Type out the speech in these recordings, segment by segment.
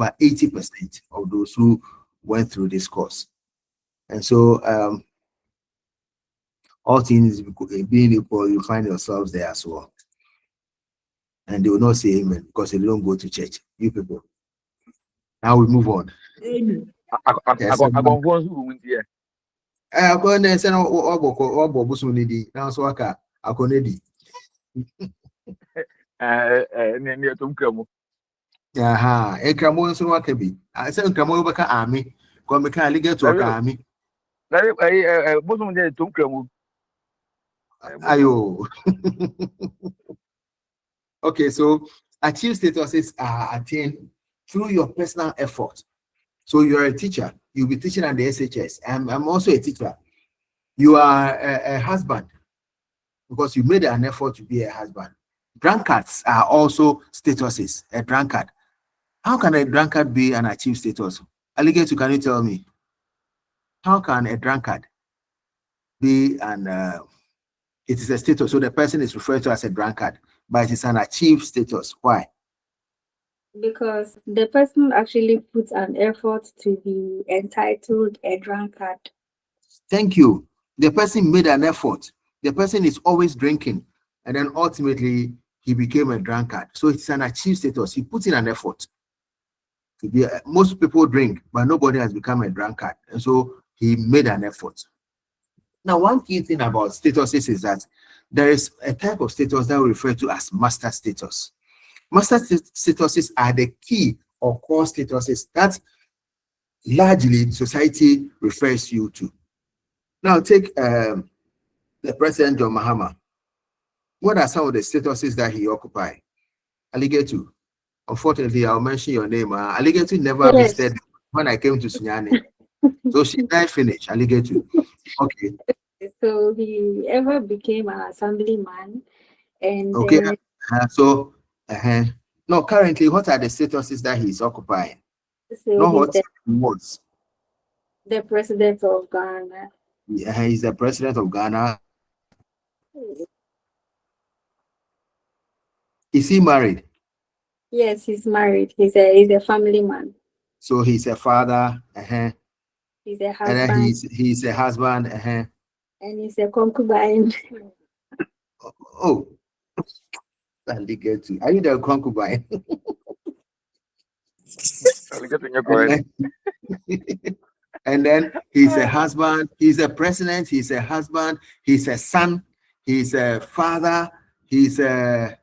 about 80% of those who went through this course. And so all things being equal, you find yourselves there as well. And they will not say amen because they don't go to church. You people. Now we move on. Yes, I'm going to say now so aka akonedi. Aha, enkramo nso no aka bi. I say enkramo beka ami, ko me kan alligator aka ami. Ayo. Okay, so achieve statuses are attained through your personal effort. So you're a teacher, you'll be teaching at the SHS. I'm also a teacher. You are a husband because you made an effort to be a husband. Drunkards are also statuses, a drunkard. How can a drunkard be an achieved status? Alligator, can you tell me? How can a drunkard be an, it is a status, so the person is referred to as a drunkard, but it is an achieved status. Why? Because the person actually puts an effort to be entitled a drunkard. Thank you. The person made an effort. The person is always drinking, and then ultimately he became a drunkard. So it's an achieved status. He put in an effort to be. Most people drink, but nobody has become a drunkard, and so he made an effort. Now, one key thing about statuses is that there is a type of status that we refer to as master status. Master statuses are the key or core statuses that largely society refers you to. Now, take the President John Mahama. What are some of the statuses that he occupies? Alligator. Unfortunately, I'll mention your name. Alligator never visited when I came to Sunyani. So she died finished. Alligator. Okay. So he ever became an assemblyman. And okay. No, currently, what are the statuses that he's occupying? So no, what he was. The president of Ghana. Yeah, he's the president of Ghana. Is he married? Yes, he's married. He's a family man. So he's a father. He's a husband. And he's a husband. And he's a concubine. Oh. Are you the concubine? And then he's a husband, he's a president, he's a husband, he's a son, he's a father, he's the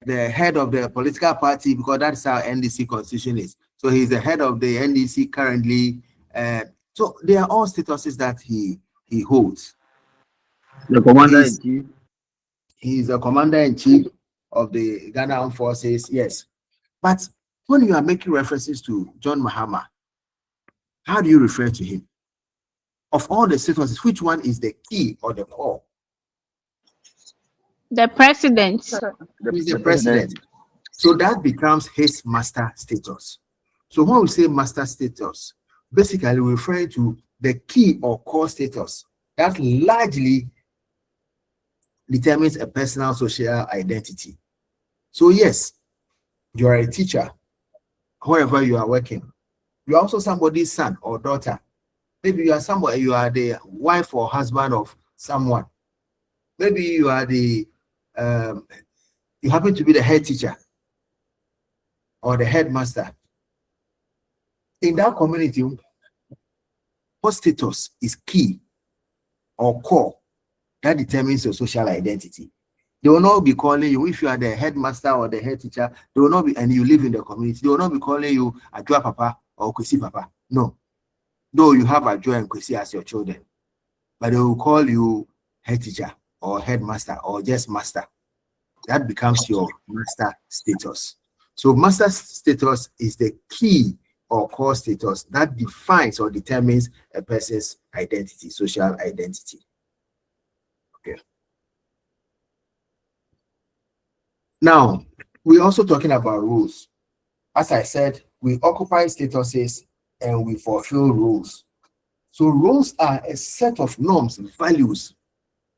head of the political party, because that's how NDC constitution is. So he's the head of the NDC currently. So they are all statuses that he holds. The commander-in-chief. He's the commander-in-chief of the Ghana Armed Forces, yes. But when you are making references to John Mahama, how do you refer to him? Of all the statuses, which one is the key or the core? The president. He's the president. So that becomes his master status. So when we say master status, basically we're referring to the key or core status that largely determines a personal social identity. So yes, you are a teacher, wherever you are working. You are also somebody's son or daughter. Maybe you are somebody, you are the wife or husband of someone. Maybe you are the, you happen to be the head teacher or the headmaster. In that community, what status is key or core that determines your social identity? They will not be calling you, if you are the headmaster or the head teacher, they will not be, and you live in the community, they will not be calling you Ajua Papa or Kwesi Papa. No. Though you have Ajua and Kwesi as your children, but they will call you head teacher or headmaster or just master. That becomes your master status. So master status is the key or core status that defines or determines a person's identity, social identity. Okay. Now, we're also talking about rules. As I said, we occupy statuses and we fulfill rules. So rules are a set of norms, values,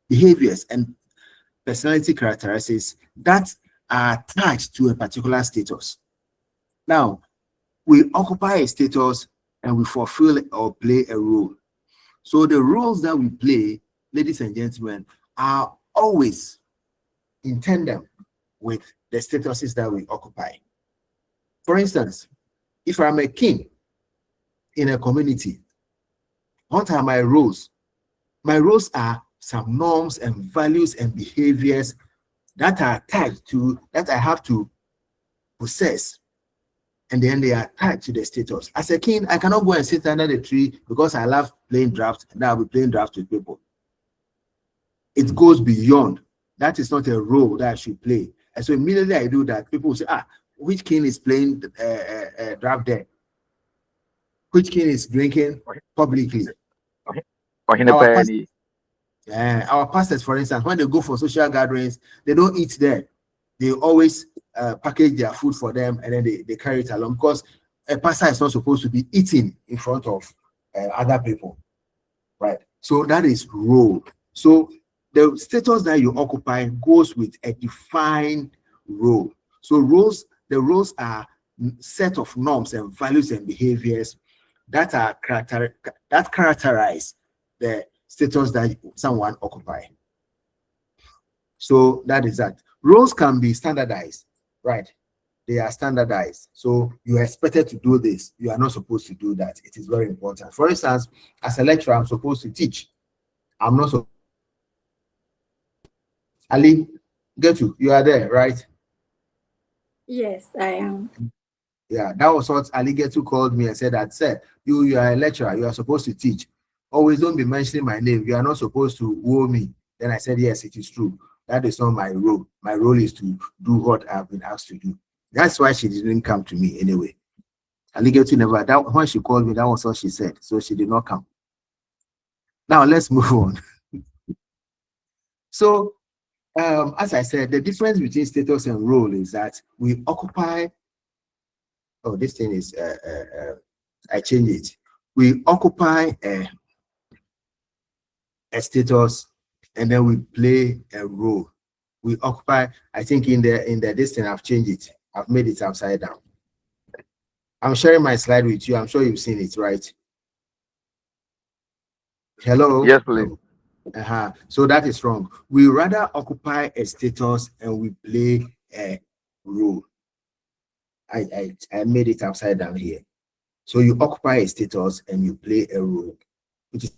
behaviors, and personality characteristics that are attached to a particular status. Now, we occupy a status and we fulfill or play a role. So the roles that we play, ladies and gentlemen, are always in tandem with the statuses that we occupy. For instance, if I'm a king in a community, what are my roles? My roles are some norms and values and behaviors that are attached to, that I have to possess, and then they are tied to the status. As a king, I cannot go and sit under the tree because I love playing drafts, and I'll be playing drafts with people. It goes beyond. That is not a role that I should play. And so immediately I do that, people will say, which king is playing draft there? Which king is drinking publicly? Our pastors, for instance, when they go for social gatherings, they don't eat there. They always package their food for them, and then they carry it along, because a pastor is not supposed to be eating in front of other people, right? So that is role. So the status that you occupy goes with a defined role. So the roles are set of norms and values and behaviors that are characterize the status that someone occupies. So that is that. Roles can be standardized, right? They are standardized. So you are expected to do this. You are not supposed to do that. It is very important. For instance, as a lecturer, I'm supposed to teach. I'm not so. Ali, you are there, right? Yes, I am. Yeah, that was what Ali called me and said that, sir, you are a lecturer. You are supposed to teach. Always don't be mentioning my name. You are not supposed to owe me. Then I said, yes, it is true. That is not my role. My role is to do what I've been asked to do. That's why she didn't come to me anyway. Alligator never, when she called me, that was what she said. So she did not come. Now let's move on. So, as I said, the difference between status and role is that we occupy, oh, this thing is, I changed it. We occupy a status, and then we play a role. We occupy, I think in the this thing, I've changed it. I've made it upside down. I'm sharing my slide with you. I'm sure you've seen it, right? Hello? Yes, please. So that is wrong. We rather occupy a status and we play a role. I made it upside down here. So you occupy a status and you play a role. Which is,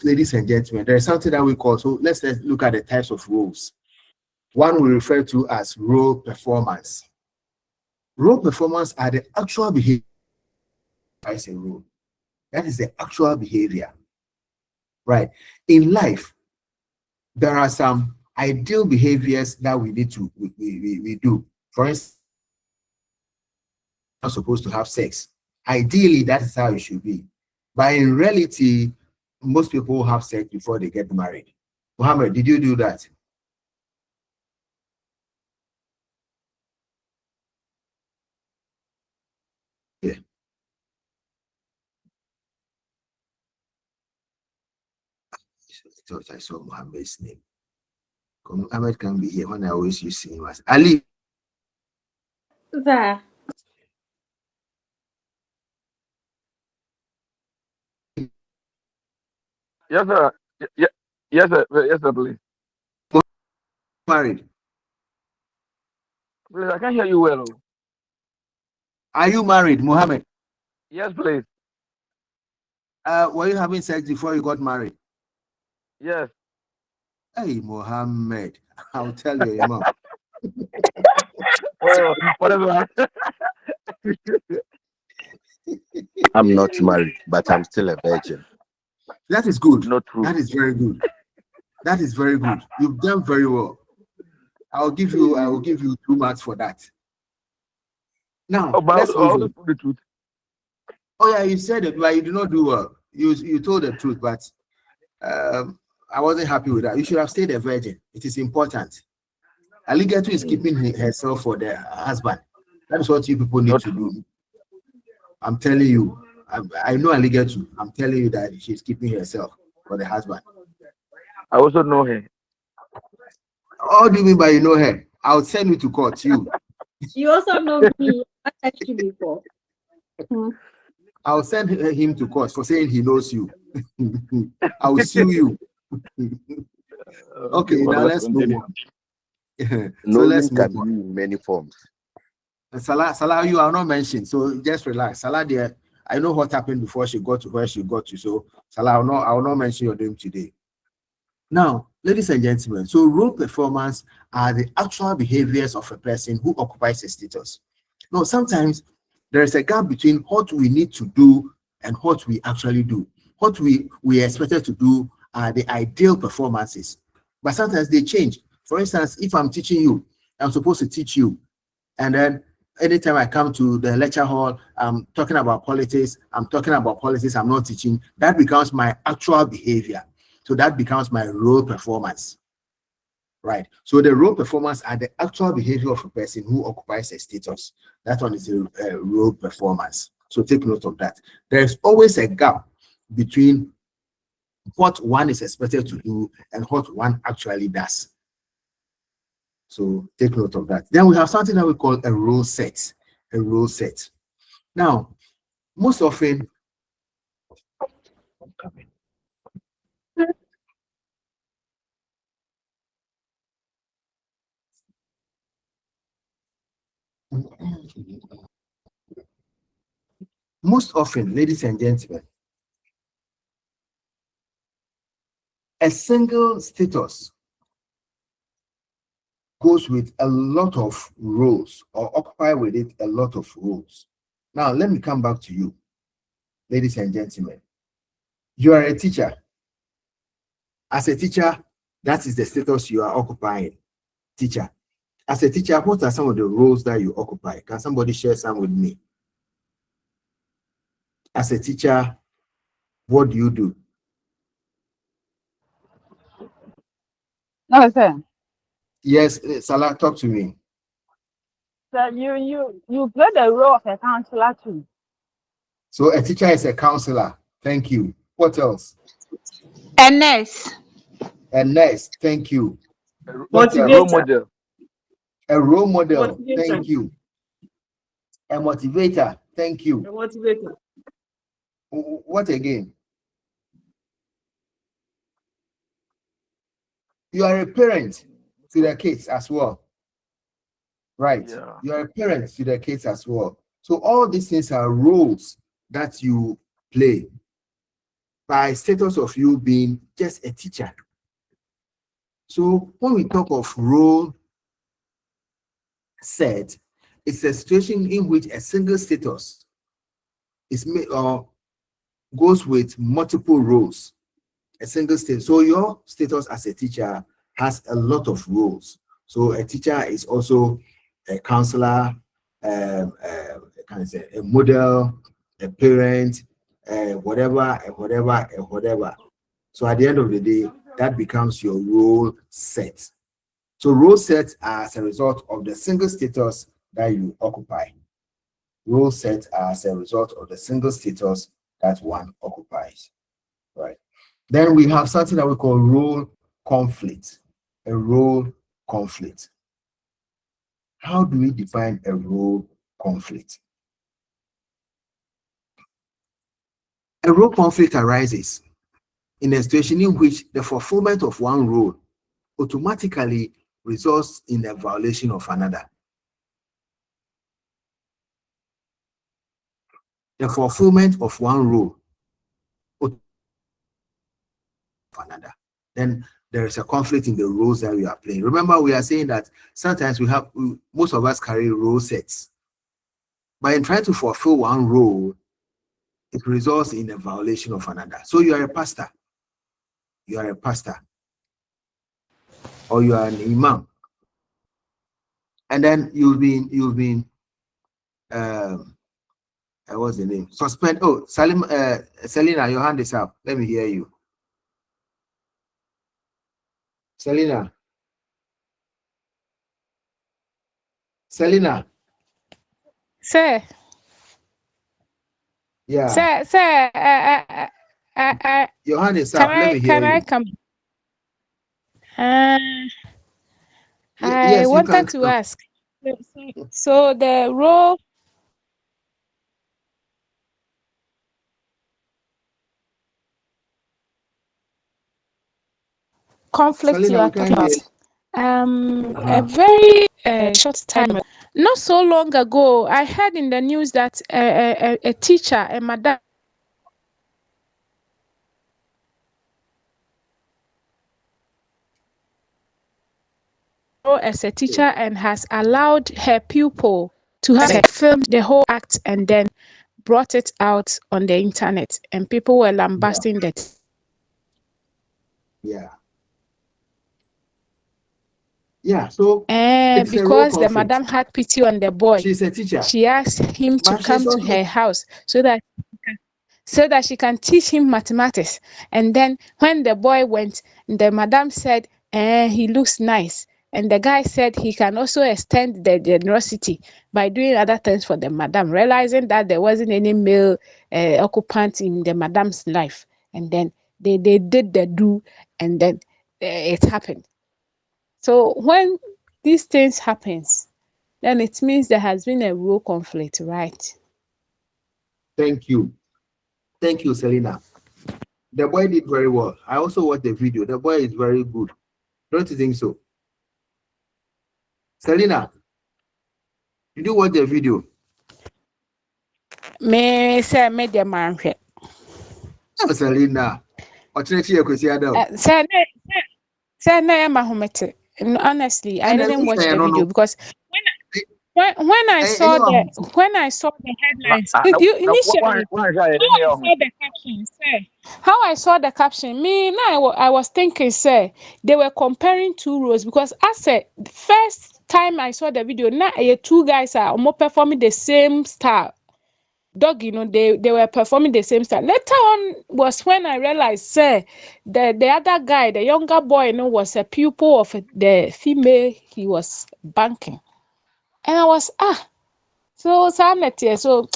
ladies and gentlemen, there is something that we call, so let's look at the types of roles. One we refer to as role performance. Role performance are the actual behavior as a role. That is the actual behavior, right? In life, there are some ideal behaviors that we need to we do. For instance, not supposed to have sex. Ideally, that is how it should be. But in reality, most people have sex before they get married. Mohammed, did you do that? Yeah. I thought I saw Mohammed's name. Mohammed can be here when I always use him as Ali. There. Yes, sir. Yes, sir. Yes, sir, please. Married. Please, I can't hear you well. Are you married, Mohammed? Yes, please. Were you having sex before you got married? Yes. Hey, Mohammed, I'll tell your mom. Oh, whatever. I'm not married, but I'm still a virgin. That is good. Not true. That is very good. That is very good. You've done very well. I will give you 2 marks for that. Now, let's move on. The truth. Oh yeah, you said it, but you did not do well. You told the truth, but I wasn't happy with that. You should have stayed a virgin. It is important. Alligator is keeping herself for the husband. That is what you people need to do. I'm telling you. I know Alligator. I'm telling you that she's keeping herself for the husband. I also know her. What do you mean by you know her? I'll send you to court. You You also know me. What met you before. I'll send him to court for saying he knows you. I'll sue you. Okay, now let's move on. So let's Knowing can move be on. in many forms. Salah, you are not mentioned, so just relax. Salah, dear, I know what happened before she got to where she got to. So Salah, I will not mention your name today. Now, ladies and gentlemen, so role performance are the actual behaviors of a person who occupies a status. Now, sometimes there is a gap between what we need to do and what we actually do. What we are expected to do are the ideal performances, but sometimes they change. For instance, if I'm teaching you, I'm supposed to teach you, and then anytime I come to the lecture hall, I'm talking about politics, I'm not teaching, that becomes my actual behavior. So that becomes my role performance, right? So the role performance are the actual behavior of a person who occupies a status. That one is a role performance. So take note of that. There's always a gap between what one is expected to do and what one actually does. So take note of that. Then we have something that we call a role set. A role set. Now, most often, ladies and gentlemen, a single status goes with a lot of roles or occupy with it a lot of roles. Now, let me come back to you, ladies and gentlemen. You are a teacher. As a teacher, that is the status you are occupying, teacher. As a teacher, what are some of the roles that you occupy? Can somebody share some with me? As a teacher, what do you do? No, sir. Yes, Salah, talk to me. So you play the role of a counselor too. So a teacher is a counselor. Thank you. What else? A nurse. A nurse. Thank you. A role model. A role model. Thank you. A motivator. Thank you. A motivator. What again? You are a parent to the kids as well. Right. Yeah. You are a parent to the kids as well. So all these things are roles that you play by status of you being just a teacher. So when we talk of role set, it's a situation in which a single status is made or goes with multiple roles. A single status. So your status as a teacher has a lot of roles. So a teacher is also a counselor, a model, a parent, whatever. So at the end of the day, that becomes your role set. So role sets are as a result of the single status that you occupy. Role sets are as a result of the single status that one occupies. Right. Then we have something that we call role conflict. A role conflict. How do we define a role conflict? A role conflict arises in a situation in which the fulfillment of one role automatically results in a violation of another. The fulfillment of one role of another. Then there is a conflict in the roles that we are playing. Remember, we are saying that sometimes most of us carry role sets. But in trying to fulfill one role, it results in a violation of another. So you are a pastor. You are a pastor. Or you are an imam. And then you've been what's the name? Selena, your hand is up. Let me hear you. Selena. Sir. Yeah. Sir, your hand is up. Let me hear can you. I come? Yes, I wanted to ask. So the role conflict you Selena, are we talking can't hear. about. A very short time, not so long ago, I heard in the news that a teacher, a madam, as a teacher and has allowed her pupil to have filmed the whole act and then brought it out on the internet, and people were lambasting that. Yeah. Yeah, so it's a role Because the conflict. madam had pity on the boy, She's a teacher, she asked him to but she's come to also her house so that she can teach him mathematics. And then when the boy went, the madam said, he looks nice. And the guy said he can also extend the generosity by doing other things for the madam, realizing that there wasn't any male occupant in the madam's life. And then they did the do, and then it happened. So when these things happens, then it means there has been a real conflict, right? Thank you, Selena. The boy did very well. I also watched the video. The boy is very good. Don't you think so? Selena, did you watch the video? Me say me the man hwɛ. Oh, Selena, Say na ya mahomete. Honestly, I And then didn't if watch I the don't video know, because when I saw the headlines, did you initially how I saw the caption, me now I was thinking, say they were comparing two roles because I said the first time I saw the video, now two guys are more performing the same style. Dog, they were performing the same style. Later on was when I realized, say, the other guy, the younger boy, was a pupil of the female he was banking. And I was, so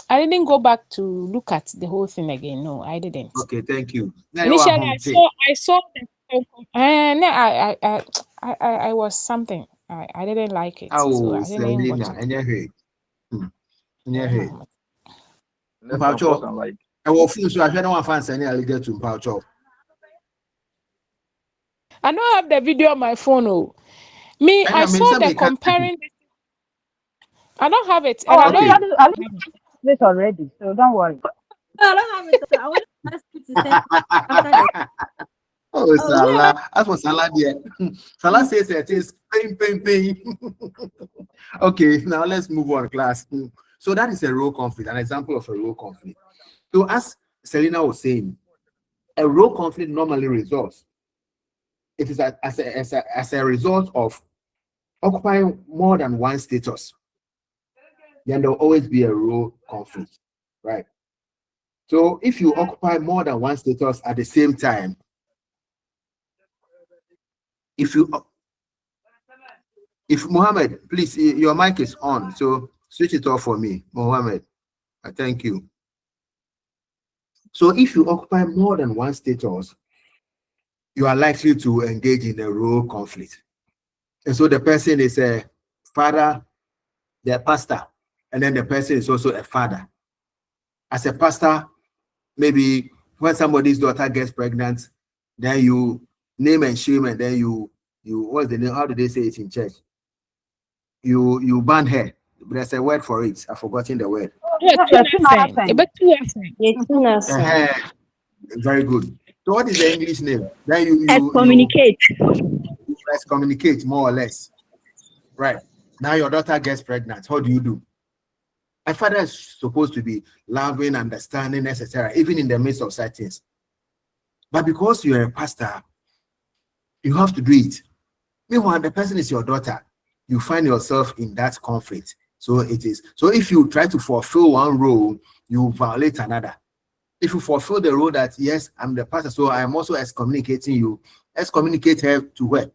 I didn't go back to look at the whole thing again. No, I didn't. okay, thank you. Initially, I saw and I was something. I didn't like it, so I didn't watch it. Like I will feel so I don't want fans any alligator to Paucho. I don't have the video on my phone. Oh, me, I saw the comparing. I don't have it, and I don't have this already, so don't worry. I don't have it. I want to ask you to send after the. Oh, Salah. As for Salah, dear. Salah says it is pain. Okay, now let's move on, class. So that is a role conflict, an example of a role conflict. So as Selena was saying, a role conflict normally results. It is as a result of occupying more than one status. Then there will always be a role conflict, right? So if you occupy more than one status at the same time, if Mohammed, please, your mic is on, so switch it off for me, Mohammed. Thank you. So if you occupy more than one status, you are likely to engage in a role conflict. And so the person is a father, the pastor, and then the person is also a father. As a pastor, maybe when somebody's daughter gets pregnant, then you name and shame, and then you what's the name? How do they say it in church? You ban her. There's a word for it. I've forgotten the word. Very good. So what is the English name? Then you communicate. Let's communicate more or less. Right. Now your daughter gets pregnant. How do you do? A father is supposed to be loving, understanding, etc., even in the midst of such things. But because you're a pastor, you have to do it. Meanwhile, the person is your daughter. You find yourself in that conflict. So it is. So if you try to fulfill one role, you violate another. If you fulfill the role that, yes, I'm the pastor, so I am also excommunicating you, excommunicate her to where?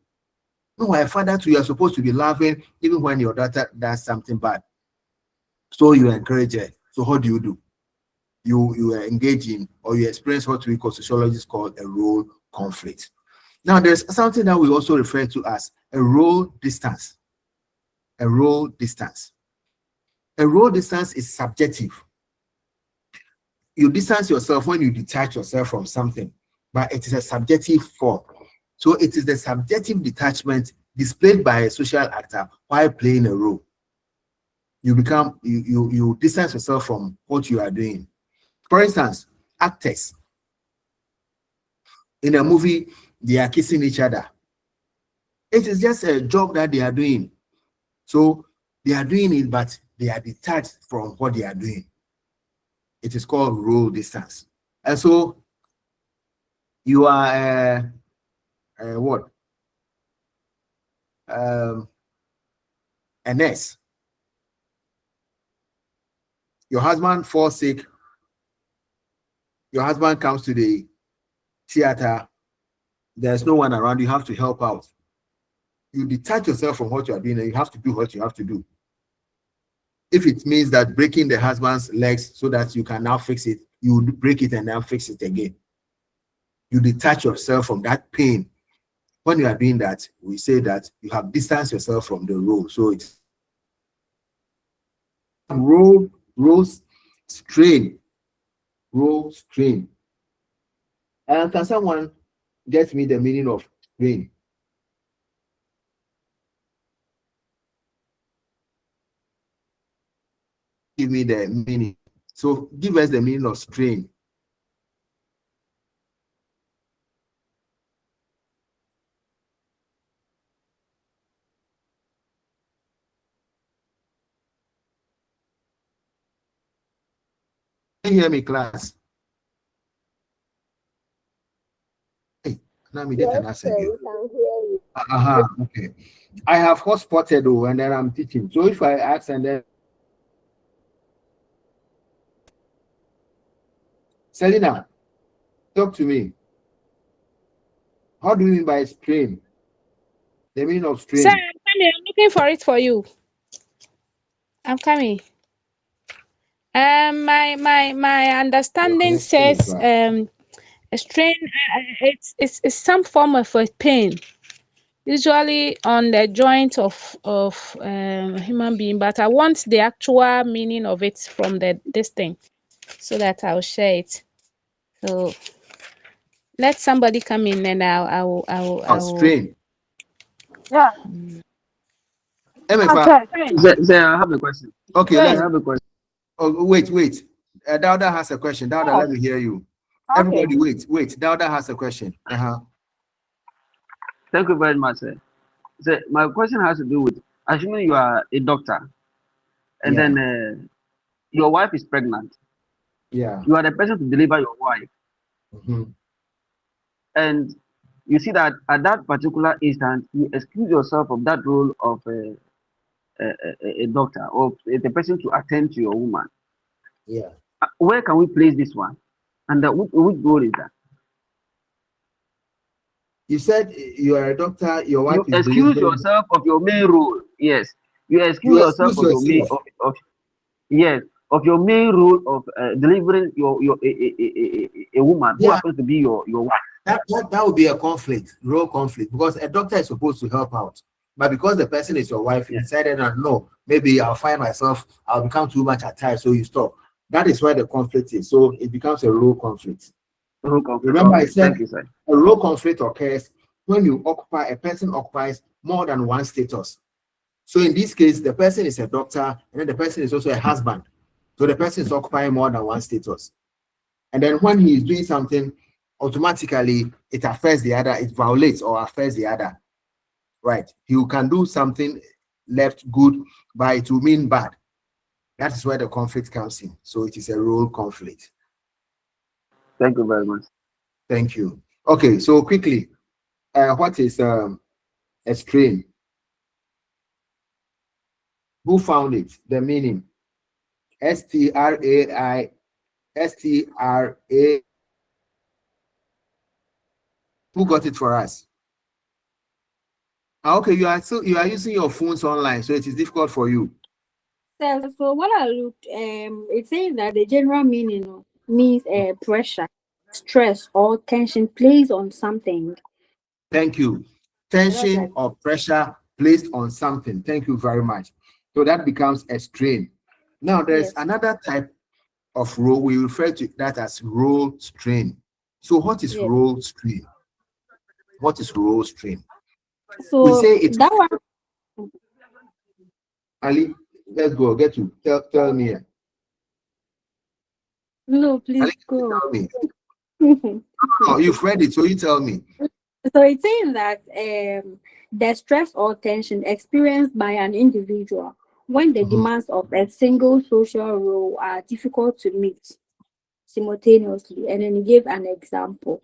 No, a father too, you are supposed to be loving even when your daughter does something bad. So you encourage her. So how do you do? You engage in, or you experience what we call sociologists call a role conflict. Now, there's something that we also refer to as a role distance. A role distance. A role distance is subjective. You distance yourself when you detach yourself from something, but it is a subjective form. So it is the subjective detachment displayed by a social actor while playing a role. You distance yourself from what you are doing. For instance, actors in a movie, they are kissing each other. It is just a job that they are doing. So they are doing it, but they are detached from what they are doing. It is called role distance. And so you are what? A nurse. Your husband falls sick. Your husband comes to the theater. There's no one around. You have to help out. You detach yourself from what you are doing and you have to do what you have to do. If it means that breaking the husband's legs so that you can now fix it, you break it and then fix it again. You detach yourself from that pain. When you are doing that, we say that you have distanced yourself from the role. So it's role strain. Role strain. And can someone get me the meaning of strain? Give me the meaning. So give us the meaning of strain. Can you hear me, class? Hey, now me can answer you. Okay. I have hotspotted and then I'm teaching. So if I ask and then Selena, talk to me. How do you mean by strain? The meaning of strain. Sir, I'm coming. I'm looking for it for you. I'm coming. My understanding says a strain. It's some form of a pain, usually on the joint of human being. But I want the actual meaning of it from this thing, so that I'll share it. So let somebody come in and I will. Strain. Yeah. MFA. Say, I have a question. Okay, Yeah. I let's. have a question. Oh, wait. Dauda has a question. Dauda, let me hear you. Okay. Everybody, wait. Dauda has a question. Thank you very much, sir. So my question has to do with assuming you are a doctor and Yeah. then your wife is pregnant. Yeah. You are the person to deliver your wife, and you see that at that particular instant you excuse yourself from that role of a doctor or the person to attend to your woman. Yeah. Where can we place this one? And which role is that? You said you are a doctor, your wife You is excuse delivering. yourself of your main role. Yes, you excuse You yourself excuse of your main yourself. yes, of your main role of delivering a woman who Yeah. happens to be your wife. That would be a conflict, role conflict, because a doctor is supposed to help out. But because the person is your wife, you decided that no, maybe I'll find myself, I'll become too much attached, so you stop. That is where the conflict is. So it becomes a role conflict. Role conflict. Remember, I Okay, said thank you, sir. a role conflict occurs when a person occupies more than one status. So in this case, the person is a doctor, and then the person is also a husband. So the person is occupying more than one status. And then when he is doing something, automatically it affects the other, it violates or affects the other. Right? You can do something left good, but it will mean bad. That is where the conflict comes in. So it is a role conflict. Thank you very much. Thank you. Okay, so quickly, what is a strain? Who found it? The meaning. STRA. Who got it for us? Okay, you are using your phones online, so it is difficult for you. So what I looked, it's saying that the general meaning means pressure, stress, or tension placed on something. Thank you. Tension or pressure placed on something. Thank you very much. So that becomes a strain. Now there's another type of role. We refer to that as role strain. So what is role strain? What is role strain? So We say it. that one, Ali, let's go. Get to tell me. no, please Ali, go. tell me. Oh, you've read it, so you tell me. So it's saying that the stress or tension experienced by an individual when the demands of a single social role are difficult to meet simultaneously. And then he gave an example,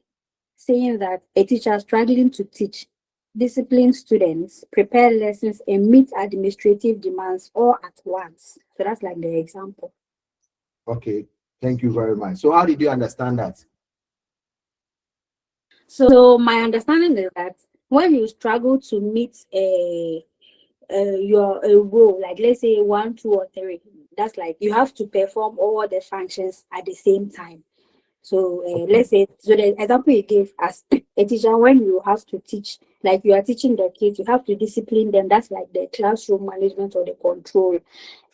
saying that a teacher struggling to teach, discipline students, prepare lessons, and meet administrative demands all at once. So that's like the example. Okay, thank you very much. So how did you understand that? So my understanding is that when you struggle to meet your a role, like let's say 1, 2, or 3, that's like you have to perform all the functions at the same time. So let's say, so the example you gave as a teacher, when you have to teach, like you are teaching the kids, you have to discipline them. That's like the classroom management or the control.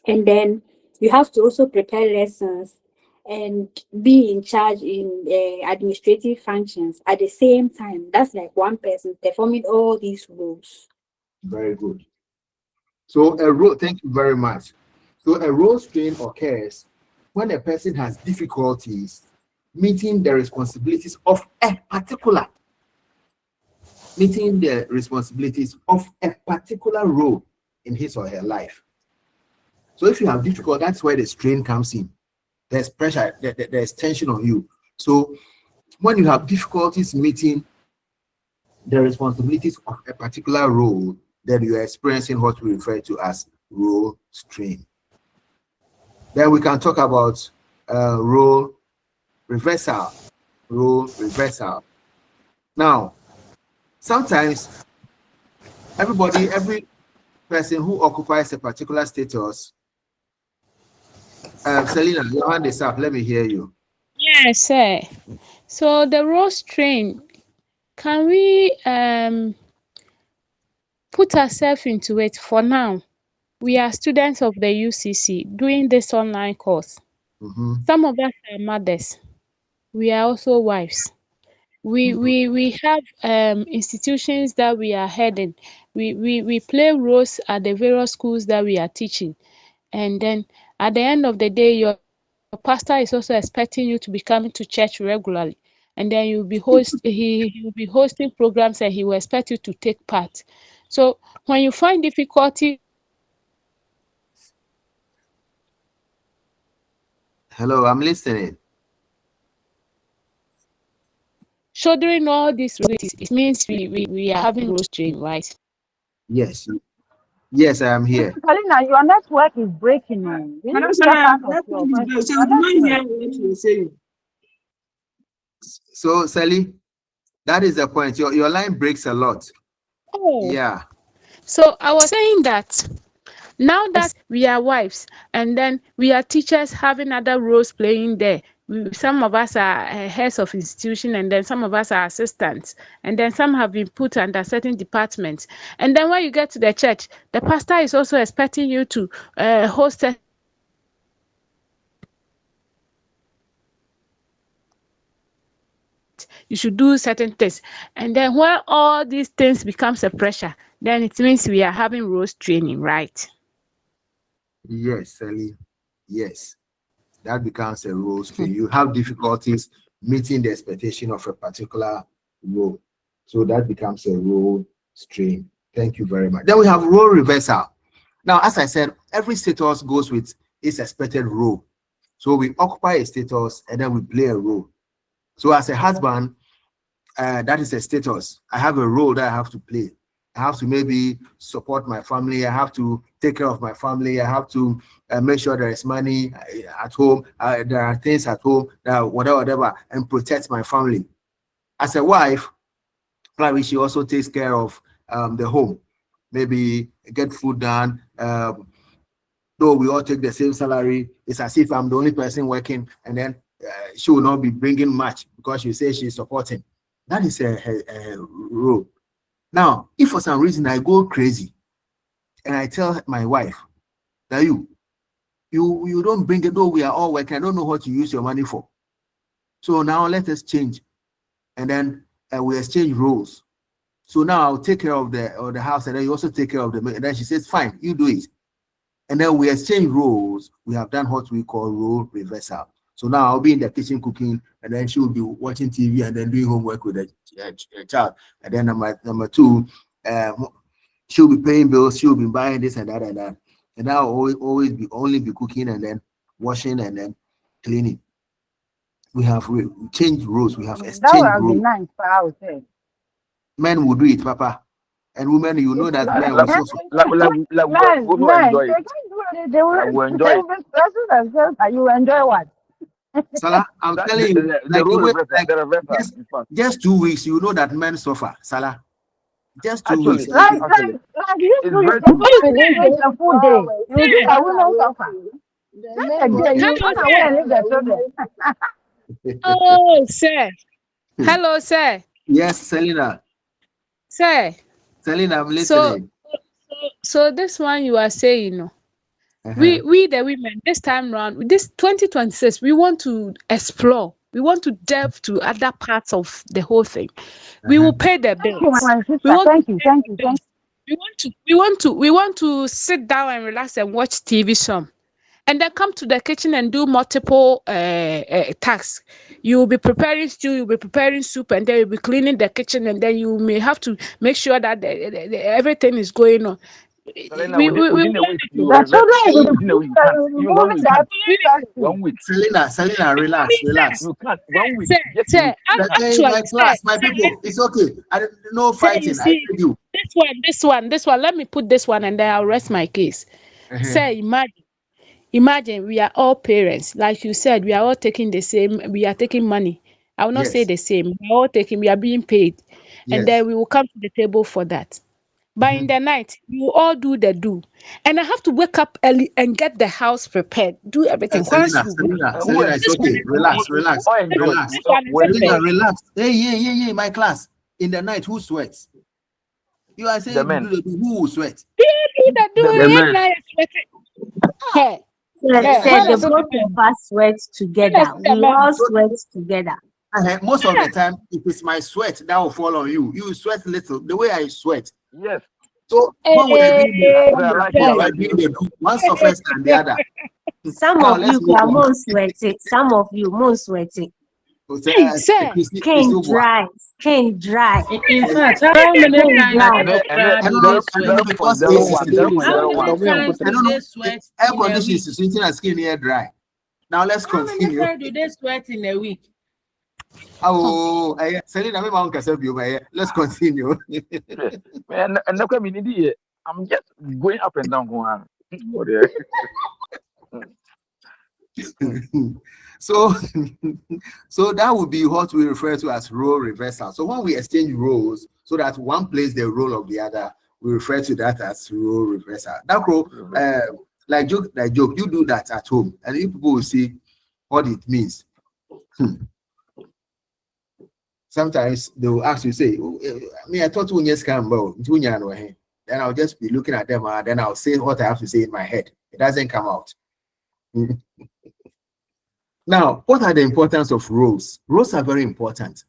And then you have to also prepare lessons and be in charge in administrative functions at the same time. That's like one person performing all these roles. Very good. So a role, thank you very much. So a role strain occurs when a person has difficulties meeting the responsibilities of a particular role in his or her life. So if you have difficulty, that's where the strain comes in. There's pressure, there's tension on you. So when you have difficulties meeting the responsibilities of a particular role, then you are experiencing what we refer to as role strain. Then we can talk about role reversal. Now, sometimes every person who occupies a particular status, Selena, your hand is up. Let me hear you. Yes, sir. So the role strain, can we put ourselves into it for now? We are students of the UCC doing this online course. Some of us are mothers. We are also wives. We have institutions that we are heading. We play roles at the various schools that we are teaching. And then at the end of the day, your pastor is also expecting you to be coming to church regularly. And then he will be hosting programs and he will expect you to take part. So when you find difficulty, Hello, I'm listening. shouldering all these responsibilities, it means we are having role strain, right? Yes, yes, I am here. Kalina, your network is breaking. You need Madam to Sarah, get out of that your thing is network. there. So I did not hear what you were saying. So, Sally, that is the point. Your line breaks a lot. Oh, Yeah. so I was saying that now that we are wives and then we are teachers having other roles playing there. Some of us are heads of institution and then some of us are assistants and then some have been put under certain departments. And then when you get to the church, the pastor is also expecting you to host a you should do certain things. And then when all these things becomes a pressure, then it means we are having roles training, right? Yes, Sally. Yes. That becomes a role strain. You have difficulties meeting the expectation of a particular role. So that becomes a role strain. Thank you very much. Then we have role reversal. Now, as I said, every status goes with its expected role. So we occupy a status and then we play a role. So as a husband, that is a status. I have a role that I have to play. I have to maybe support my family. I have to take care of my family. I have to make sure there is money at home. There are things at home, whatever, and protect my family. As a wife, probably she also takes care of the home. Maybe get food done. Though we all take the same salary, it's as if I'm the only person working, and then she will not be bringing much because she says she's supporting. That is a role. Now, if for some reason I go crazy and I tell my wife that you don't bring it, though we are all working, I don't know what to use your money for. So now let us change. And then we exchange roles. So now I'll take care of the house, and then you also take care of the. And then she says, "Fine, you do it." And then we exchange roles. We have done what we call role reversal. So now I'll be in the kitchen cooking, and then she will be watching TV and then doing homework with the child. And then number two, she'll be paying bills. She'll be buying this and that and that. And I'll always be only be cooking and then washing and then cleaning. We have changed roles. We have That exchanged would have been roles. nice for I would say. Men will do it, Papa. And women, you know that men will suffer. Man, we man, enjoy they it. can't do it. They will We enjoy it. stressing themselves and you enjoy what? Salah, I'm That, telling you, the like the role way, reversal, like the reversal, just, in fact. just 2 weeks, you know that men suffer. Salah, just 2 Actually, weeks. Like actually, you it's do very you true. believe it's a full day. You do that women suffer. Just a day, you Hello, run away and sir. leave the children. Oh, sir. Hello, sir. Yes, Selena. Sir. Selena, I'm So, listening. so this one you are saying, no. Uh-huh. We the women this time round, this 2026, we want to explore. We want to delve to other parts of the whole thing. We will pay the Thank you, bills. my We sister. want to Thank you, pay thank the you, bills. thank We want to sit down and relax and watch TV some. And then come to the kitchen and do multiple tasks. You will be preparing stew, you'll be preparing soup, and then you'll be cleaning the kitchen, and then you may have to make sure that everything is going on. Selena, We within a want week, to you do will The that. revert. children will Within a week, you can't. Even 1 week, you can't. be 1 week, Selena, relax, relax. you can't. 1 week, Sir, just a sir, week, you can't. Hey, my actually, sir, class, my people, it's okay. No sir, you fighting. I see, beg you. this one. Let me put this one, and then I'll rest my case. Uh-huh. Sir, imagine we are all parents. Like you said, we are all taking the same. We are taking money. I will not say Yes, the same. We are all taking. We are being paid, and yes. then we will come to the table for that. But in Mhm. the night, you all do, and I have to wake up early and get the house prepared, do everything. Whilst Selena, you wait. Selena, Who Selena, it's This one okay. enjoy? is Relax, different. relax, Who enjoy? relax. This one is Who Selena, enjoy? different. relax. Hey, yeah, my class. In the night, who sweats? You are The saying men, who will sweat? You that do the The men. it, men. now you're sweating. Hey, Selena, Said when the is it both the men? of us sweat When is together. it the We men? all so, sweat together. most of the time, if it's my sweat, that will fall on you. You sweat little, the way I sweat. Yes, So when we are doing Hey, I like we it. I are sir. like doing it. the do, one suffers than the other. Some Now of let's you move are on. more sweaty. Some of you more sweaty. Sir. Skin dry. Skin dry. In fact, how many Skin times dry. your And then crowd I do know, they zero, I sweat? know zero point because zero AC is one, still zero on. point How zero many one. times I do don't know. they sweat Air in a conditioning week? is switching and skin here dry. Now let's How many continue. times do they sweat in a week? Oh, Selena, me man can serve you, let's continue. And look at me, idiot. I'm just going up and down. Going on. Oh, dear. So, so that would be what we refer to as role reversal. So when we exchange roles, so that one plays the role of the other, we refer to that as role reversal. That role, like joke, you do that at home, and you people will see what it means. Sometimes they will ask you, say, me, I thought you scam, then I'll just be looking at them, and then I'll say what I have to say in my head. It doesn't come out. Now, what are the importance of roles? Roles are very important.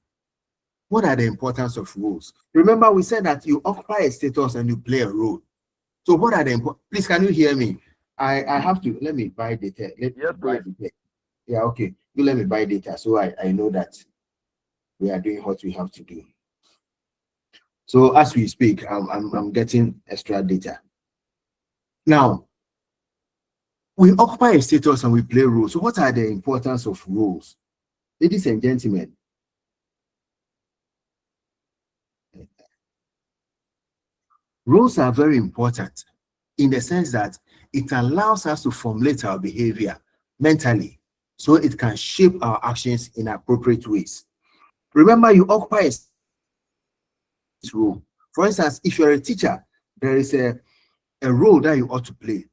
What are the importance of roles? Remember, we said that you occupy a status and you play a role. So what are the important? Please, can you hear me? I have to, let me buy data. Let me Yes, buy please. data. Yeah, okay. You let me buy data so I know that we are doing what we have to do. So as we speak, I'm getting extra data. Now, we occupy a status and we play roles. So what are the importance of roles? Ladies and gentlemen, roles are very important in the sense that it allows us to formulate our behavior mentally so it can shape our actions in appropriate ways. Remember, you occupy a role. For instance, if you're a teacher, there is a role that you ought to play.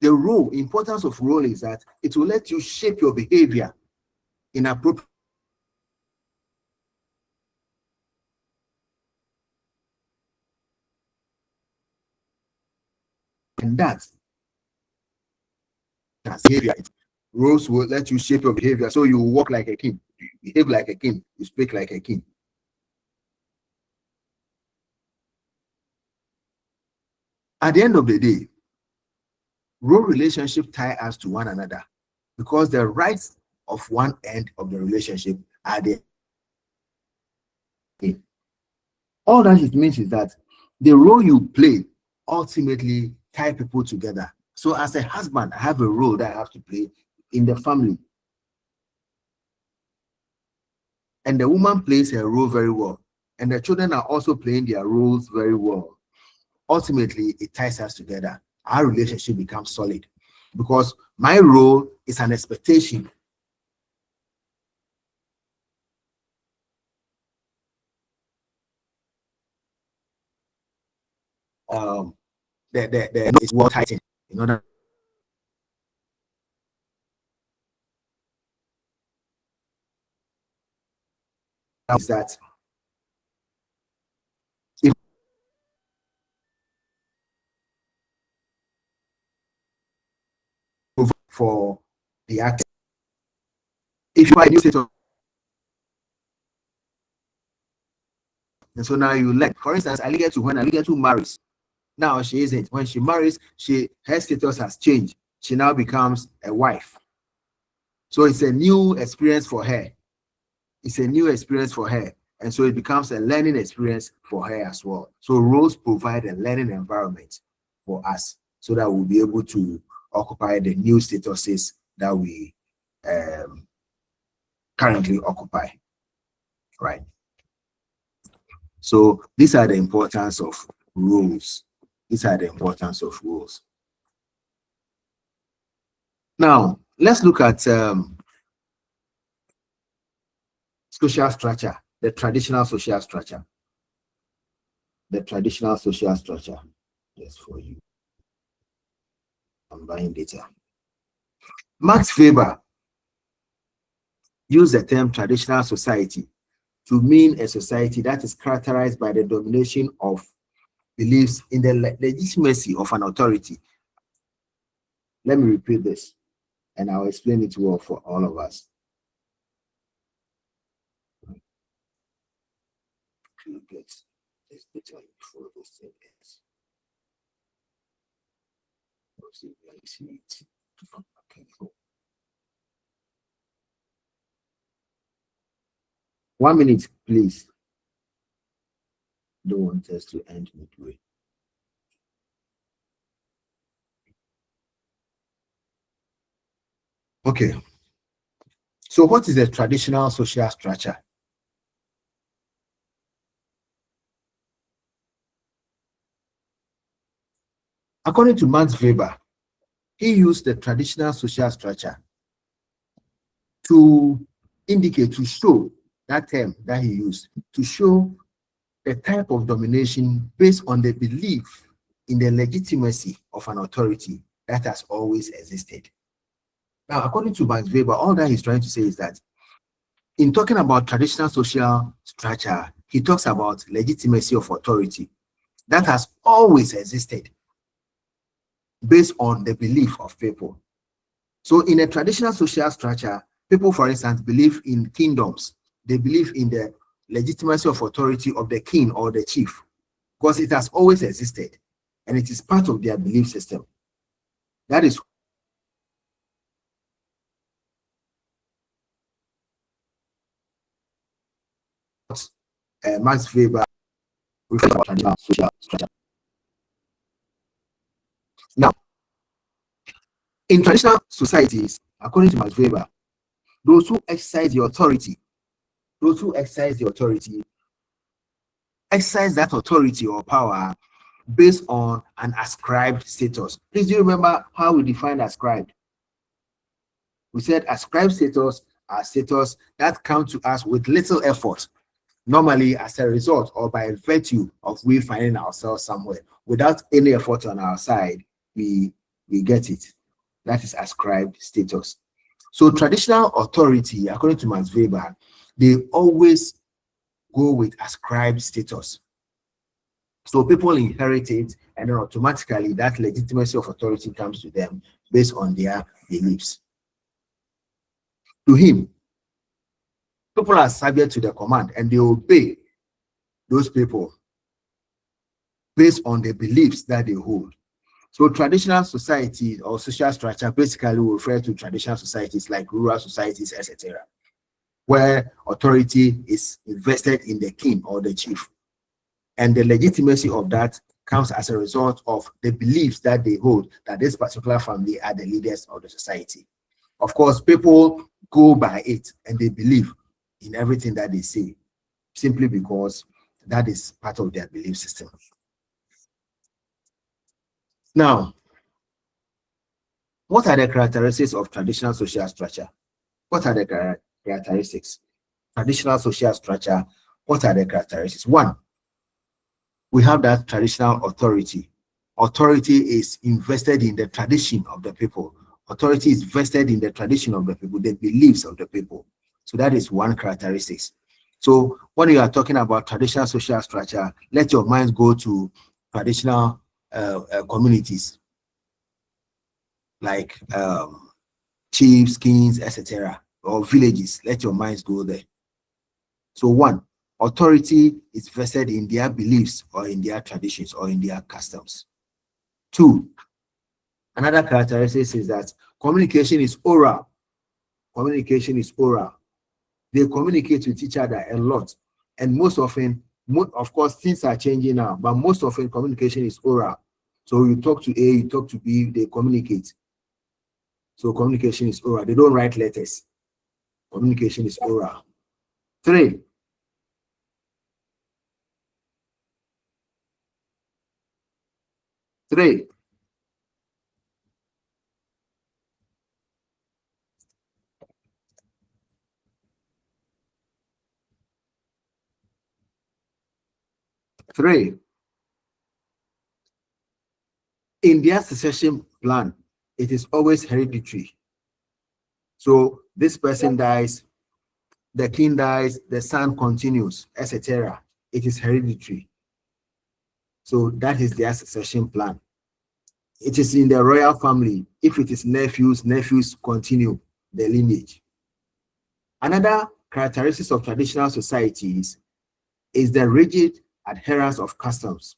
The role, importance of role is that it will let you shape your behavior in appropriate. And that's behavior. Roles will let you shape your behavior so you walk like a king, you behave like a king, you speak like a king. At the end of the day, role relationship tie us to one another because the rights of one end of the relationship are there. All that it means is that the role you play ultimately tie people together. So as a husband, I have a role that I have to play in the family. And the woman plays her role very well. And the children are also playing their roles very well. Ultimately, it ties us together. Our relationship becomes solid because my role is an expectation. It's well tightened. You know that is that if for the act, if you are a new state of, and so now you like, for instance, when Alligator marries, now she isn't. When she marries, her status has changed. She now becomes a wife. So it's a new experience for her. It's a new experience for her. And so it becomes a learning experience for her as well. So roles provide a learning environment for us so that we'll be able to occupy the new statuses that we currently occupy. Right. So these are the importance of roles. These are the importance of roles. Now, let's look at social structure, the traditional social structure. The traditional social structure. Yes, for you. I'm buying data. Max Weber used the term traditional society to mean a society that is characterized by the domination of beliefs in the legitimacy of an authority. Let me repeat this, and I'll explain it well for all of us. Okay. 1 minute, please. Don't want us to end midway. Okay. So what is the traditional social structure? According to Max Weber, he used the traditional social structure to indicate, to show that term that he used, to show the type of domination based on the belief in the legitimacy of an authority that has always existed. Now, according to Max Weber, all that he's trying to say is that in talking about traditional social structure, he talks about legitimacy of authority that has always existed based on the belief of people. So in a traditional social structure, people, for instance, believe in kingdoms. They believe in the legitimacy of authority of the king or the chief because it has always existed and it is part of their belief system. That is what Max Weber refers to traditional social structure. Now, in traditional societies, according to Max Weber, those who exercise the authority, exercise that authority or power based on an ascribed status. Please, do you remember how we defined ascribed? We said ascribed status are status that come to us with little effort, normally as a result or by virtue of we finding ourselves somewhere. Without any effort on our side, we get it. That is ascribed status. So traditional authority, according to Max Weber, they always go with ascribed status. So people inherit it, and then automatically that legitimacy of authority comes to them based on their beliefs. To him, people are subject to the command and they obey those people. based on the beliefs that they hold. So traditional society or social structure basically will refer to traditional societies like rural societies, etc., where authority is invested in the king or the chief. And the legitimacy of that comes as a result of the beliefs that they hold that this particular family are the leaders of the society. Of course, people go by it and they believe in everything that they say simply because that is part of their belief system. Now, what are the characteristics of traditional social structure? What are the characteristics? Traditional social structure, what are the characteristics? One, we have that traditional authority. Authority is invested in the tradition of the people. Authority is vested in the tradition of the people, the beliefs of the people. So that is one characteristic. So when you are talking about traditional social structure, let your mind go to traditional communities like chiefs, kings, etc., or villages. Let your minds go there. So one, authority is vested in their beliefs or in their traditions or in their customs. Two, another characteristic is that communication is oral. Communication is oral. They communicate with each other a lot. And most often, of course, things are changing now, but most often communication is oral. So you talk to A, you talk to B, they communicate. So communication is oral. They don't write letters. Communication is oral. Three, in their succession plan, it is always hereditary. So this person dies, the king dies, the son continues, etc. It is hereditary. So that is their succession plan. It is in the royal family. If it is nephews, nephews continue the lineage. Another characteristic of traditional societies is the rigid adherence of customs.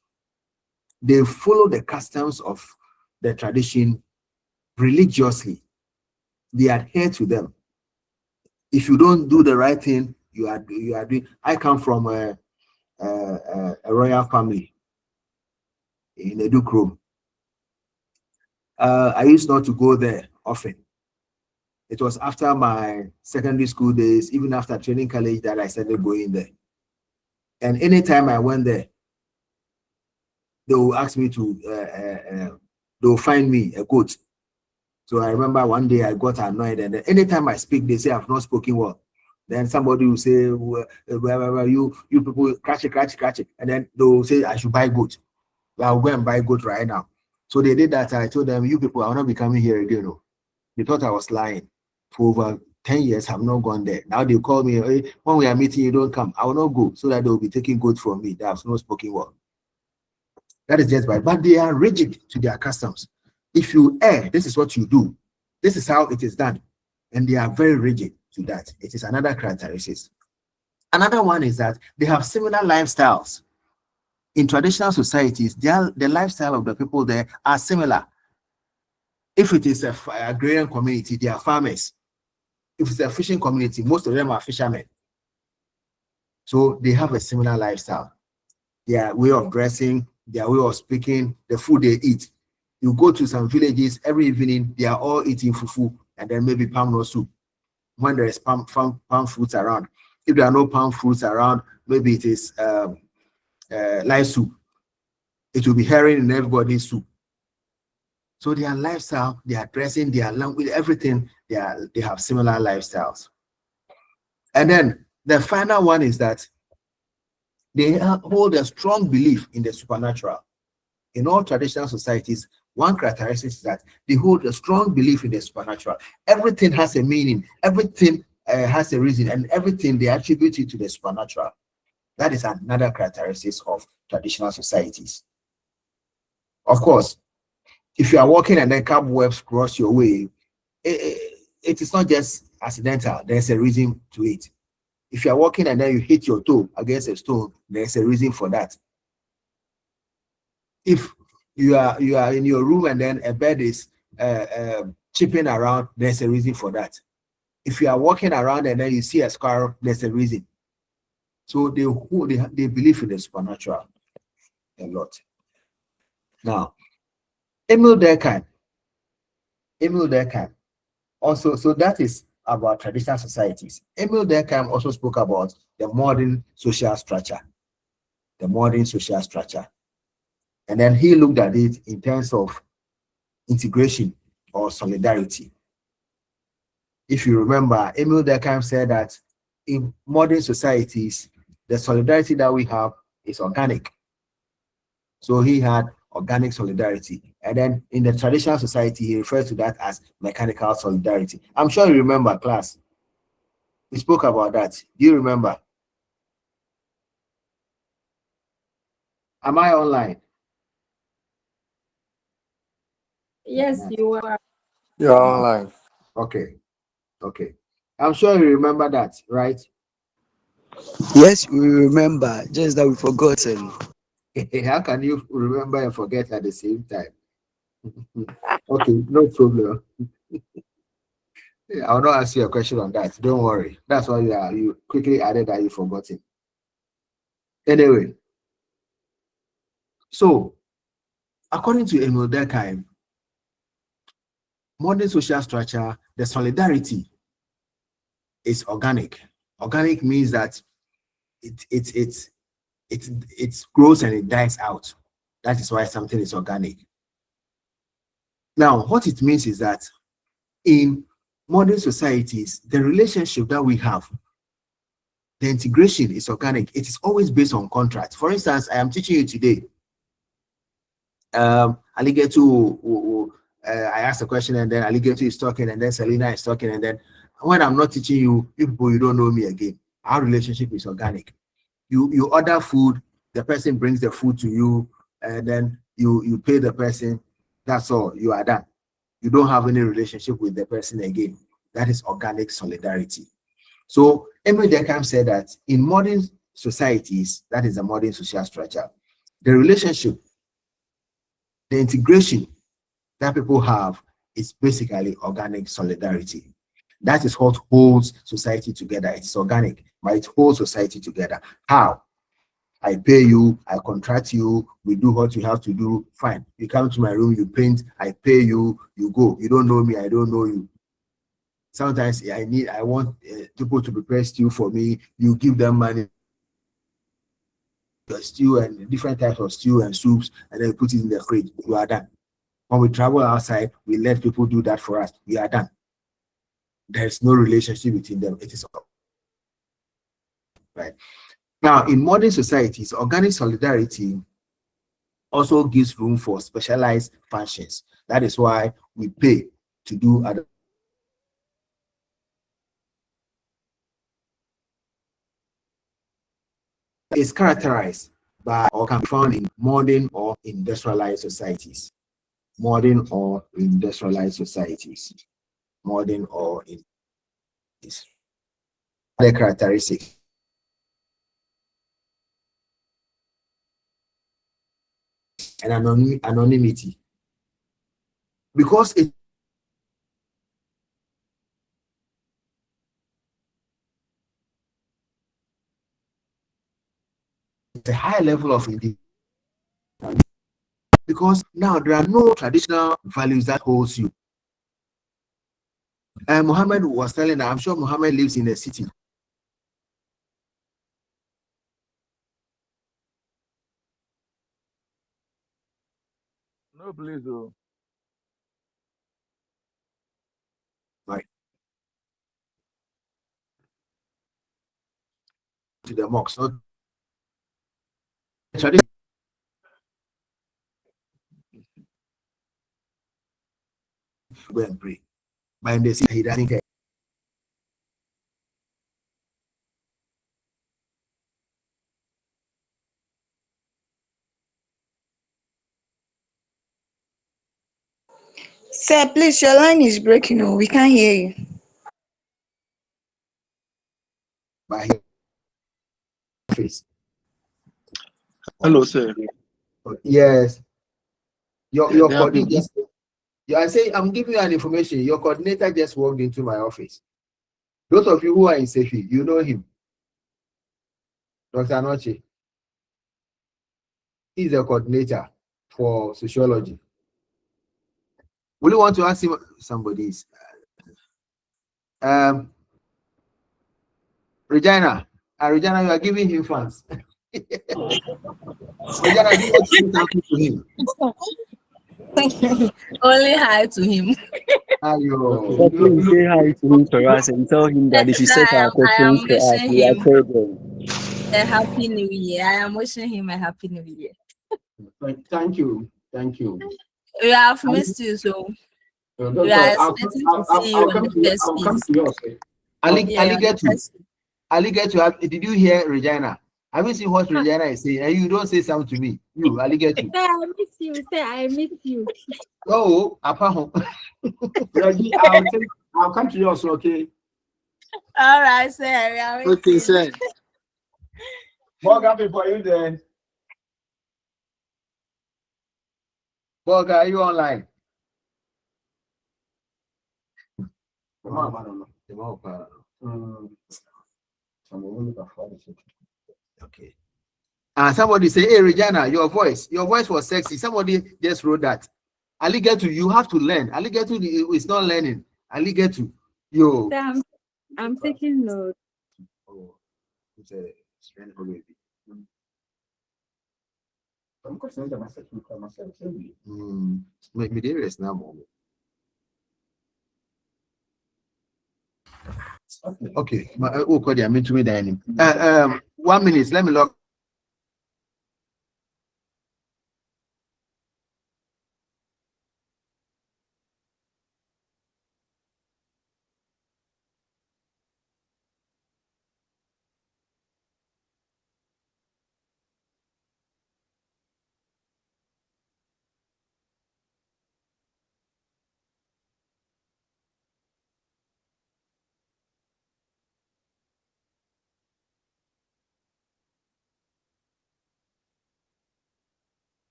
They follow the customs of the tradition religiously. They adhere to them. If you don't do the right thing, you are doing. I come from a royal family in Edukrom. I used not to go there often. It was after my secondary school days, even after training college, that I started going there. And anytime I went there, they will ask me to, they will find me a goat. So I remember one day I got annoyed, and anytime I speak, they say I've not spoken well. Then somebody will say, you people, catch it. And then they will say I should buy goat. Well, I'll go and buy goat right now. So they did that. I told them, you people, I will not be coming here again. No. They thought I was lying. For over 10 years, I've not gone there. Now they call me, hey, when we are meeting, you don't come. I will not go, so that they will be taking goat from me. That has not spoken well. That is just bad. But they are rigid to their customs. If you err, this is what you do. This is how it is done. And they are very rigid to that. It is another characteristic. Another one is that they have similar lifestyles. In traditional societies, the lifestyle of the people there are similar. If it is an agrarian community, they are farmers. If it's a fishing community, most of them are fishermen. So they have a similar lifestyle. Their way of dressing, their way of speaking, the food they eat. You go to some villages, every evening, they are all eating fufu and then maybe palm nut soup when there is palm fruits around. If there are no palm fruits around, maybe it is live soup. It will be herring in everybody's soup. So their lifestyle, their dressing, their language, everything, they have similar lifestyles. And then the final one is that they hold a strong belief in the supernatural. In all traditional societies, one characteristic is that they hold a strong belief in the supernatural. Everything has a meaning, everything has a reason, and everything they attribute it to the supernatural. That is another characteristic of traditional societies. Of course, if you are walking and then cobwebs cross your way, it is not just accidental. There's a reason to it. If you are walking and then you hit your toe against a stone, there's a reason for that. If you are in your room and then a bird is chipping around, there's a reason for that. If you are walking around and then you see a squirrel, there's a reason. So they believe in the supernatural a lot. Now, Emil Durkheim also, so that is about traditional societies. Emil Durkheim also spoke about the modern social structure. The modern social structure. And then he looked at it in terms of integration or solidarity. If you remember, Emil Durkheim said that in modern societies, the solidarity that we have is organic. So he had organic solidarity. And then in the traditional society, he refers to that as mechanical solidarity. I'm sure you remember, class. We spoke about that. Do you remember? Am I online? Yes, you are. You're online. Okay. Okay. I'm sure you remember that, right? Yes, we remember, just that we forgotten. How can you remember and forget at the same time? Okay, no problem. I'll not ask you a question on that. Don't worry. That's why you quickly added that you forgot it. Anyway, so according to Emil Durkheim, modern social structure, the solidarity is organic. Organic means that it grows and it dies out. That is why something is organic. Now, what it means is that in modern societies, the relationship that we have, the integration is organic. It is always based on contract. For instance, I am teaching you today. Aligetu, I asked a question and then Aligetu is talking and then Selena is talking, and then when I'm not teaching you, you people, you don't know me again. Our relationship is organic. You order food, the person brings the food to you, and then you pay the person. That's all. You are done. You don't have any relationship with the person again. That is organic solidarity. So Emil Durkheim said that in modern societies, that is a modern social structure, the relationship, the integration that people have is basically organic solidarity. That is what holds society together. It is organic, but it holds society together. How? I pay you, I contract you, we do what you have to do, fine. You come to my room, you paint, I pay you, you go. You don't know me, I don't know you. Sometimes I want people to prepare stew for me, you give them money, stew and different types of stew and soups, and then you put it in the fridge, you are done. When we travel outside, we let people do that for us, we are done. There's no relationship between them, it is all. Right. Now, in modern societies, organic solidarity also gives room for specialized functions. That is why we pay to do other. It's characterized by or can be found in modern or industrialized societies. Modern or industrialized societies. Modern or in the characteristics. And anonymity. Because it's a high level of individuality. Because now there are no traditional values that holds you. Muhammad was telling that I'm sure Muhammad lives in a city. No, please, oh. Right. To the mosque. Not tradition. Go and pray. But in the city, he doesn't care. Sir, please, your line is breaking. Oh, we can't hear you. By his face. Hello, sir. Yes. Your coordinator just, I say I'm giving you an information. Your coordinator just walked into my office. Those of you who are in Sefi, you know him, Dr. Anoche. He's a coordinator for sociology. Will you want to ask him? Somebody's Regina. Regina, you are giving him funds. Regina, you want to say something to him? Only hi to him. So please say hi to him for us and tell him that if he set our questions for us, we are told a happy new year. I am wishing him a happy new year. Thank you. Thank you. We have missed you, so we are expecting to see you on the first piece. Ali, get to have. Did you hear Regina? Have you seen what Regina is saying? And you don't say something to me. You, Ali, get to. I miss you. Say I miss you. Oh, apart. I'll come to yours, okay? All right, sir. Okay, sir. More happy for you then. Boga, are you online? Okay. Somebody say, hey, Regina, your voice was sexy. Somebody just wrote that. Alligator, you have to learn. Alligator is not learning. Alligator, yo. I'm taking notes. Oh, it's a strange baby. Maybe there is now. Okay. Oh, God, I mean to me dining. 1 minute. Let me log.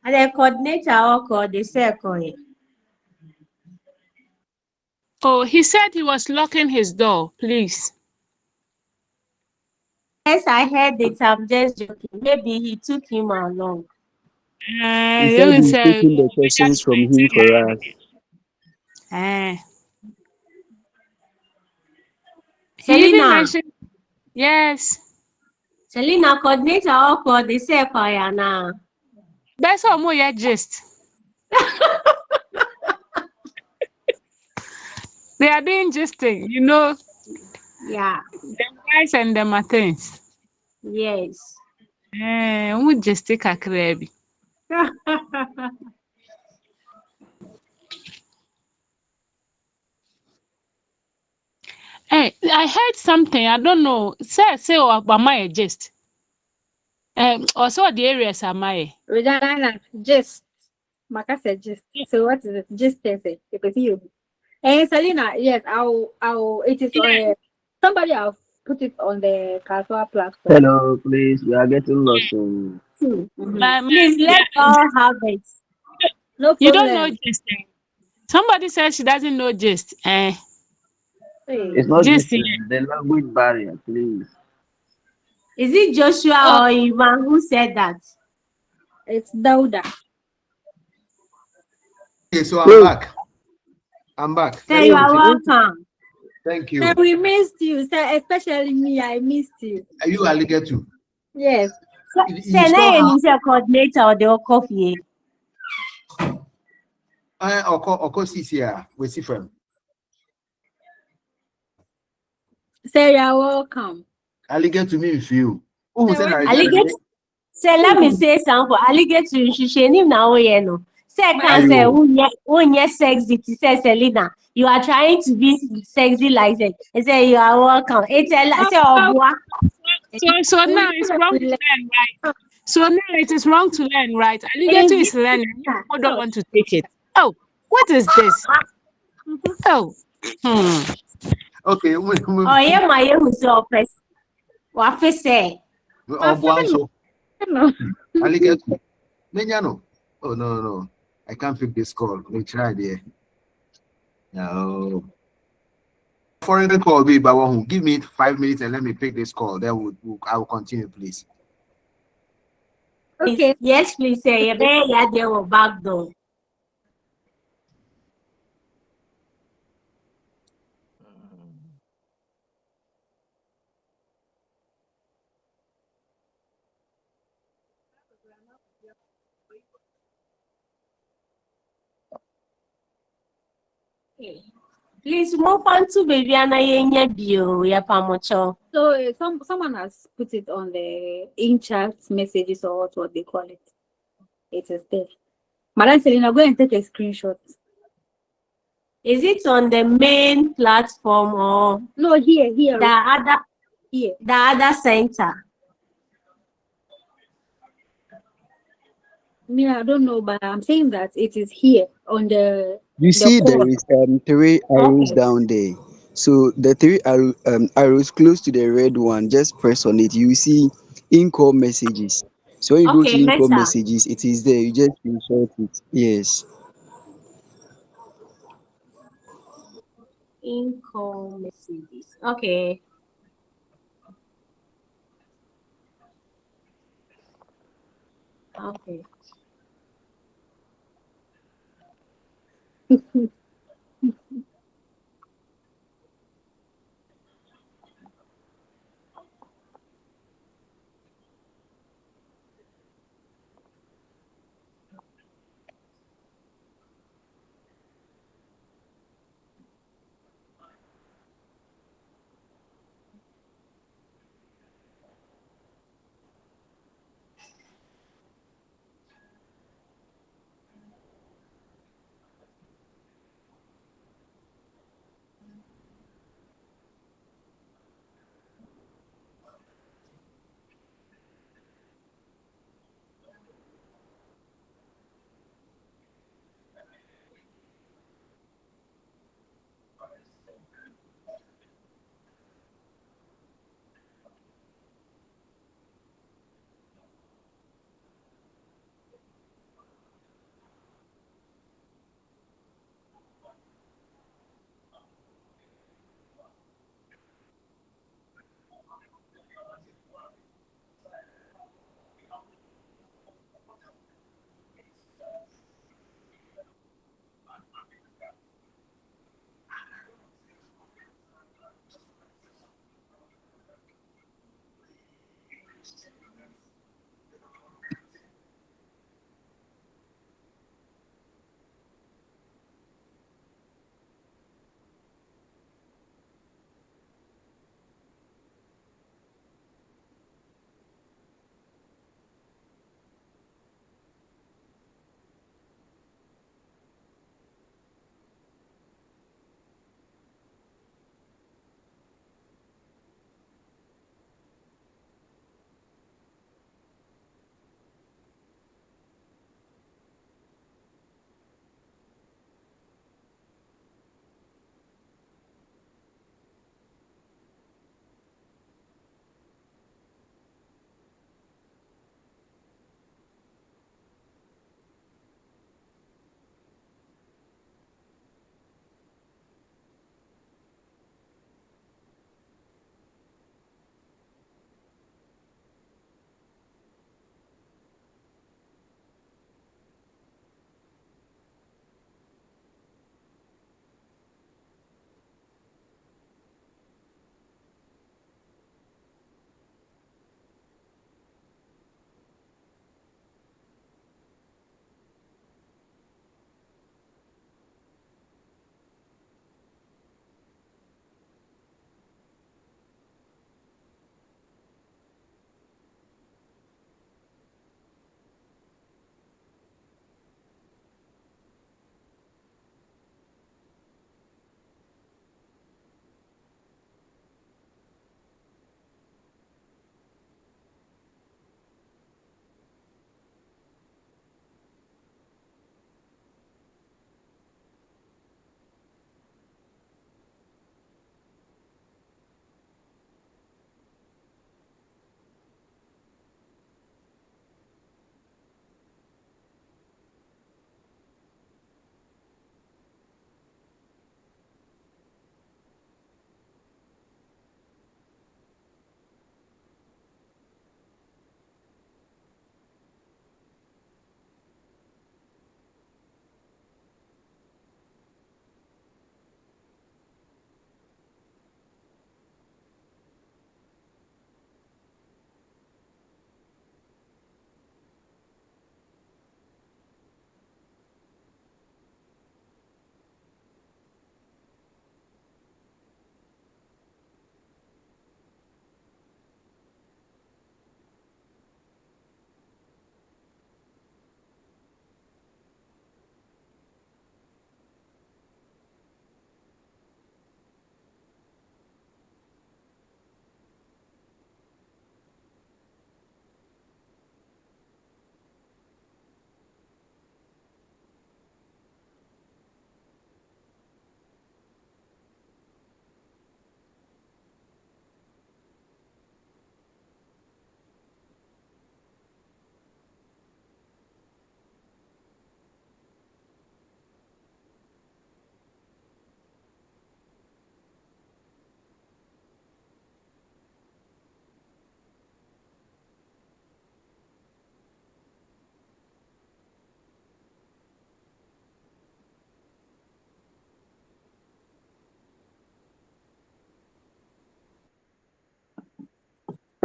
And the coordinator or called the circle. Oh, he said he was locking his door, please. Yes, I heard it. I'm just joking. Maybe he took him along. he said he's taking the questions from him for us. He even mentioned, yes. Selena, coordinator or called the circle now. That's all more gist. They are doing gisting, you know. Yeah. The guys and the Martins. Yes. Who just take a crabby? Hey, I heard something. I don't know. Say or my gist. Also the areas are my. Regina, gist. Maka said gist. So what is it? Gist is it? Because you. And Selena, yes, it is somebody else put it on the Kaswa platform. Hello, please. We are getting lost. Please let all have it. No problem. You don't know gist. Somebody said she doesn't know gist. It's not just the language barrier, please. Is it Joshua or Ivan who said that? It's Dauda. Okay, so I'm back. Sir, you are welcome. Thank you. Sir, we missed you, sir. Especially me, I missed you. Are you alligator? Yes. Sir, now you coordinator or the coffee. Oko CCR, we see from. Sir, you are welcome. Alligator me with you. Alligator. Sir, let me say something. Alligator, she name now, you know. Sir, can say, when you're sexy, to say, Selena, you are trying to be sexy like that. I say, you are welcome. It's a So now it's wrong to learn, right? So now it is wrong to learn, right? Alligator is learning. You people don't want to take it. Oh, what is this? Oh, Okay, Oh, yeah, my who's your first. What first say? Buanso. Alligator. Menyano. Oh no. I can't pick this call. We try there. No. Foreign call me, but give me 5 minutes and let me pick this call. Then I will continue, please. Okay. Yes, please say. You better yeah, there were back door. Please move on to baby Anayenya bio. Yeah, pamocho. So someone has put it on the in-chat messages or what they call it. It is there. Madam Selena, go and take a screenshot. Is it on the main platform or no here? The other here. The other center. Yeah, I don't know, but I'm saying that it is here on You see, there call. is 3 arrows Okay. down there. So the 3 arrows close to the red one, just press on it. You see in-call messages. So when you go to Okay, in-call Meta. messages, it is there. You just insert it. Yes. In-call messages. Okay. Okay.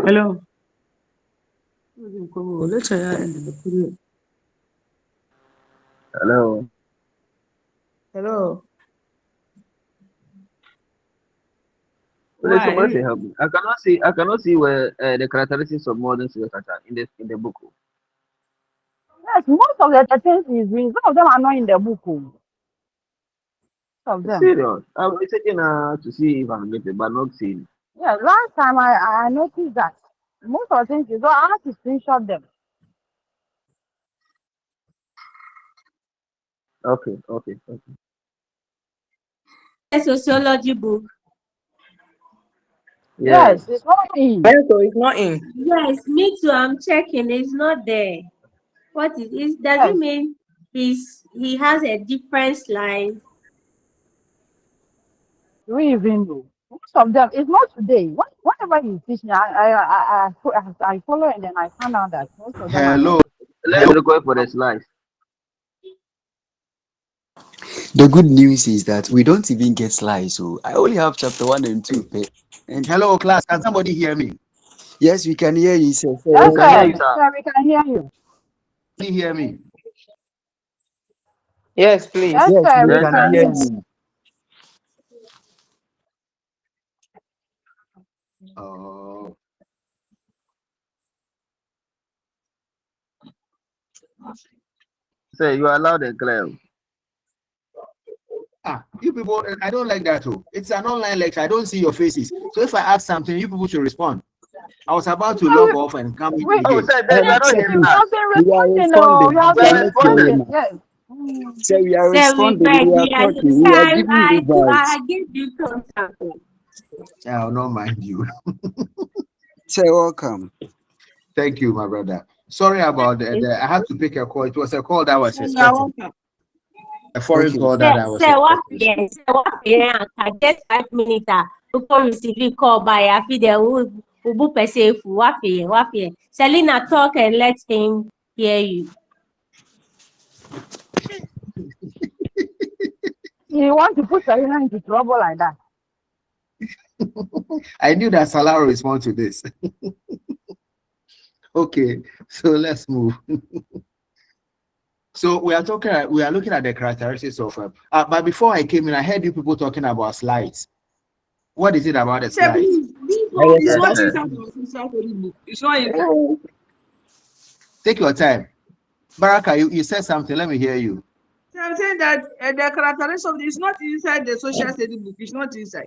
Hello. Hello. Hello. Please, Why? somebody help me. I cannot see where the characteristics of modern serial killer in the book. Yes, most of the things he's doing, some of them are not in the book. Oh. Some of them. Serious. I'm checking to see if I'm getting, but not seeing. Yeah, last time I noticed that most of the things you don't have to screenshot them. Okay. A sociology book. Yes, it's not in. So it's not in. Yes, me too. I'm checking. It's not there. What is it? Does Yes. it mean he has a different slide? We even know. Most of them, it's not today. Whatever you teach me, I follow and then I find out that most of them are not. Hello. Let's request for the slides. The good news is that we don't even get slides. So I only have chapter 1 and 2. And Hello, class. Can somebody hear me? yes, we can hear you, sir. Yes, We can hear sir. you, sir. Sir, we can hear you. Can you hear me? Yes, please. Yes, Yes, sir, we we Yes, can can sir. hear hear. you. Oh. Sir, you are loud and clear. You people, I don't like that too. It's an online lecture. I don't see your faces. So if I ask something, you people should respond. I was about to log off and come in Oh, again. sir, then you are not Sir, hearing please, us. I've been we are responding. responding. We have We are been responding. responding. Yes. Sir, we are So we responding. beg, We are we are talking. We are time. giving you I vibes. give you something. I will not mind you. Sir, welcome. Thank you, my brother. Sorry about that. I had to pick a call. It was a call that I was expecting. A foreign Okay. call that I was Say what? expecting. Yes. Say what? Yeah. I get 5 minutes. Before receiving call by Afi the Ubu Pesefu. Wafi. Selena, talk and let him hear you. You want to put Selena into trouble like that? I knew that Salah will respond to this. Okay, so let's move. So we are looking at the characteristics of but before I came in, I heard you people talking about slides. What is it about the slides? It's not Yes, sir. inside the social book. It's not inside. Take your time. Baraka, you said something. Let me hear you. So I'm saying that the characteristics of it's not inside the social study book. It's not inside.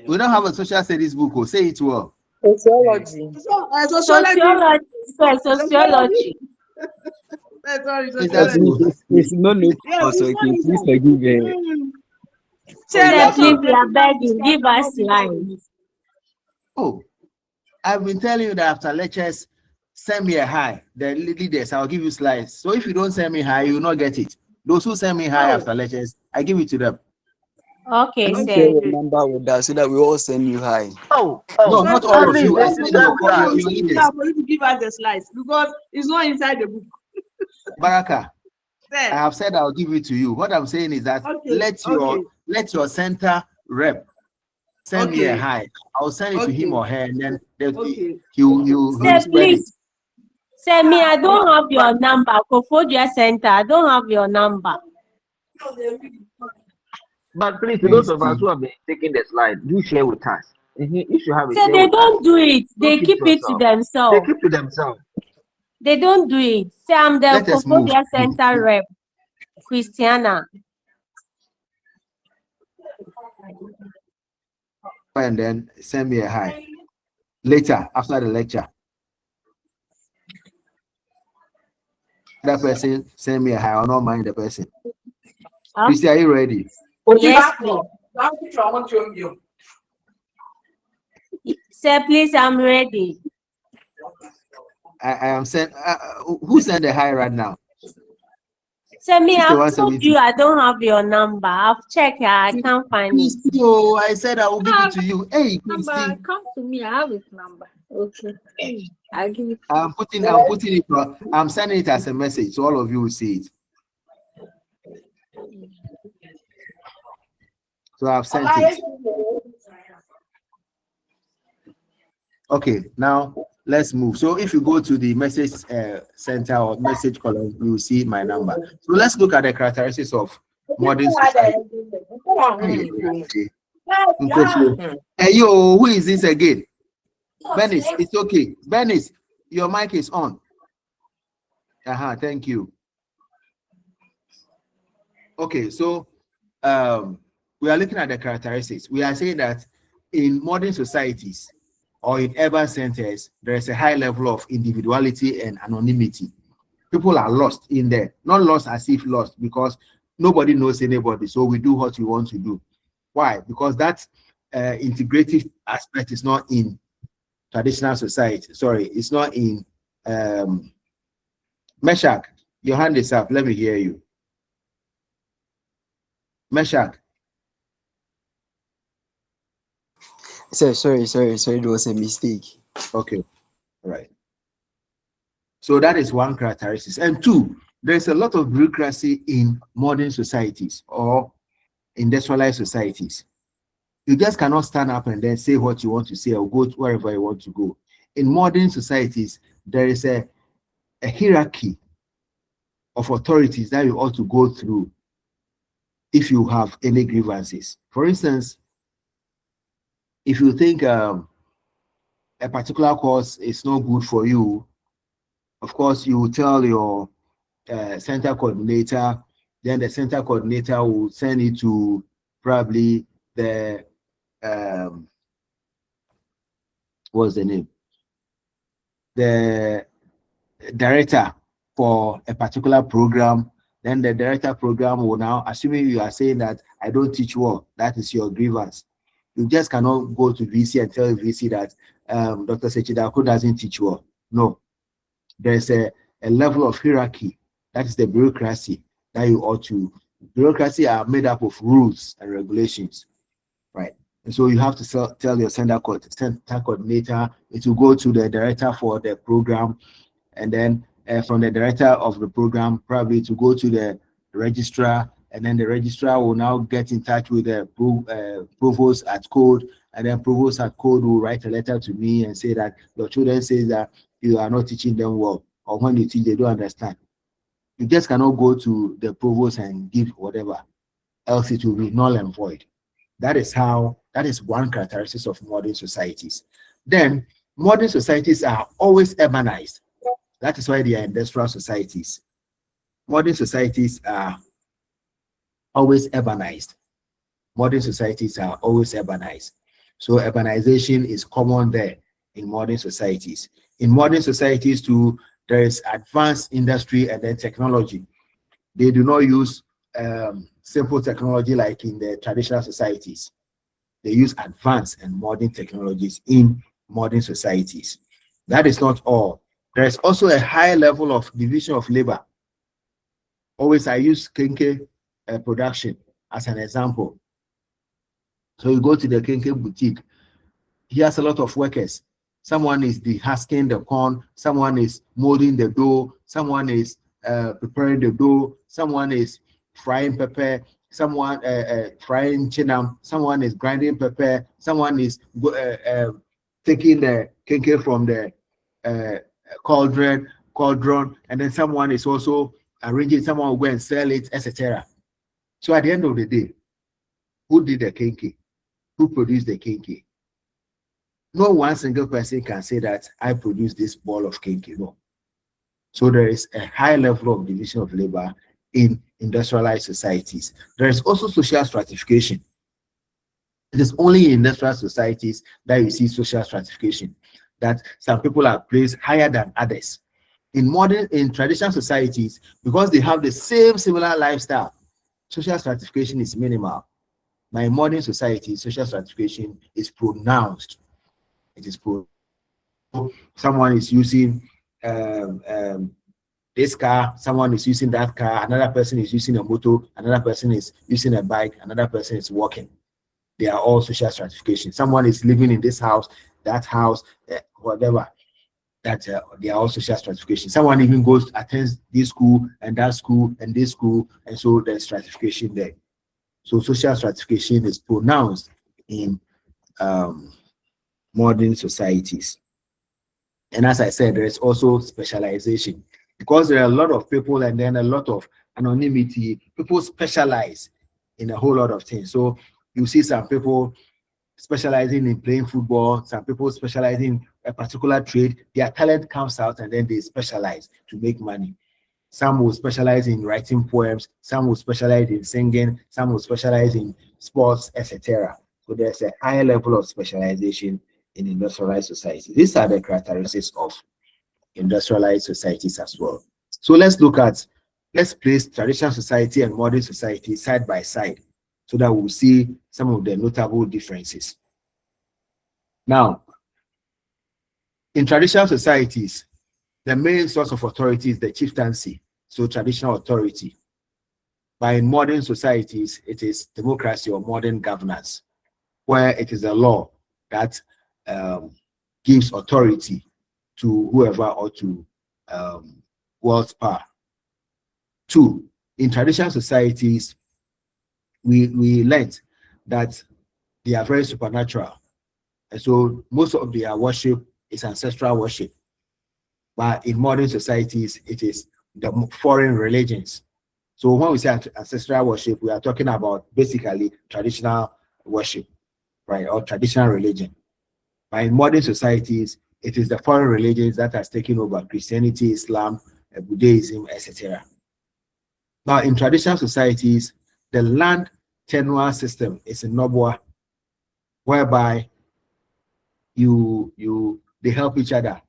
We don't have a social studies book. Oh, say it well. Sociology. Sociology. Sociology. Sorry, Is that sociology. so? It's no Yeah, also it's not please inside. forgive her. Say, Most please, of we are the begging. things Give are us not inside the book. lines. Oh, I've been telling you that after lectures, send me a hi. The leaders, I'll give you slides. So if you don't send me hi, you will not get it. Those who send me hi after lectures, I give it to them. Okay, Can you sir. share your number with us so that we all send you hi? Oh, No, not all of please, you. I this said is your that. leaders. For you to give us the slides because it's not inside the book. Baraka, I There. have said I'll give it to you. What I'm saying is that let your center rep send me a hi. I'll send it to him or her, and then he'll Sir, spread it. please. Sir, me, I don't have your number. Kofodia Center, I don't have your number. But please, to those of us who have been taking the slide, do share with us. You should have a Sir, share they with us. don't do it. They keep it to They themselves. keep to themselves. They don't do it. Sir, I'm the Let us move. Kofodia Center rep, Christiana. And then send me a hi later after the lecture. That person send me a hi. I'll not mind the person. Christy, are you ready? Yes, please. Sir, please, I'm ready. I am sent. Who sent the hi right now? Sir, me, I've told 6170. you I don't have your number. I've checked. I can't find it. So I said I will give it to you. Hey, Number, Christy. come to me. I have his number. Okay. I'll give it. I'm putting it. I'm sending it as a message, so all of you will see it. So I've sent it. Okay, now let's move. So if you go to the message center or message column, you will see my number. So let's look at the characteristics of modern society. Hey, yo, who is this again? Benis, it's okay. Benis, your mic is on. Thank you. Okay, so we are looking at the characteristics. We are saying that in modern societies or in urban centers, there is a high level of individuality and anonymity. People are lost in there, not lost as if lost, because nobody knows anybody. So we do what we want to do. Why? Because that integrative aspect is not in traditional society. Sorry, it's not in Meshach. Your hand is up. Let me hear you. Meshach. Sorry, it was a mistake. Okay, all right. So that is one characteristic. And two, there's a lot of bureaucracy in modern societies or industrialized societies. You just cannot stand up and then say what you want to say or go to wherever you want to go. In modern societies, there is a hierarchy of authorities that you ought to go through if you have any grievances. For instance, if you think a particular course is not good for you, of course, you will tell your center coordinator, then the center coordinator will send it to probably the, what's the name? The director for a particular program. Then the director program will now, assuming you are saying that I don't teach well, that is your grievance. You just cannot go to VC and tell VC that Dr. Sechidako doesn't teach well. No. There's a level of hierarchy. That is the bureaucracy that you ought to. Bureaucracy are made up of rules and regulations, right? And so you have to tell your center coordinator, it will go to the director for the program, and then from the director of the program, probably to go to the registrar, and then the registrar will now get in touch with the provost at code, and then provost at code will write a letter to me and say that your children say that you are not teaching them well, or when you teach, they don't understand. You just cannot go to the provost and give whatever, else it will be null and void. That is one characteristic of modern societies. Then, modern societies are always urbanized. That is why they are industrial societies. Modern societies are always urbanized. Modern societies are always urbanized. So urbanization is common there in modern societies. In modern societies too, there is advanced industry and then technology. They do not use simple technology like in the traditional societies. They use advanced and modern technologies in modern societies. That is not all. There is also a high level of division of labor. Always I use Kenke production as an example. So you go to the Kenke boutique, he has a lot of workers. Someone is husking the corn, someone is molding the dough, someone is preparing the dough, someone is frying pepper, someone frying chinam, someone is grinding pepper, someone is taking the Kenke from the cauldron, and then someone is also arranging, someone will go and sell it, etc. So at the end of the day, who did the Kenke? Who produced the Kenke? No one single person can say that I produced this ball of Kenke. No. So there is a high level of division of labor in industrialized societies. There is also social stratification. It is only in industrial societies that you see social stratification, that some people are placed higher than others. In traditional societies, because they have the similar lifestyle, social stratification is minimal. But in modern society, social stratification is pronounced. It is someone is using this car, someone is using that car, another person is using a motor, another person is using a bike, another person is walking. They are all social stratification. Someone is living in this house, that house, whatever. That they are all social stratification. Someone even attends this school and that school and this school, and so there's stratification there. So social stratification is pronounced in modern societies. And as I said, there is also specialization because there are a lot of people and then a lot of anonymity. People specialize in a whole lot of things. So you see some people specializing in playing football, some people specializing in a particular trade. Their talent comes out and then they specialize to make money. Some will specialize in writing poems, some will specialize in singing, some will specialize in sports, etc. So there's a higher level of specialization in industrialized societies. These are the characteristics of industrialized societies as well. So let's place traditional society and modern society side by side so that we'll see some of the notable differences. Now, in traditional societies, the main source of authority is the chieftaincy, so traditional authority. But in modern societies, it is democracy or modern governance, where it is a law that gives authority to whoever or to world's power. Two, in traditional societies, we learned that they are very supernatural. And so most of their worship is ancestral worship. But in modern societies, it is the foreign religions. So when we say ancestral worship, we are talking about basically traditional worship, right, or traditional religion. But in modern societies, it is the foreign religions that has taken over: Christianity, Islam, Buddhism, etc. Now, in traditional societies, the land tenure system is in Nobua, whereby they help each other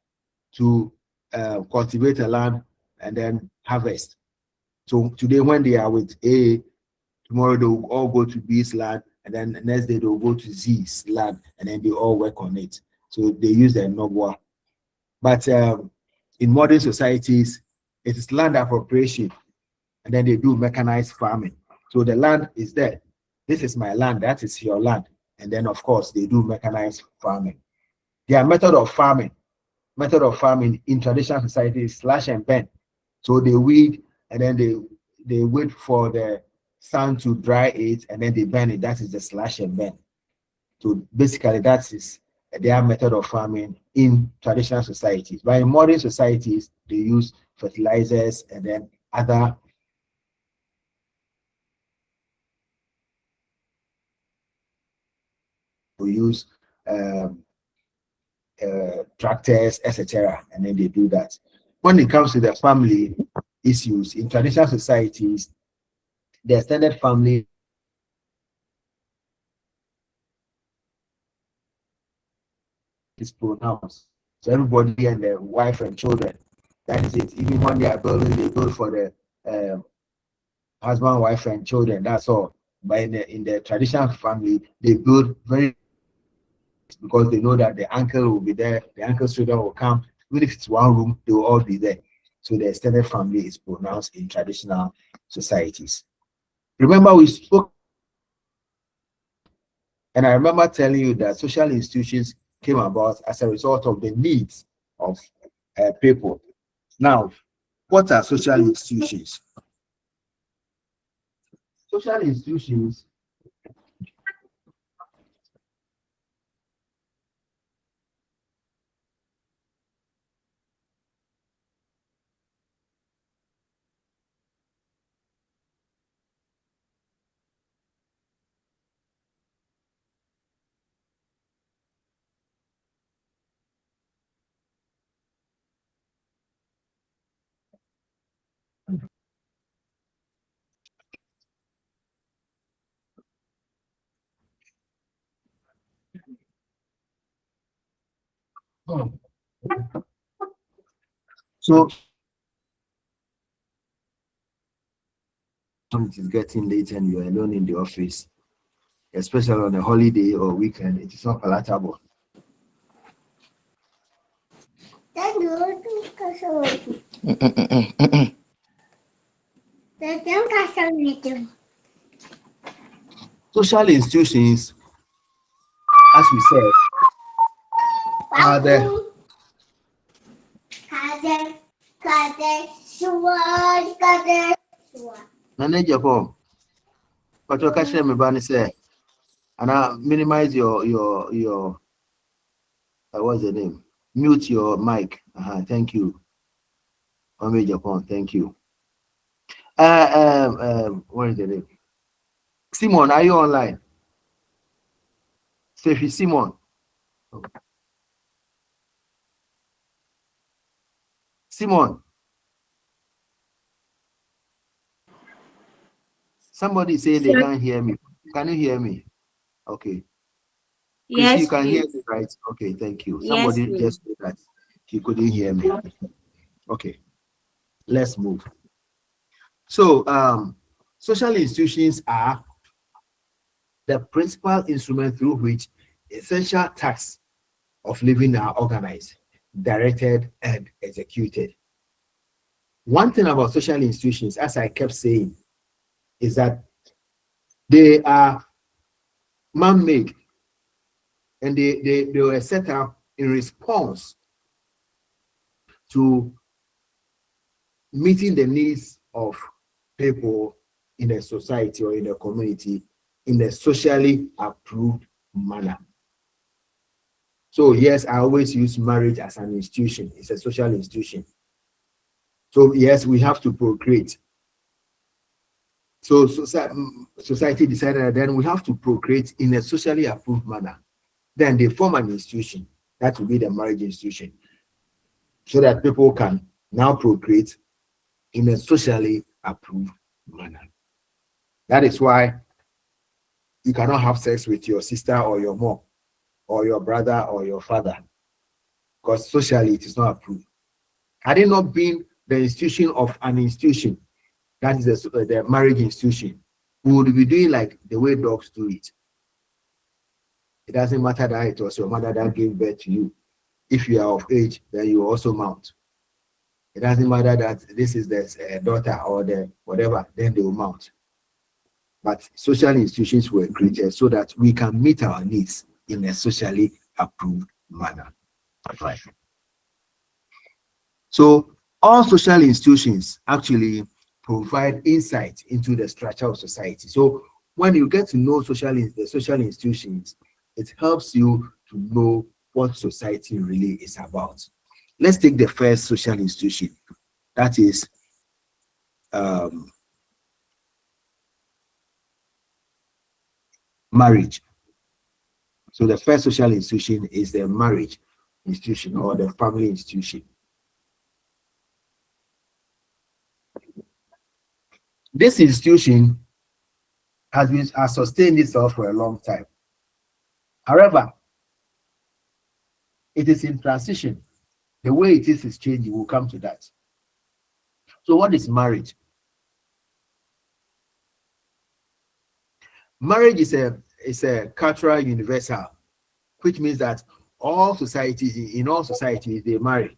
to cultivate a land and then harvest. So today, when they are with A, tomorrow they will all go to B's land, and then the next day they will go to Z's land, and then they all work on it. So they use the Nobua. But in modern societies, it is land appropriation, and then they do mechanized farming. So the land is there. This is my land, that is your land. And then, of course, they do mechanized farming. Their method of farming in traditional society is slash and burn. So they weed, and then they wait for the sun to dry it, and then they burn it. That is the slash and burn. So basically, that is their method of farming in traditional societies. But in modern societies, they use fertilizers and then other use tractors, etc., and then they do that. When it comes to the family issues in traditional societies, the extended family is pronounced. So everybody and their wife and children, that is it. Even when they are building, they build for the husband, wife, and children. That's all. But in the traditional family, they build very, because they know that the uncle will be there, the uncle's children will come. Even if it's one room, they will all be there. So the extended family is pronounced in traditional societies. Remember, we spoke, and I remember telling you that social institutions came about as a result of the needs of people. Now, what are social institutions? Social institutions so it is getting late and you're alone in the office, especially on a holiday or weekend, it is not palatable. Social institutions, as we said, are the manager form. But your question me ban say, and I minimize your What's the name? Mute your mic. Thank you. Ome Japan. Thank you. What is the name? Simon, are you online? Steffi Simon. Simon. Somebody saying they can't hear me. Can you hear me? Okay. Yes, Chris, you can hear please. me, right? Okay, thank you. Yes, Somebody please. just said that he couldn't hear me. Okay, let's move. So, social institutions are the principal instrument through which essential tasks of living are organized, directed, and executed. One thing about social institutions, as I kept saying, is that they are man-made, and they were set up in response to meeting the needs of people in a society or in a community in a socially approved manner. So yes, I always use marriage as an institution. It's a social institution. So yes, we have to procreate. So society decided that then we have to procreate in a socially approved manner. Then they form an institution. That will be the marriage institution. So that people can now procreate in a socially approved manner. That is why you cannot have sex with your sister or your mom or your brother or your father, because socially it is not approved. Had it not been the institution of an institution, that is the marriage institution, we would be doing like the way dogs do it. It doesn't matter that it was your mother that gave birth to you. If you are of age, then you also mount. It doesn't matter that this is the daughter or the whatever, then they will mount. But social institutions were created so that we can meet our needs in a socially approved manner. Right. So all social institutions actually provide insight into the structure of society. So when you get to know the social institutions, it helps you to know what society really is about. Let's take the first social institution, that is marriage. So the first social institution is the marriage institution or the family institution. This institution has sustained itself for a long time. However, it is in transition. The way it is changing. We'll come to that. So what is marriage? Marriage is a cultural universal, which means that in all societies, they marry.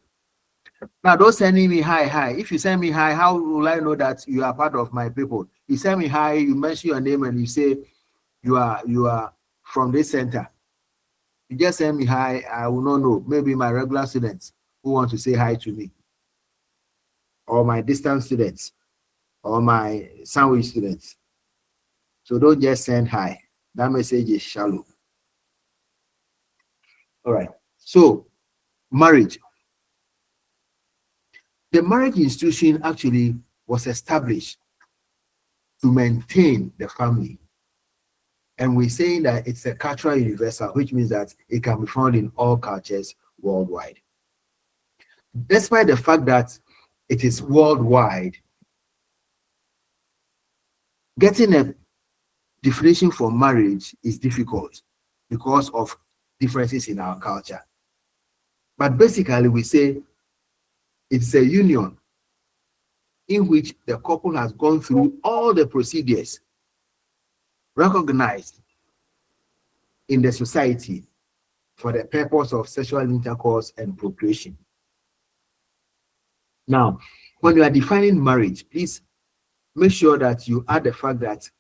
Now, don't send me hi. If you send me hi, how will I know that you are part of my people? You send me hi, you mention your name, and you say you are from this center. You just send me hi, I will not know. Maybe my regular students who want to say hi to me, or my distance students, or my sandwich students. So don't just send hi. That message is shallow. All right. So marriage. The marriage institution actually was established to maintain the family. And we're saying that it's a cultural universal, which means that it can be found in all cultures worldwide. Despite the fact that it is worldwide, getting a definition for marriage is difficult because of differences in our culture. But basically, we say it's a union in which the couple has gone through all the procedures recognized in the society for the purpose of sexual intercourse and procreation. Now, when you are defining marriage, please make sure that you add the fact that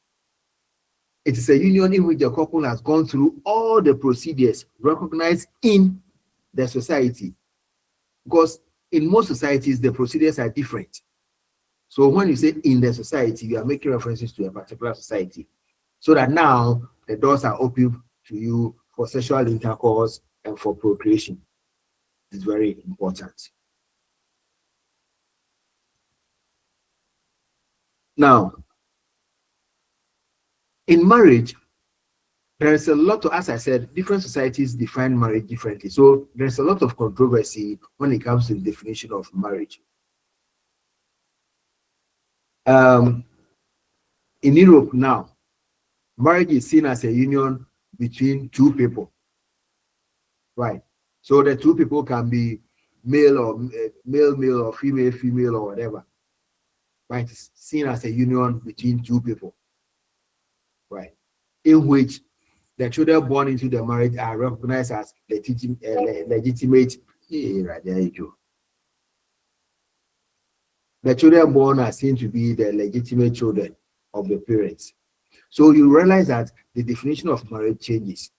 it is a union in which the couple has gone through all the procedures recognized in the society. Because in most societies, the procedures are different. So when you say in the society, you are making references to a particular society. So that now the doors are open to you for sexual intercourse and for procreation. It's very important. Now, in marriage, there is a lot of, as I said, different societies define marriage differently. So there's a lot of controversy when it comes to the definition of marriage. In Europe now, marriage is seen as a union between two people, right? So the two people can be male or male or female or whatever, right? It's seen as a union between two people, right? In which the children born into the marriage are recognized as legitimate. Right, there you go. The children born are seen to be the legitimate children of the parents. So you realize that the definition of marriage changes.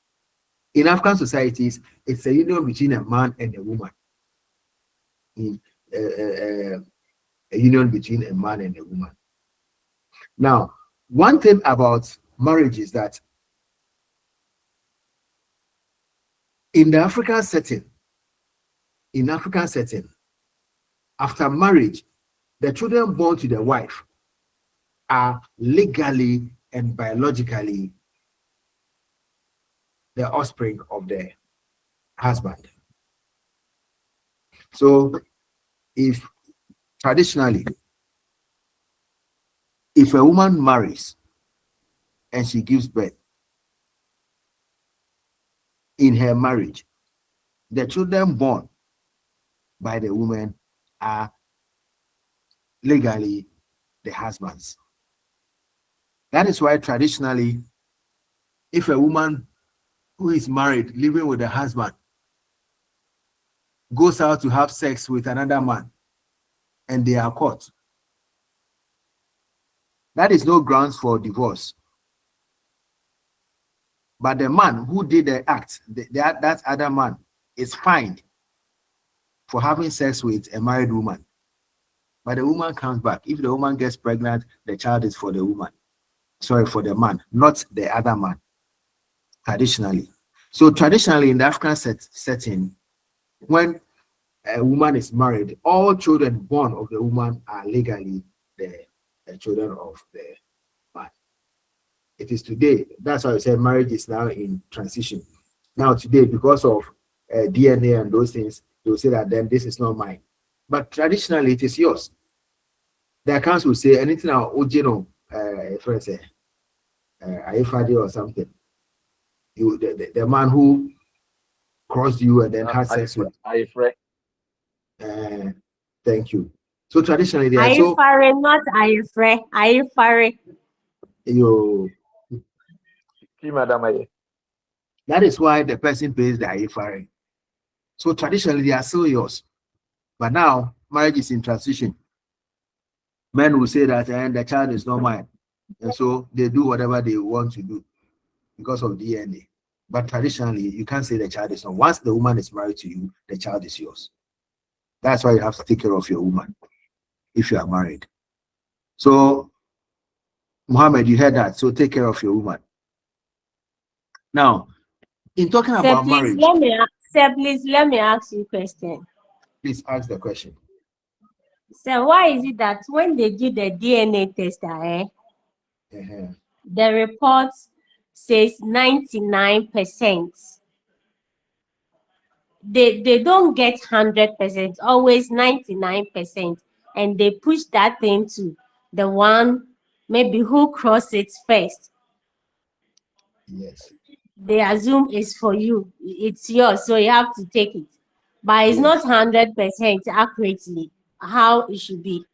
In African societies, it's a union between a man and a woman. A union between a man and a woman. Now, one thing about marriage is that in the African setting, after marriage, the children born to the wife are legally and biologically the offspring of the husband. So if traditionally, if a woman marries and she gives birth in her marriage, the children born by the woman are legally the husband's. That is why traditionally, if a woman who is married, living with a husband, goes out to have sex with another man and they are caught, that is no grounds for divorce. But the man who did the act, that other man, is fined for having sex with a married woman. But the woman comes back. If the woman gets pregnant, the child is for the woman. Sorry, for the man, not the other man, traditionally. So traditionally in the African setting, when a woman is married, all children born of the woman are legally the children of the man. It is today, that's why I said marriage is now in transition. Now today, because of DNA and those things, they'll say that then this is not mine. But traditionally, it is yours. The accounts will say anything original, friends say, or something. You, the man who crossed you and then had sex with. Thank you. So traditionally, they are so. Not Ayefare. You. That is why the person pays the Ayefare. So traditionally, they are still yours. But now, marriage is in transition. Men will say that the child is not mine. And so they do whatever they want to do because of DNA. But traditionally, you can't say the child is not. Once the woman is married to you, the child is yours. That's why you have to take care of your woman if you are married. So, Muhammad, you heard that. So take care of your woman. Now, in talking about marriage. Please let me ask you a question. Please ask the question. So why is it that when they do the DNA test, the report says 99%? They don't get 100%, always 99%, and they push that thing to the one maybe who crossed it first. Yes. They assume it's for you, it's yours, so you have to take it. But it's not 100% accurately how it should be.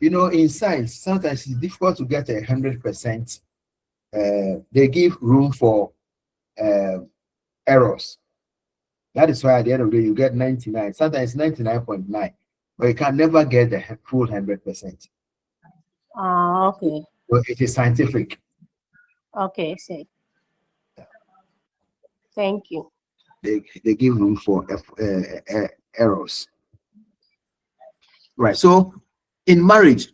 You know, in science, sometimes it's difficult to get 100%. They give room for errors. That is why at the end of the day, you get 99. Sometimes 99.9, but you can never get the full 100%. Okay. So it is scientific. Okay, so thank you. They give room for errors. Right. So in marriage,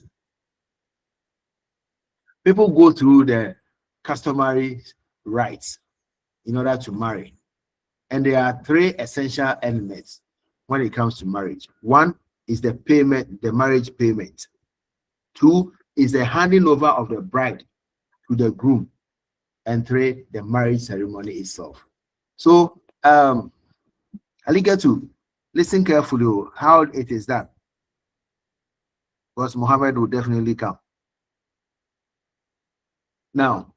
people go through the customary rites in order to marry. And there are three essential elements when it comes to marriage. One is the payment, the marriage payment. Two is the handing over of the bride to the groom. And three, the marriage ceremony itself. So, Aligatu, listen carefully how it is done. Because Muhammad will definitely come. Now,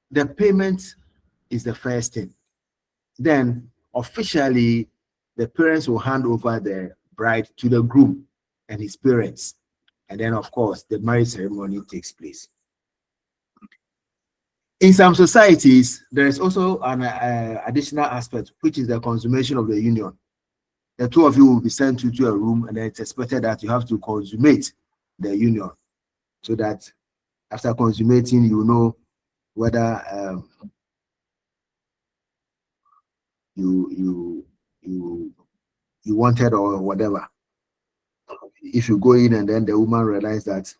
the payment is the first thing. Then, officially, the parents will hand over the bride to the groom and his parents. And then, of course, the marriage ceremony takes place. In some societies, there is also an additional aspect, which is the consummation of the union. The two of you will be sent to a room, and then it's expected that you have to consummate the union, so that after consummating, you know whether you wanted or whatever. If you go in and then the woman realizes that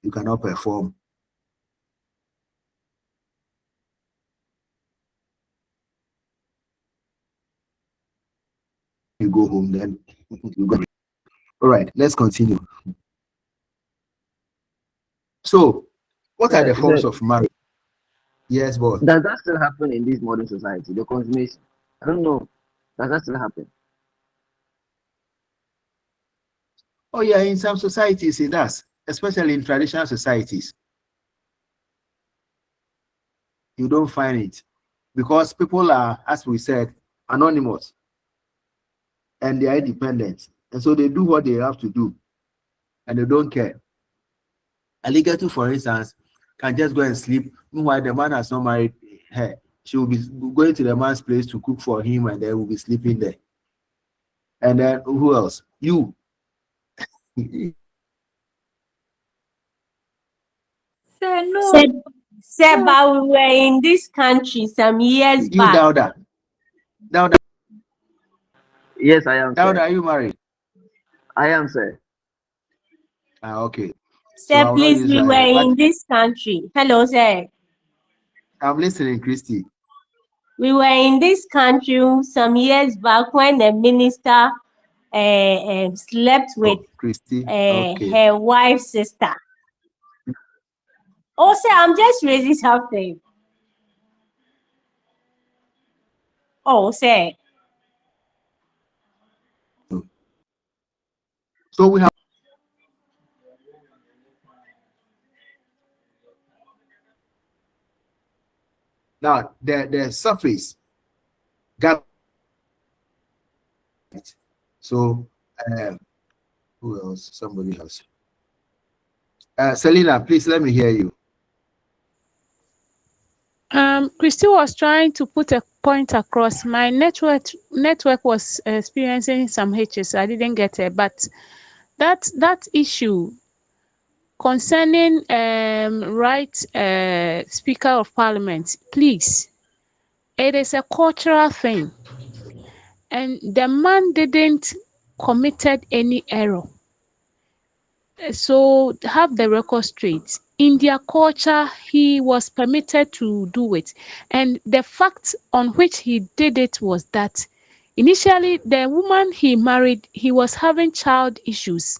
you cannot perform, you go home, then you go. All right, let's continue. So, what are the forms of marriage? Yes, boss. Does that still happen in this modern society? The consummation? I don't know. Does that still happen? Oh yeah, in some societies it does, especially in traditional societies. You don't find it because people are, as we said, anonymous, and they are independent, and so they do what they have to do, and they don't care. A legato, for instance, can just go and sleep. Meanwhile, the man has not married her. She will be going to the man's place to cook for him, and then will be sleeping there. And then who else? You. Seba, we were in this country some years back. Dauda. Yes, I am. Dauda, are you married? I am, sir. Okay. Sir, so please, we were in this country. Hello, sir. I'm listening, Christy. We were in this country some years back when the minister slept with Christy. her wife's sister. Oh, sir, I'm just raising something. Oh, sir. So we have now the surface got. So who else? Somebody else. Selena, please let me hear you. Christy was trying to put a point across. My network was experiencing some hitches. I didn't get it, but that issue concerning Speaker of Parliament, please, it is a cultural thing, and the man didn't committed any error. So have the record straight. In their culture, he was permitted to do it. And the fact on which he did it was that initially the woman he married, he was having child issues.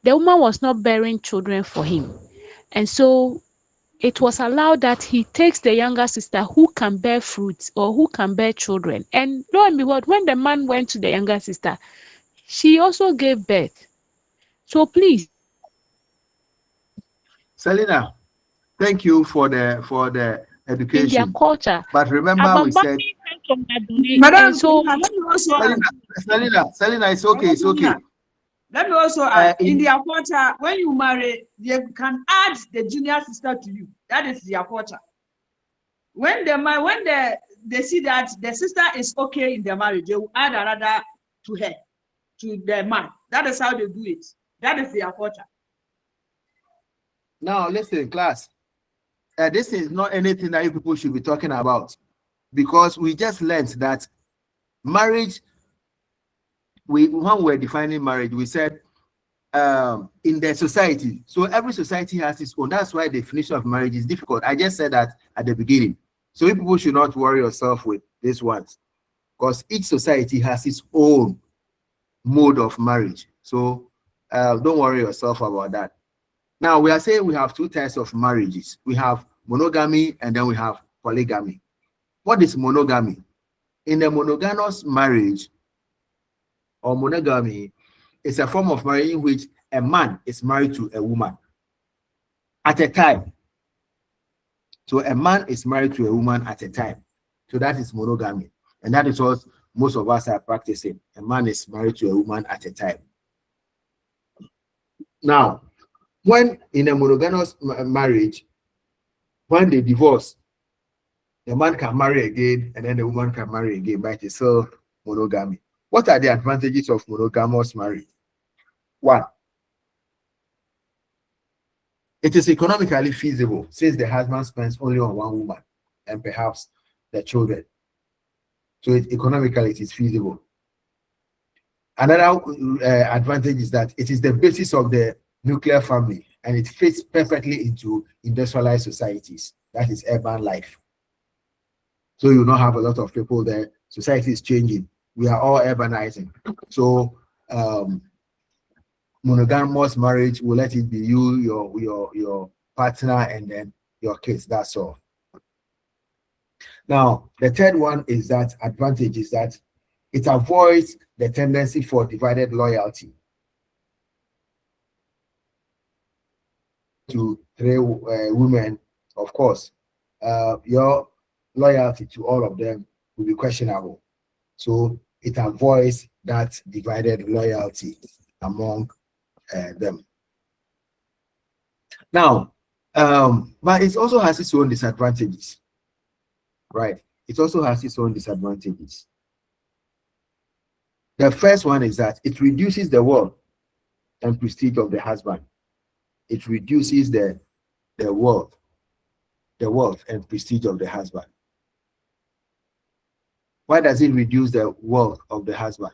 The woman was not bearing children for him. And so it was allowed that he takes the younger sister who can bear fruits or who can bear children. And lo and behold, when the man went to the younger sister, she also gave birth. So please. Selena, thank you for the education. In their culture. But remember we said Madam, so Selena, it's okay, it's okay. Let me also add, in their culture, when you marry, they can add the junior sister to you. That is their culture. When they see that the sister is okay in their marriage, they will add another to her, to the man. That is how they do it. That is their culture. Now, listen, class. This is not anything that you people should be talking about, because we just learned that marriage. When we're defining marriage, we said in the society. So every society has its own. That's why the definition of marriage is difficult. I just said that at the beginning. So you people should not worry yourself with these ones. because each society has its own mode of marriage. So don't worry yourself about that. Now we are saying we have two types of marriages. We have monogamy and then we have polygamy. What is monogamy? In a monogamous marriage or monogamy, it's a form of marriage in which a man is married to a woman at a time. So a man is married to a woman at a time. So that is monogamy. And that is what most of us are practicing. A man is married to a woman at a time. Now, when in a monogamous marriage, when they divorce, the man can marry again and then the woman can marry again, but it's still monogamy. What are the advantages of monogamous marriage? One, it is economically feasible since the husband spends only on one woman and perhaps the children. So economically it is feasible. Another advantage is that it is the basis of the nuclear family and it fits perfectly into industrialized societies. That is urban life. So you don't have a lot of people there. Society is changing. We are all urbanizing. So monogamous marriage will let it be you, your partner, and then your kids. That's all. Now, the third one is that advantage is that it avoids the tendency for divided loyalty to three women. Of course, your loyalty to all of them will be questionable. So it avoids that divided loyalty among them. Now, but it also has its own disadvantages, right? It also has its own disadvantages. The first one is that it reduces the wealth and prestige of the husband. It reduces the wealth and prestige of the husband. Why does it reduce the wealth of the husband?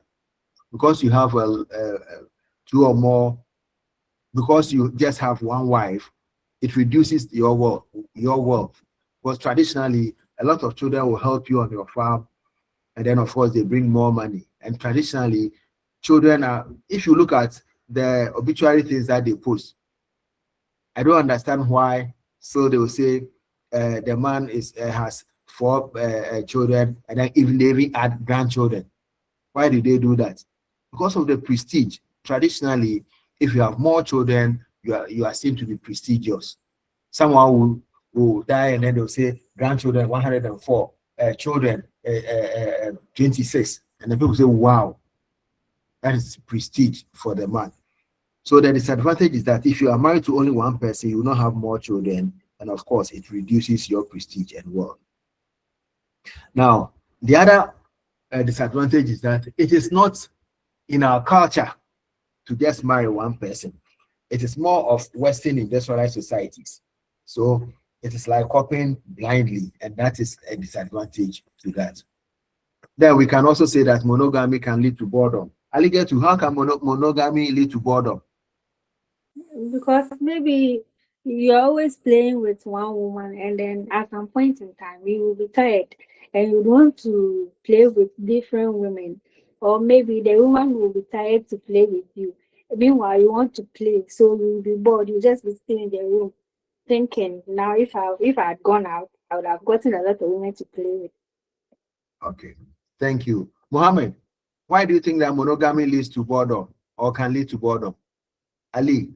Because you have two or more, because you just have one wife, it reduces your wealth. Because traditionally, a lot of children will help you on your farm, and then of course they bring more money. And traditionally, children are, if you look at the obituary things that they post, I don't understand why. So they will say the man has 4 children, and then even they even add grandchildren. Why do they do that? Because of the prestige. Traditionally, if you have more children, you are seen to be prestigious. Someone will die and then they'll say grandchildren 104, children 26, and then people say, wow, that is prestige for the man. So the disadvantage is that if you are married to only one person, you will not have more children, and of course it reduces your prestige and wealth. Now, the other disadvantage is that it is not in our culture to just marry one person. It is more of Western industrialized societies. So it is like copying blindly, and that is a disadvantage to that. Then we can also say that monogamy can lead to boredom. Alligator, how can monogamy lead to boredom? Because maybe you're always playing with one woman, and then at some point in time you will be tired and you want to play with different women, or maybe the woman will be tired to play with you. Meanwhile, you want to play, so you will be bored. You just be sitting in the room thinking, now if I had gone out, I would have gotten a lot of women to play with. Okay, thank you. Mohammed, why do you think that monogamy leads to boredom or can lead to boredom? Ali.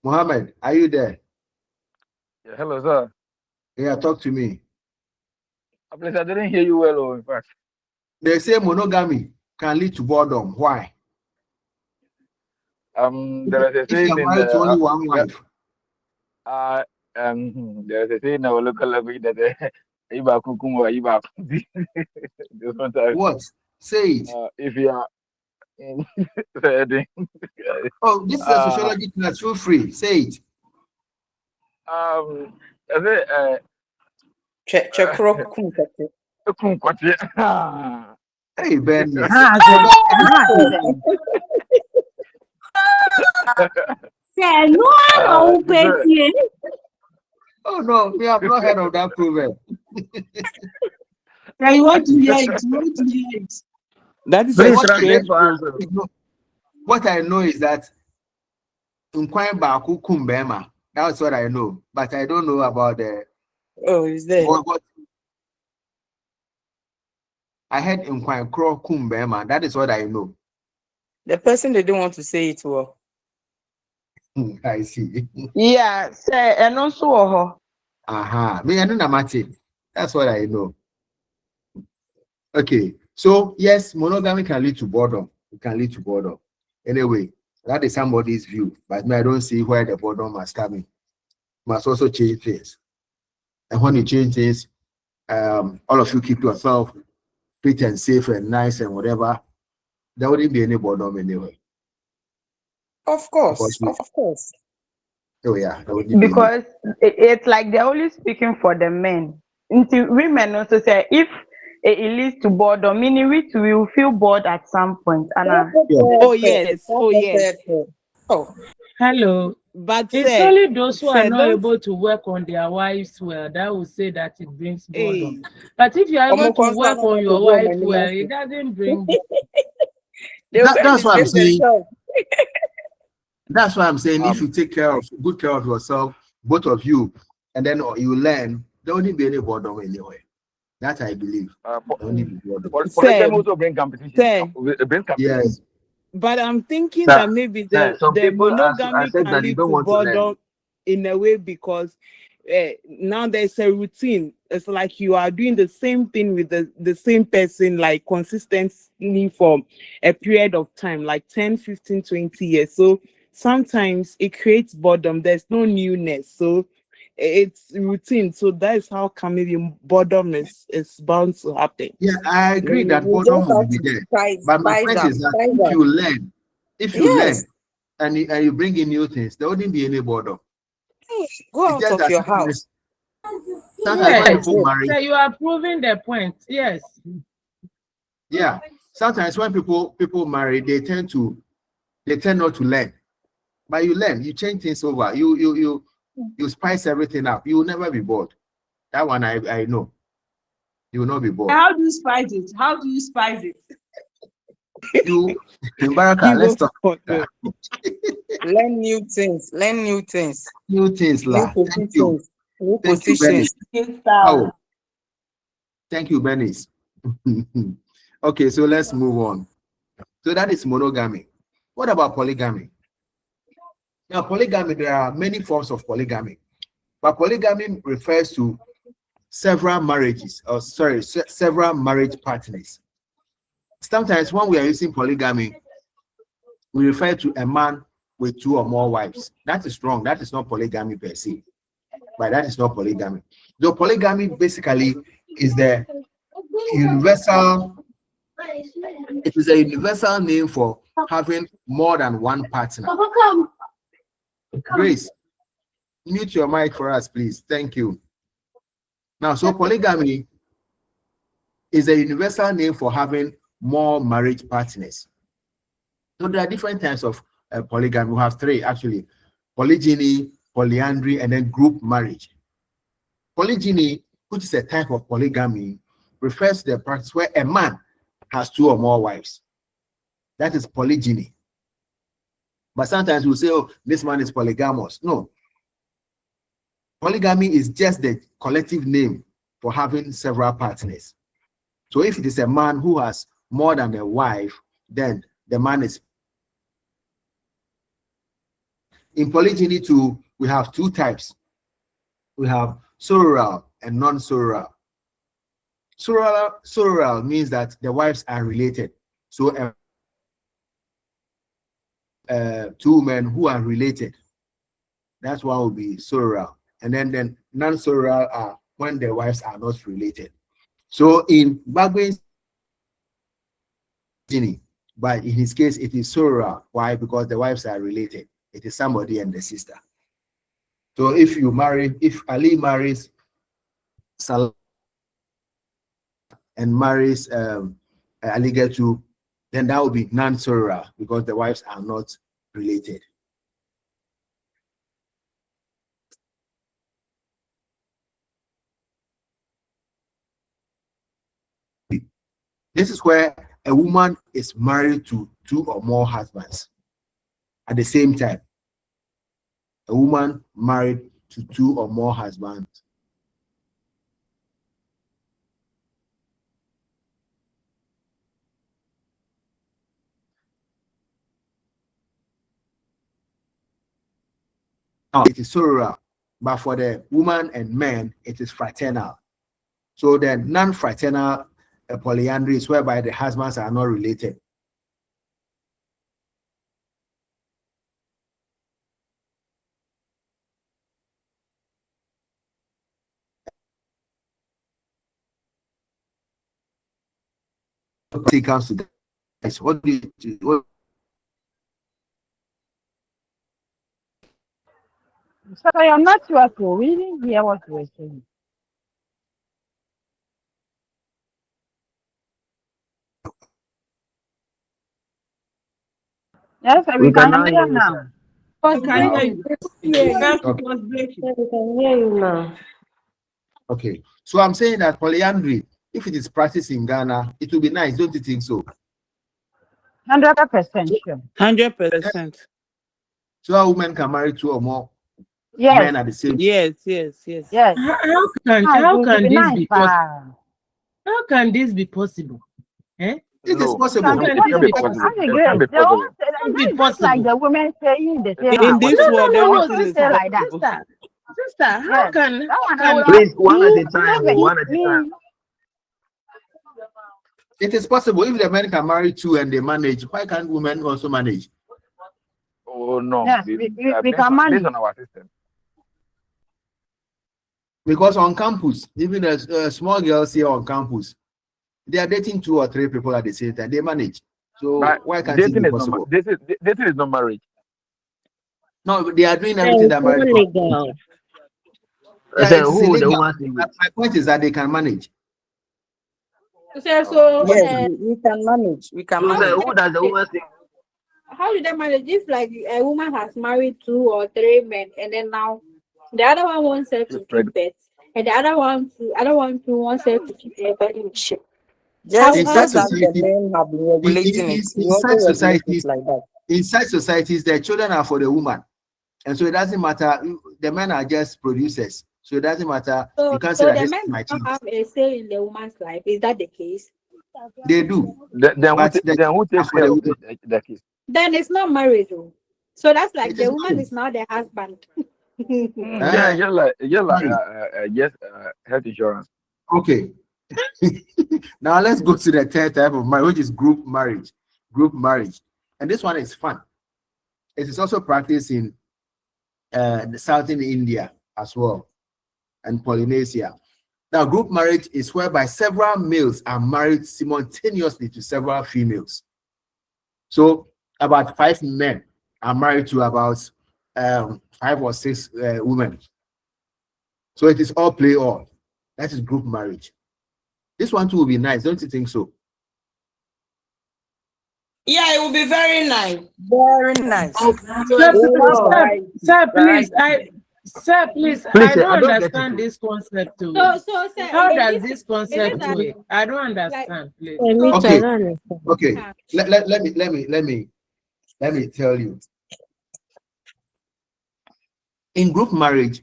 Mohammed, are you there? Yeah, hello, sir. Yeah, talk to me. Please, I didn't hear you well, in fact. They say monogamy can lead to boredom. Why? There is a If you're saying in married to only the one wife. there is a saying in our local language that Iba kukum or Iba. What? Say it. If you are oh, this is a sociology class. Feel free. Say it. Hey, Ben. Oh no, we have not heard of that proverb. Yeah, you want to hear it. You want to hear it. That is Please a translate straight for us. What I know is that Nkwan Baku Kumbema. That's what I know. But I don't know about the Oh, is there? what I heard Nkwan Kro Kumbema. That is what I know. The person didn't want to say it well. I see. Yeah, say, and also, Aha. Me, I don't know much. That's what I know. Okay. So yes, monogamy can lead to boredom. It can lead to boredom. Anyway, that is somebody's view. But me, I don't see where the boredom must come in. Must also change things. And when you change things, all of you keep yourself fit and safe and nice and whatever. There wouldn't be any boredom anyway. of course, of course. Oh yeah, there wouldn't be any. Because it's like they're only speaking for the men. Into women also say if it leads to boredom, meaning we too will feel bored at some point. Oh yes, oh yes. Oh, Hello, but It's say, only those who are not don't able to work on their wives well that will say that it brings boredom. hey. But if you are able to Omo work constant on your to go wife many well, months. it doesn't bring. They will That's why I'm disgrace saying. themselves. That's why I'm saying if you take good care of yourself, both of you, and then you learn, there won't be any boredom anyway. That I believe. There won't be boredom. Polygamy also bring competition. It brings competition. Yes. But I'm thinking Sir, that maybe some the people monogamy accept can that they lead don't to want to learn. boredom in a way because now there's a routine. It's like you are doing the same thing with the same person, like consistently for a period of time, like 10, 15, 20 years. So sometimes it creates boredom. There's no newness. So it's routine. So that is how comedy boredom is bound to happen. Yeah, I agree that You boredom just will have be to there. spice But my point up, is that spice if up. you learn, Yes, and you bring in new things, there wouldn't be any boredom. go It's out just of that your house. sometimes when Yes, people marry, so you are proving the point. Yes. yeah, sometimes when people marry, they tend not to learn. But you learn, you change things over, you spice everything up. You will never be bored. That one I know. You will not be bored. How do you spice it? How do you spice it? You, Baraka, let's talk about that. Learn new things. Learn new things. New things, New la. Thank you. positions. New Thank you, Benny. positions. Oh, thank you, Benny. Okay, so let's move on. So that is monogamy. What about polygamy? Now, polygamy, there are many forms of polygamy, but polygamy refers to several marriages, or sorry, several marriage partners. Sometimes when we are using polygamy, we refer to a man with 2 or more wives. That is wrong. That is not polygamy per se. But that is not polygamy. The polygamy basically is the universal. It is a universal name for having more than one partner. Grace, mute your mic for us, please. Thank you. Now, so polygamy is a universal name for having more marriage partners. So there are different types of polygamy. We have 3 actually: polygyny, polyandry, and then group marriage. Polygyny, which is a type of polygamy, refers to the practice where a man has 2 or more wives. That is polygyny. But sometimes we'll say, oh, this man is polygamous. No. Polygamy is just the collective name for having several partners. So if it is a man who has more than a wife, then the man is. In polygyny too, we have 2 types. We have sororal and non-sororal. Sororal means that the wives are related. So 2 men who are related, that's one will be sororal. And then non-sororal are when the wives are not related. So in Bagwin's genie, but in his case, it is sororal. Why? Because the wives are related. It is somebody and the sister. So if Ali marries Salah and marries Aligetu, then that would be non-sororal because the wives are not related. This is where a woman is married to 2 or more husbands at the same time. A woman married to 2 or more husbands. Now, it is sororal, but for the woman and men, it is fraternal. So the non-fraternal polyandry is whereby the husbands are not related. It comes to this. What do you? Sorry, I'm not sure. So we didn't hear what you were saying. Yes, we can hear now. We can hear you. First, it was breaking. We can hear you now. Okay, so I'm saying that polyandry, if it is practiced in Ghana, it will be nice, don't you think so? 100% sure. 100%. So a woman can marry 2 or more Yes. men at the same time. Yes. Yes. How can this nice, be possible? How can this be possible? Eh? It is possible. How can this be possible? That's like the women saying the same. In this world, everything is say like that. Sister, how can Please, one at a time. One at a time. It is possible. If the men can marry 2 and they manage, why can't women also manage? Oh no. Yes, we can manage. Based on our system. Because on campus, even small girls here on campus, they are dating 2 or 3 people at the same time. They manage. So But why can't it be possible? Dating is not marriage. No, they are doing everything that marriage. My point is that they can manage. So yes, we can manage. We can manage. Who does the woman say? How do they manage if like a woman has married 2 or 3 men and then now the other one wants her to keep pets and the other one wants her to keep a relationship? In such societies, the children are for the woman, and so it doesn't matter. The men are just producers, so it doesn't matter. So, you can't so say the that men my don't child. have a say in the woman's life. Is that the case? They do. Then who takes care of the kids? Then it's not marriage, though. So that's like the woman is not the husband. Yeah, health insurance. Okay. Now let's go to the third type of marriage, which is group marriage. Group marriage, and this one is fun. It is also practiced in the southern India as well, and Polynesia. Now, group marriage is whereby several males are married simultaneously to several females. So about 5 men are married to about 5 or 6 women. So it is all play all. That is group marriage. This one too will be nice, don't you think so? Yeah, it will be very nice. Very nice. Sir, please, I don't understand this concept too. So sir, how does this concept work? I don't understand, please. Okay. Let me tell you. In group marriage,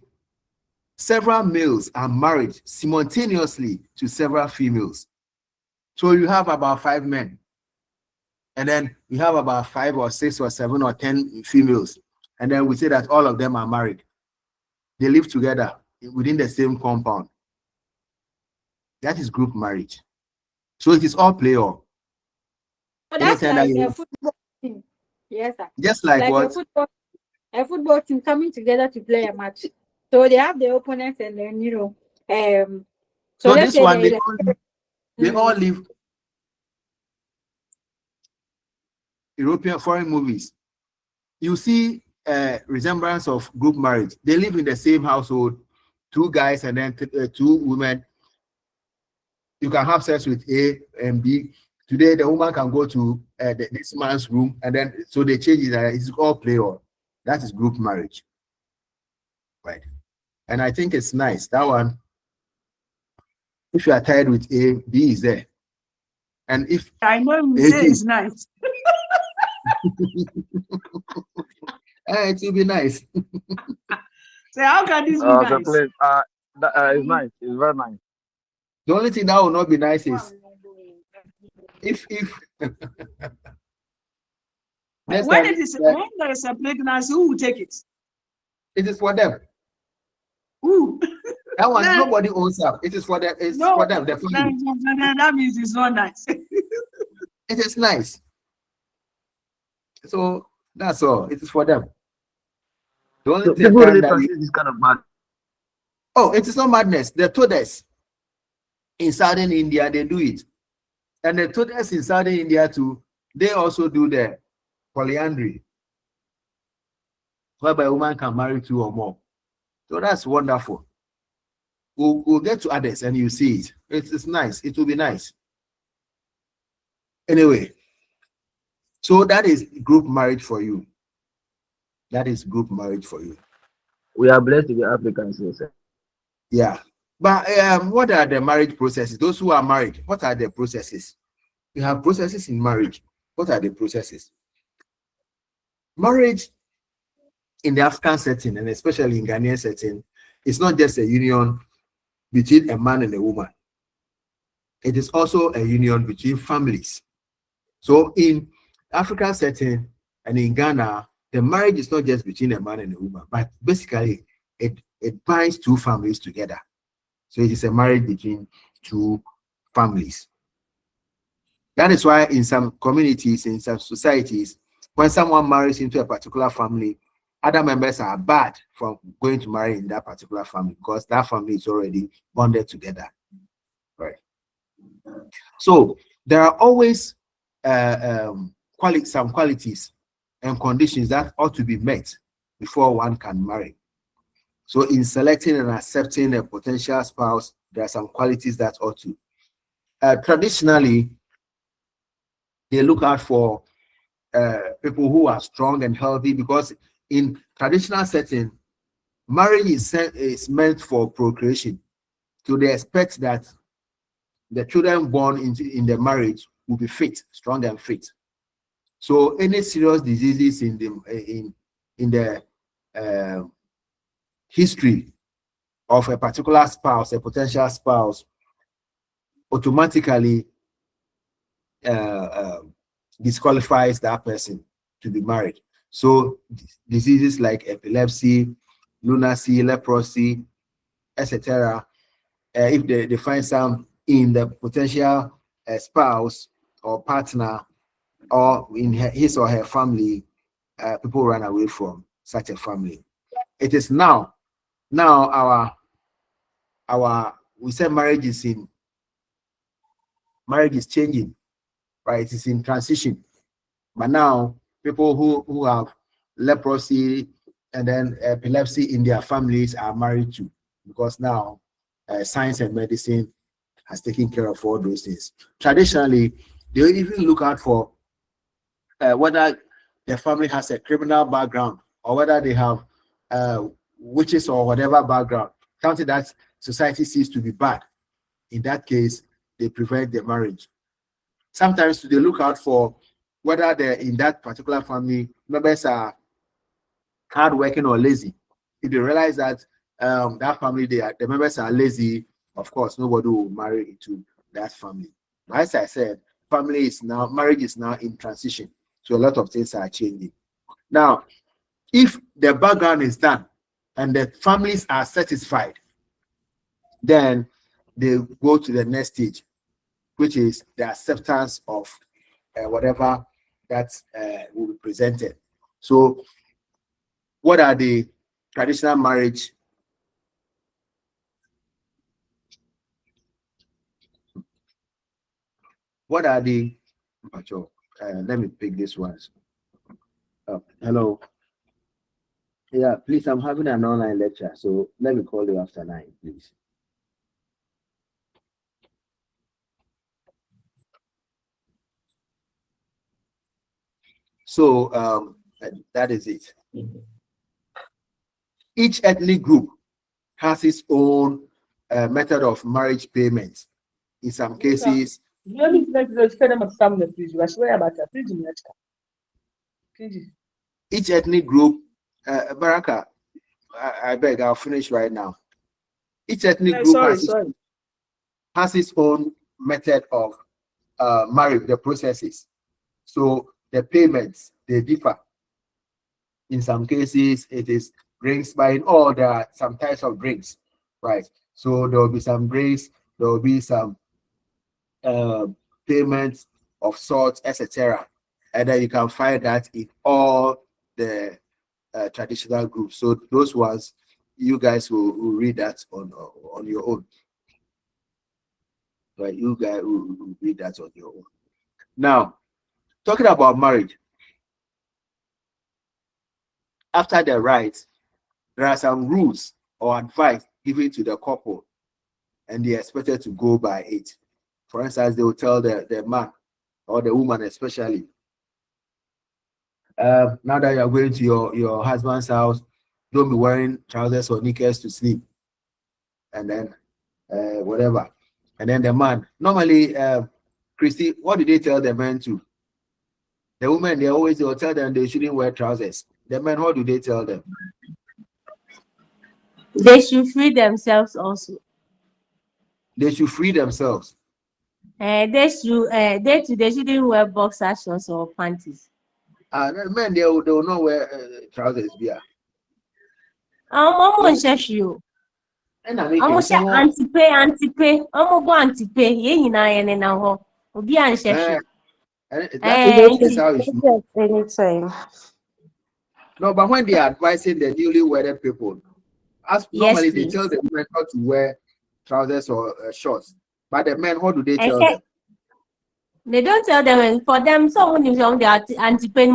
several males are married simultaneously to several females. So you have about 5 men, and then you have about 5 or 6 or 7 or 10 females, and then we say that all of them are married. They live together within the same compound. That is group marriage. So it is all play all. But that's like a football team. Yes, sir. Just like what? A football team coming together to play a match. So they have the opponents, and then so this one they all live European foreign movies. You see resemblance of group marriage. They live in the same household, 2 guys and then 2 women. You can have sex with A and B. Today the woman can go to this man's room, and then so they change it. It's all play all. That is group marriage, right? And I think it's nice, that one. If you are tired with A, B is there, And if I know you say it's nice. it will be nice. So how can this be So nice? please, it's nice. It's very nice. The only thing that will not be nice is if next when time, it is when there is a pregnancy, who will take it? it is for them. Who? That one Then- nobody owns up. It is for them. It's No, for them. The family. then that means it's not nice. It is nice. So that's all. It is for them. The only So thing people really that practice this kind of mad. oh, it is not madness. The Todas in southern India, they do it. And the Todas in southern India too, they also do the polyandry, whereby a woman can marry 2 or more. So that's wonderful. We'll get to others and you see it. It's nice. It will be nice. Anyway, so that is group marriage for you. That is group marriage for you. We are blessed to be Africans, yes. Yeah. But what are the marriage processes? Those who are married, what are the processes? You have processes in marriage. What are the processes? Marriage in the African setting, and especially in Ghanaian setting, is not just a union between a man and a woman. It is also a union between families. So in African setting and in Ghana, the marriage is not just between a man and a woman, but basically it binds 2 families together. So it is a marriage between 2 families. That is why in some communities, in some societies, when someone marries into a particular family, other members are barred from going to marry in that particular family because that family is already bonded together. Right. So there are always some qualities and conditions that ought to be met before one can marry. So in selecting and accepting a potential spouse, there are some qualities that ought to. Traditionally, they look out for people who are strong and healthy, because in traditional setting, marriage is meant for procreation. So they expect that the children born in the marriage will be fit, strong and fit. So any serious diseases in the history of a particular spouse, a potential spouse, automatically disqualifies that person to be married. So diseases like epilepsy, lunacy, leprosy, etc. If they find some in the potential spouse or partner or in his or her family, people run away from such a family. It is now our we say marriage is changing, right? It is in transition. But now people who have leprosy and then epilepsy in their families are married too, because now science and medicine has taken care of all those things. Traditionally, they even look out for whether the family has a criminal background or whether they have witches or whatever background, something that society sees to be bad. In that case, they prevent the marriage. Sometimes they look out for whether in that particular family members are hardworking or lazy. If they realize that that family the members are lazy, of course nobody will marry into that family. As I said, marriage is now in transition, so a lot of things are changing. Now, if the background is done and the families are satisfied, then they go to the next stage, which is the acceptance of whatever that will be presented. So what are the traditional marriage? What are the let me pick this one. Hello. Yeah, please, I'm having an online lecture, so let me call you after 9, please. So that is it. Each ethnic group has its own method of marriage payment. In some cases, Each ethnic group, Baraka, I beg, I'll finish right now. Each ethnic group has its own method of marriage, the processes. So the payments, they differ. In some cases, it is drinks, but in all, there are some types of drinks, right? So there will be some drinks, there will be some payments of sorts, etc. And then you can find that in all the traditional groups. So those ones, you guys will read that on your own. Right? You guys will read that on your own. Now, talking about marriage, after the rites, there are some rules or advice given to the couple, and they're expected to go by it. For instance, they will tell the man or the woman especially, now that you are going to your husband's house, don't be wearing trousers or knickers to sleep. And then whatever. And then the man, normally, Christy, what did they tell the men to? The women, they'll tell them they shouldn't wear trousers. The men, what do they tell them? They should free themselves also. They should free themselves. They shouldn't wear boxer shorts or panties. Men, they will not wear trousers. Yeah. I'm you. I'm anti-pay. I'm go anti-pay. Yeah, na obi ansheshu. That is how it should. No, but when they are advising the newly wedded people, normally they tell the women not to wear trousers or shorts. But the men, what do they tell them? They don't tell them. For them, so when you they are anti-pay,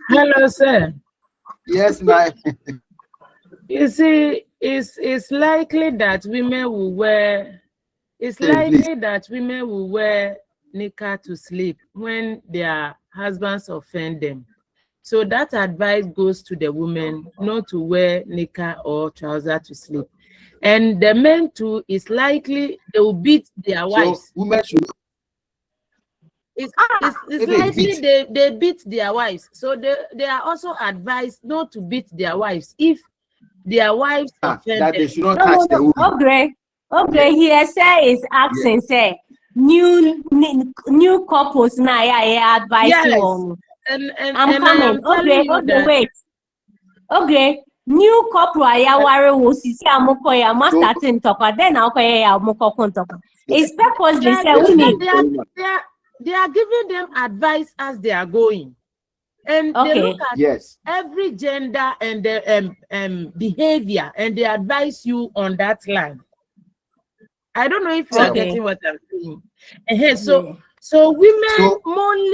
Hello, sir. Yes, ma'am. You see, it's likely that women will wear. It's likely that women will wear knicker to sleep when their husbands offend them. So that advice goes to the women not to wear knicker or trouser to sleep. And the men too, is likely they will beat their wives. So women should. It's likely they beat their wives. So they are also advised not to beat their wives if their wives offend that them. They should not touch the woman. Okay, here is asking, say new couples now advising on. I'm coming. Wait. Okay. New couple was starting talk, then it's purposely they are giving them advice as they are going. And they look at every gender and the behavior, and they advise you on that line. I don't know if you are getting what I'm saying. So women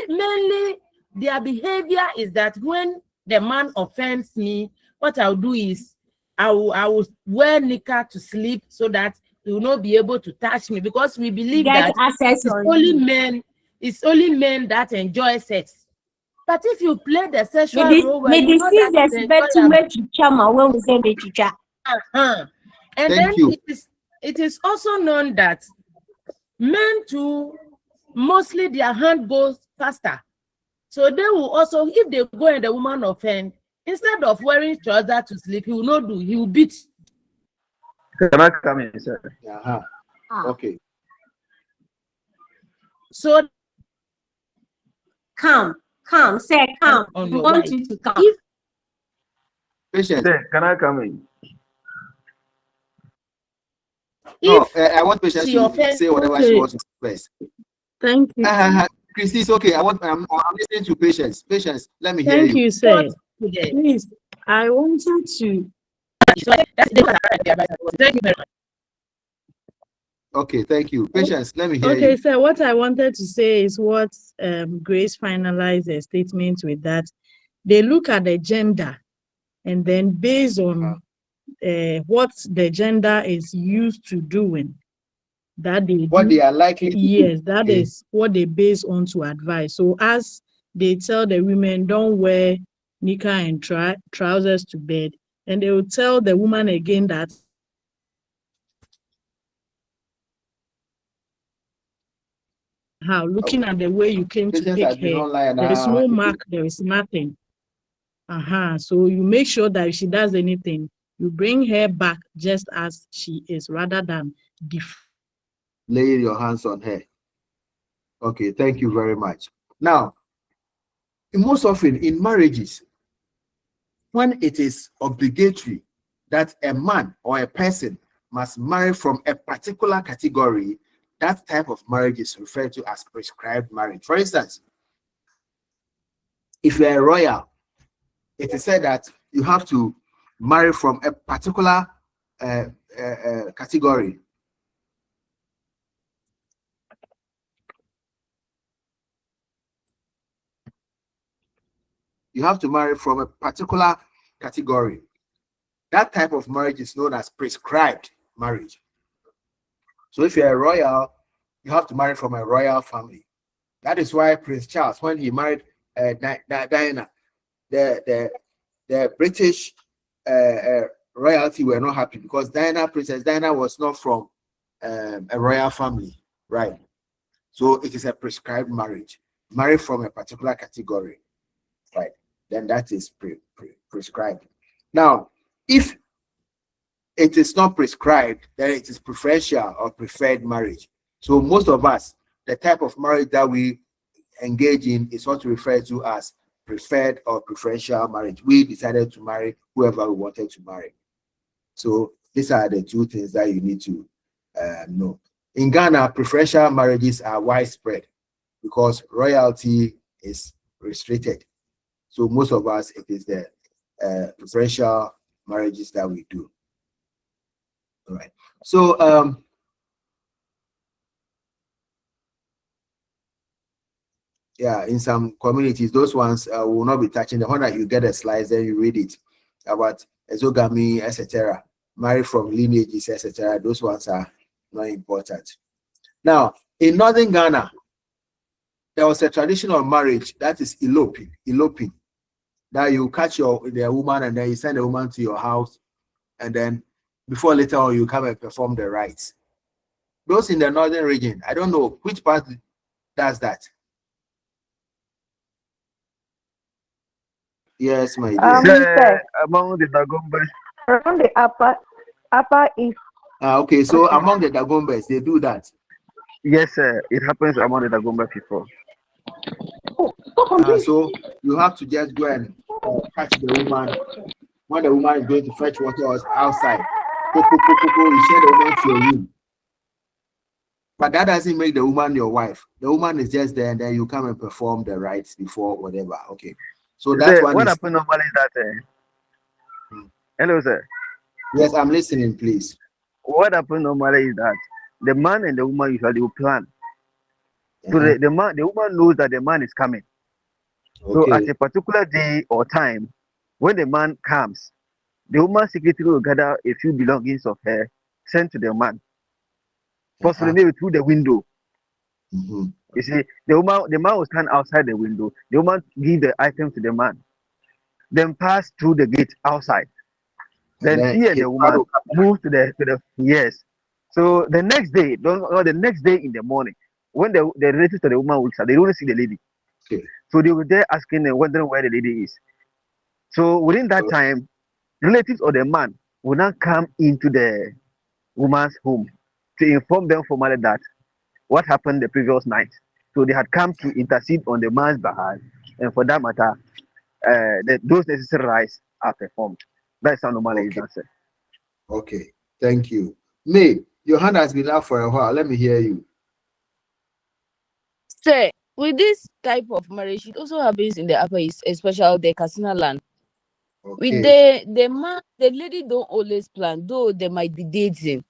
mainly their behavior is that when the man offends me, what I'll do is I will wear knicker to sleep so that he will not be able to touch me, because we believe that it's only men that enjoy sex. But if you play the sexual role, and then it is also known that men too, mostly their hand goes faster. So they will also, if they go and the woman offend, instead of wearing trousers to sleep, he will not do, he will beat. Can I come in, sir? Okay. So come, say come. I want you to come. Patient. Sir, can I come in? I want Patience to say whatever she wants to say first. Thank you. Christy, it's okay. I'm listening to Patience. Patience, let me hear you. Thank you, sir. Please, I wanted to. Thank you very much. Okay, thank you. Patience, let me hear you. Okay, sir, what I wanted to say is what Grace finalized a statement with, that they look at the gender, and then based on what the gender is used to doing, that they are likely to do. That is what they base on to advise. So as they tell the women don't wear knicker and trousers to bed, and they will tell the woman again that Looking at the way you came to Patients take have been her, online there is now. no mark, there is nothing. So you make sure that if she does anything, you bring her back just as she is, rather than laying your hands on her. Okay, thank you very much. Now, most often in marriages, when it is obligatory that a man or a person must marry from a particular category, that type of marriage is referred to as prescribed marriage. For instance, if you're a royal, it is said that you have to marry from a particular category. You have to marry from a particular category. That type of marriage is known as prescribed marriage. So if you're a royal, you have to marry from a royal family. That is why Prince Charles, when he married Diana, the British royalty were not happy because Princess Diana was not from a royal family, right? So it is a prescribed marriage. Marry from a particular category, right? Then that is prescribed. Now, if it is not prescribed, then it is preferential or preferred marriage. So most of us, the type of marriage that we engage in is what we refer to as preferred or preferential marriage. We decided to marry whoever we wanted to marry. So these are the two things that you need to know. In Ghana, preferential marriages are widespread because royalty is restricted. So most of us, it is the preferential marriages that we do. All right. So yeah, in some communities, those ones will not be touching. The one that you get a slice, then you read it about exogamy, etc., married from lineages, etc. Those ones are not important. Now, in northern Ghana, there was a traditional marriage that is eloping. That you catch the woman and then you send the woman to your house, and then before later on you come and perform the rites. Those in the northern region, I don't know which part does that. Yes, my dear. Among the Dagombas. Around the upper east. Okay, so among the Dagombas, they do that. Yes, sir. It happens among the Dagomba people. So you have to just go and catch the woman when the woman is going to fetch water outside. You send the woman to your room. But that doesn't make the woman your wife. The woman is just there, and then you come and perform the rites before whatever. Okay. So that's what happened normally is that. Hello, sir. Yes, I'm listening, please. What happened normally is that the man and the woman usually will plan. So the woman knows that the man is coming. Okay. So at a particular day or time, when the man comes, the woman secretly will gather a few belongings of her, sent to the man, possibly maybe through the window. You see, the man will stand outside the window. The woman give the item to the man, then pass through the gate outside. Then he and the woman move to the yes. So the next day, the next day in the morning, when the relatives of the woman will start, they don't see the lady. Okay. So they were there asking and wondering where the lady is. So within that time, relatives of the man will now come into the woman's home to inform them formally that what happened the previous night. So they had come to intercede on the man's behalf, and for that matter, those necessary rites are performed. That's how normally is answered. Okay, thank you. May, your hand has been up for a while. Let me hear you. Sir, with this type of marriage, it also happens in the Upper East, especially the Kasina land. Okay. With the man, the lady don't always plan, though they might be dating.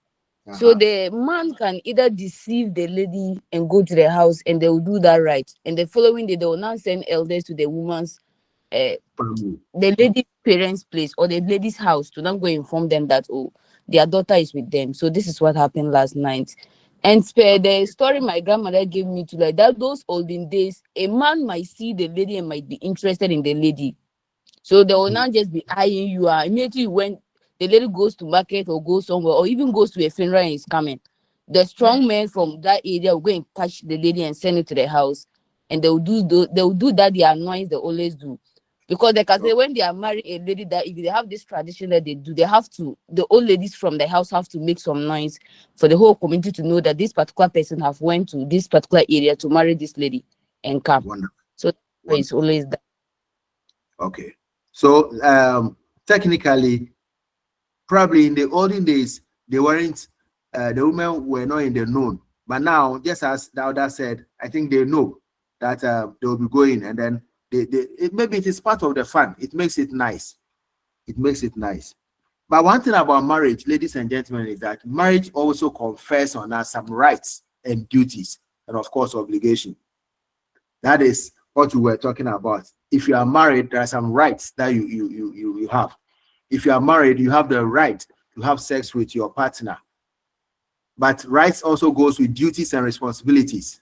So the man can either deceive the lady and go to the house, and they will do that right. And the following day, they will now send elders to the woman's, the lady's parents' place or the lady's house to now go inform them that, oh, their daughter is with them. So this is what happened last night. And the story my grandmother gave me to like that, those olden days, a man might see the lady and might be interested in the lady. So they will not just be eyeing you. Immediately when the lady goes to market or goes somewhere or even goes to a funeral and is coming, The strong men from that area will go and catch the lady and send it to the house, and they'll do that. The annoyance they always do, because they can say when they are marrying a lady that if they have this tradition that they do, the old ladies from the house have to make some noise for the whole community to know that this particular person have went to this particular area to marry this lady and come. Wonderful. So it's always that. Okay. So technically, probably in the olden days, they weren't the women were not in the known. But now, just as Dauda said, I think they know that they will be going, and then maybe it is part of the fun. It makes it nice. It makes it nice. But one thing about marriage, ladies and gentlemen, is that marriage also confers on us some rights and duties, and of course, obligation. That is what we were talking about. If you are married, there are some rights that you have. If you are married, you have the right to have sex with your partner. But rights also goes with duties and responsibilities.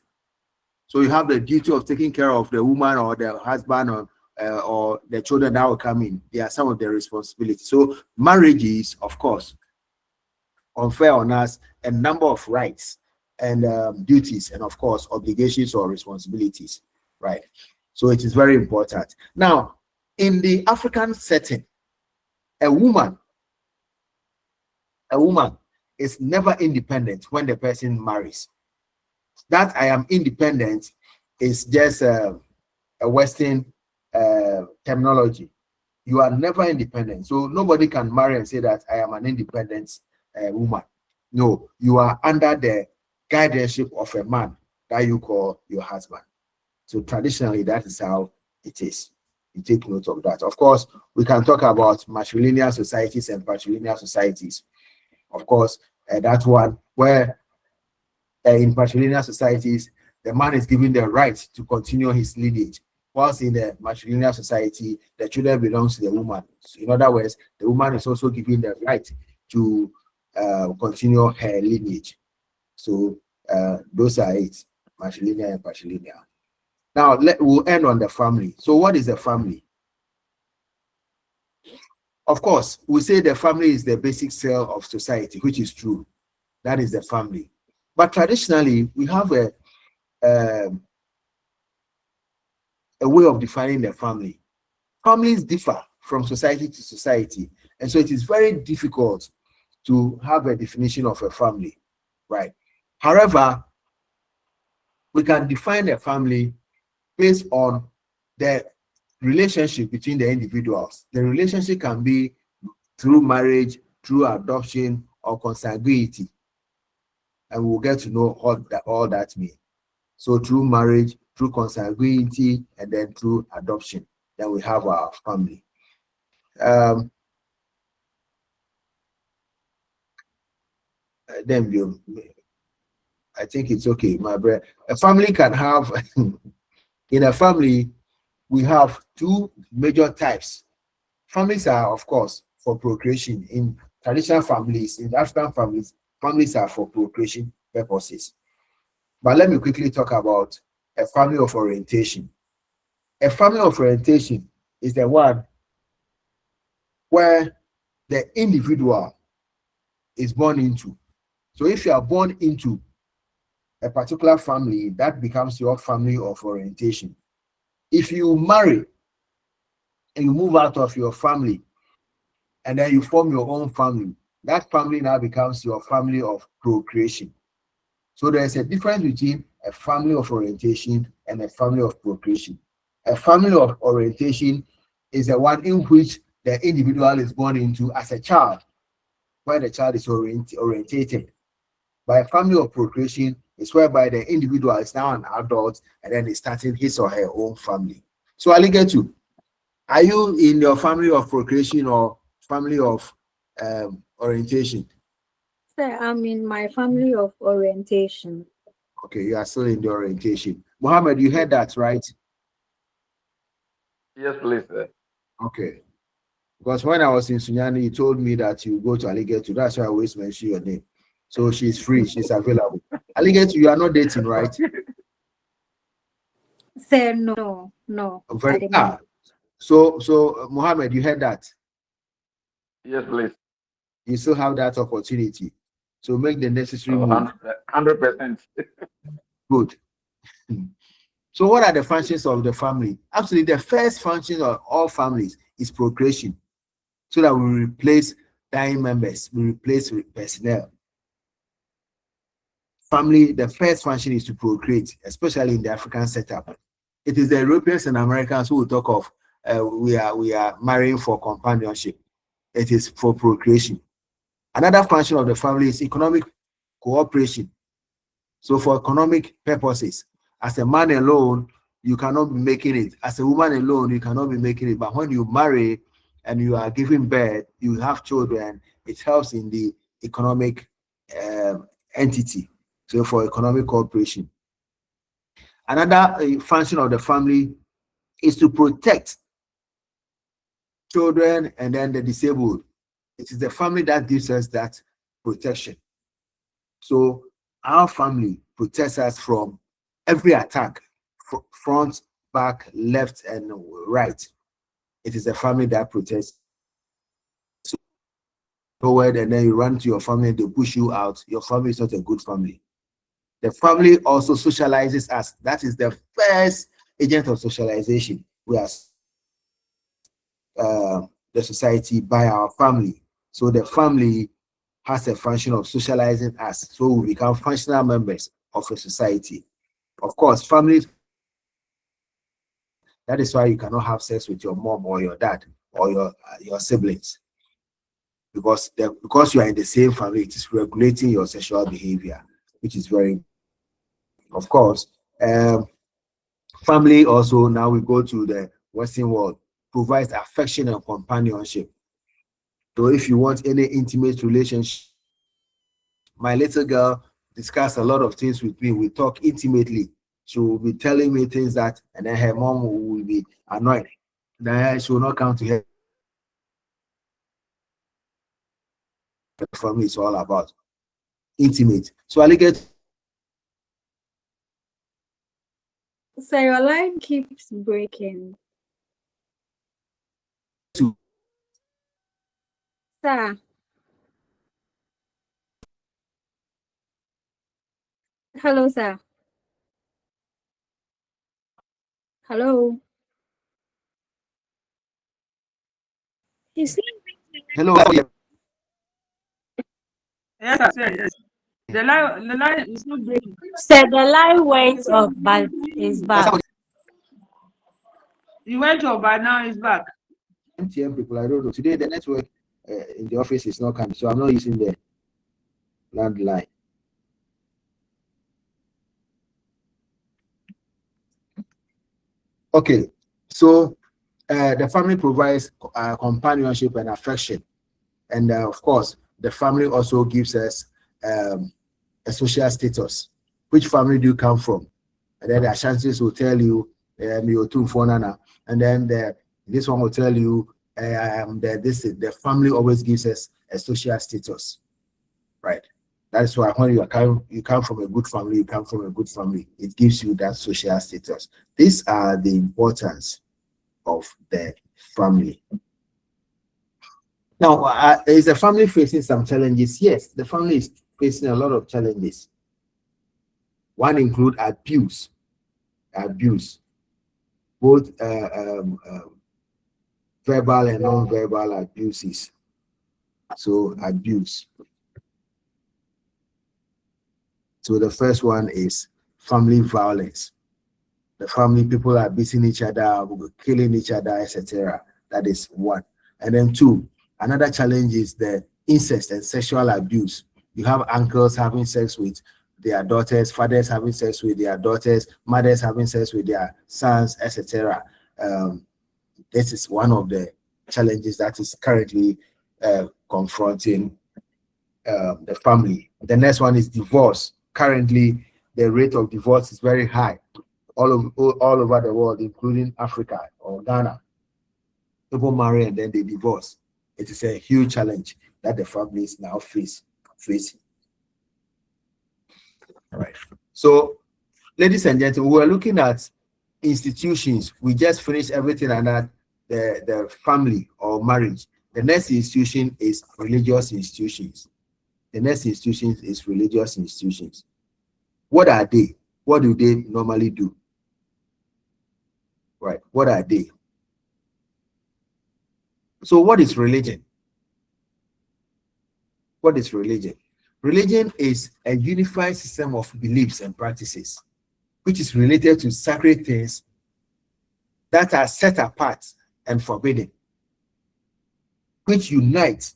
So you have the duty of taking care of the woman or the husband or the children that will come in. They are some of the responsibilities. So marriages, of course, confer on us a number of rights and duties, and of course, obligations or responsibilities, right? So it is very important. Now, in the African setting, a woman is never independent when the person marries. That I am independent is just a Western terminology. You are never independent. So nobody can marry and say that I am an independent woman. No, you are under the guardianship of a man that you call your husband. So traditionally, that is how it is. You take note of that. Of course, we can talk about matrilineal societies and patrilineal societies. Of course, that one where in patrilineal societies, the man is given the right to continue his lineage, whilst in the matrilineal society, the children belongs to the woman. So in other words, the woman is also given the right to continue her lineage. So those are it, matrilineal and patrilineal. Now we'll end on the family. So what is the family? Of course, we say the family is the basic cell of society, which is true. That is the family. But traditionally, we have a way of defining the family. Families differ from society to society, and so it is very difficult to have a definition of a family, right? However, we can define a family based on the relationship between the individuals. The relationship can be through marriage, through adoption, or consanguinity. And we'll get to know all that means. So through marriage, through consanguinity, and then through adoption, then we have our family. Then I think it's okay, my brother. A family can have, in a family, we have two major types. Families are, of course, for procreation. In traditional families, in African families, families are for procreation purposes. But let me quickly talk about a family of orientation. A family of orientation is the one where the individual is born into. So if you are born into a particular family, that becomes your family of orientation. If you marry and you move out of your family and then you form your own family, that family now becomes your family of procreation. So there is a difference between a family of orientation and a family of procreation. A family of orientation is the one in which the individual is born into as a child, where the child is orientated. By a family of procreation is whereby the individual is now an adult and then is starting his or her own family. So Aligetu, are you in your family of procreation or family of orientation? Sir, I'm in my family of orientation. Okay, you are still in the orientation. Mohammed, you heard that, right? Yes, please, sir. Okay. Because when I was in Sunyani, you told me that you go to Aligetu. That's why I always mention your name. So she's free, she's available. Aligetu, you are not dating, right? Sir, no. So Mohammed, you heard that? Yes, please. You still have that opportunity. So make the necessary move. 100%. Good. So what are the functions of the family? Actually, the first function of all families is procreation, so that we replace dying members, we replace personnel. Family, the first function is to procreate, especially in the African setup. It is the Europeans and Americans who will talk of we are marrying for companionship. It is for procreation. Another function of the family is economic cooperation. So for economic purposes, as a man alone, you cannot be making it. As a woman alone, you cannot be making it. But when you marry and you are giving birth, you have children, it helps in the economic entity. So for economic cooperation. Another function of the family is to protect children and then the disabled. It is the family that gives us that protection. So our family protects us from every attack, front, back, left, and right. It is the family that protects. So forward, and then you run to your family and they push you out. Your family is not a good family. The family also socializes us. That is the first agent of socialization. We are the society by our family. So the family has a function of socializing us. So we become functional members of a society. Of course, families, that is why you cannot have sex with your mom or your dad or your siblings. Because you are in the same family, it is regulating your sexual behavior, which is very, of course. Family also, now we go to the Western world, provides affection and companionship. So if you want any intimate relationship, my little girl discuss a lot of things with me. We talk intimately. She will be telling me things that, and then her mom will be annoyed. Then she will not come to her. For me, it's all about intimate. So I'll get. So your line keeps breaking. Sir. Hello, sir. Hello. Hello. Yes, I said yes. The line is not breaking. So the line went off, but it's back. You went off, but now it's back. MTN people, I don't know. Today the network in the office is not coming, so I'm not using the landline. Okay, so the family provides companionship and affection, and of course, the family also gives us a social status. Which family do you come from? And then the Ashantis will tell you, and then this one will tell you, the family always gives us a social status, right? That's why when you come from a good family, you come from a good family. It gives you that social status. These are the importance of the family. Now, is the family facing some challenges? Yes, the family is facing a lot of challenges. One include abuse, both verbal and non-verbal abuses. So abuse. So the first one is family violence. The family, people are beating each other, killing each other, etc. That is one. And then two, another challenge is the incest and sexual abuse. You have uncles having sex with their daughters, fathers having sex with their daughters, mothers having sex with their sons, etc. This is one of the challenges that is currently confronting the family. The next one is divorce. Currently, the rate of divorce is very high all over the world, including Africa or Ghana. People marry and then they divorce. It is a huge challenge that the families now facing. All right. So, ladies and gentlemen, we're looking at institutions. We just finished everything under the family or marriage. The next institution is religious institutions. The next institution is religious institutions. What are they? What do they normally do? Right. What are they? So what is religion? What is religion? Religion is a unified system of beliefs and practices, which is related to sacred things that are set apart and forbidden, which unite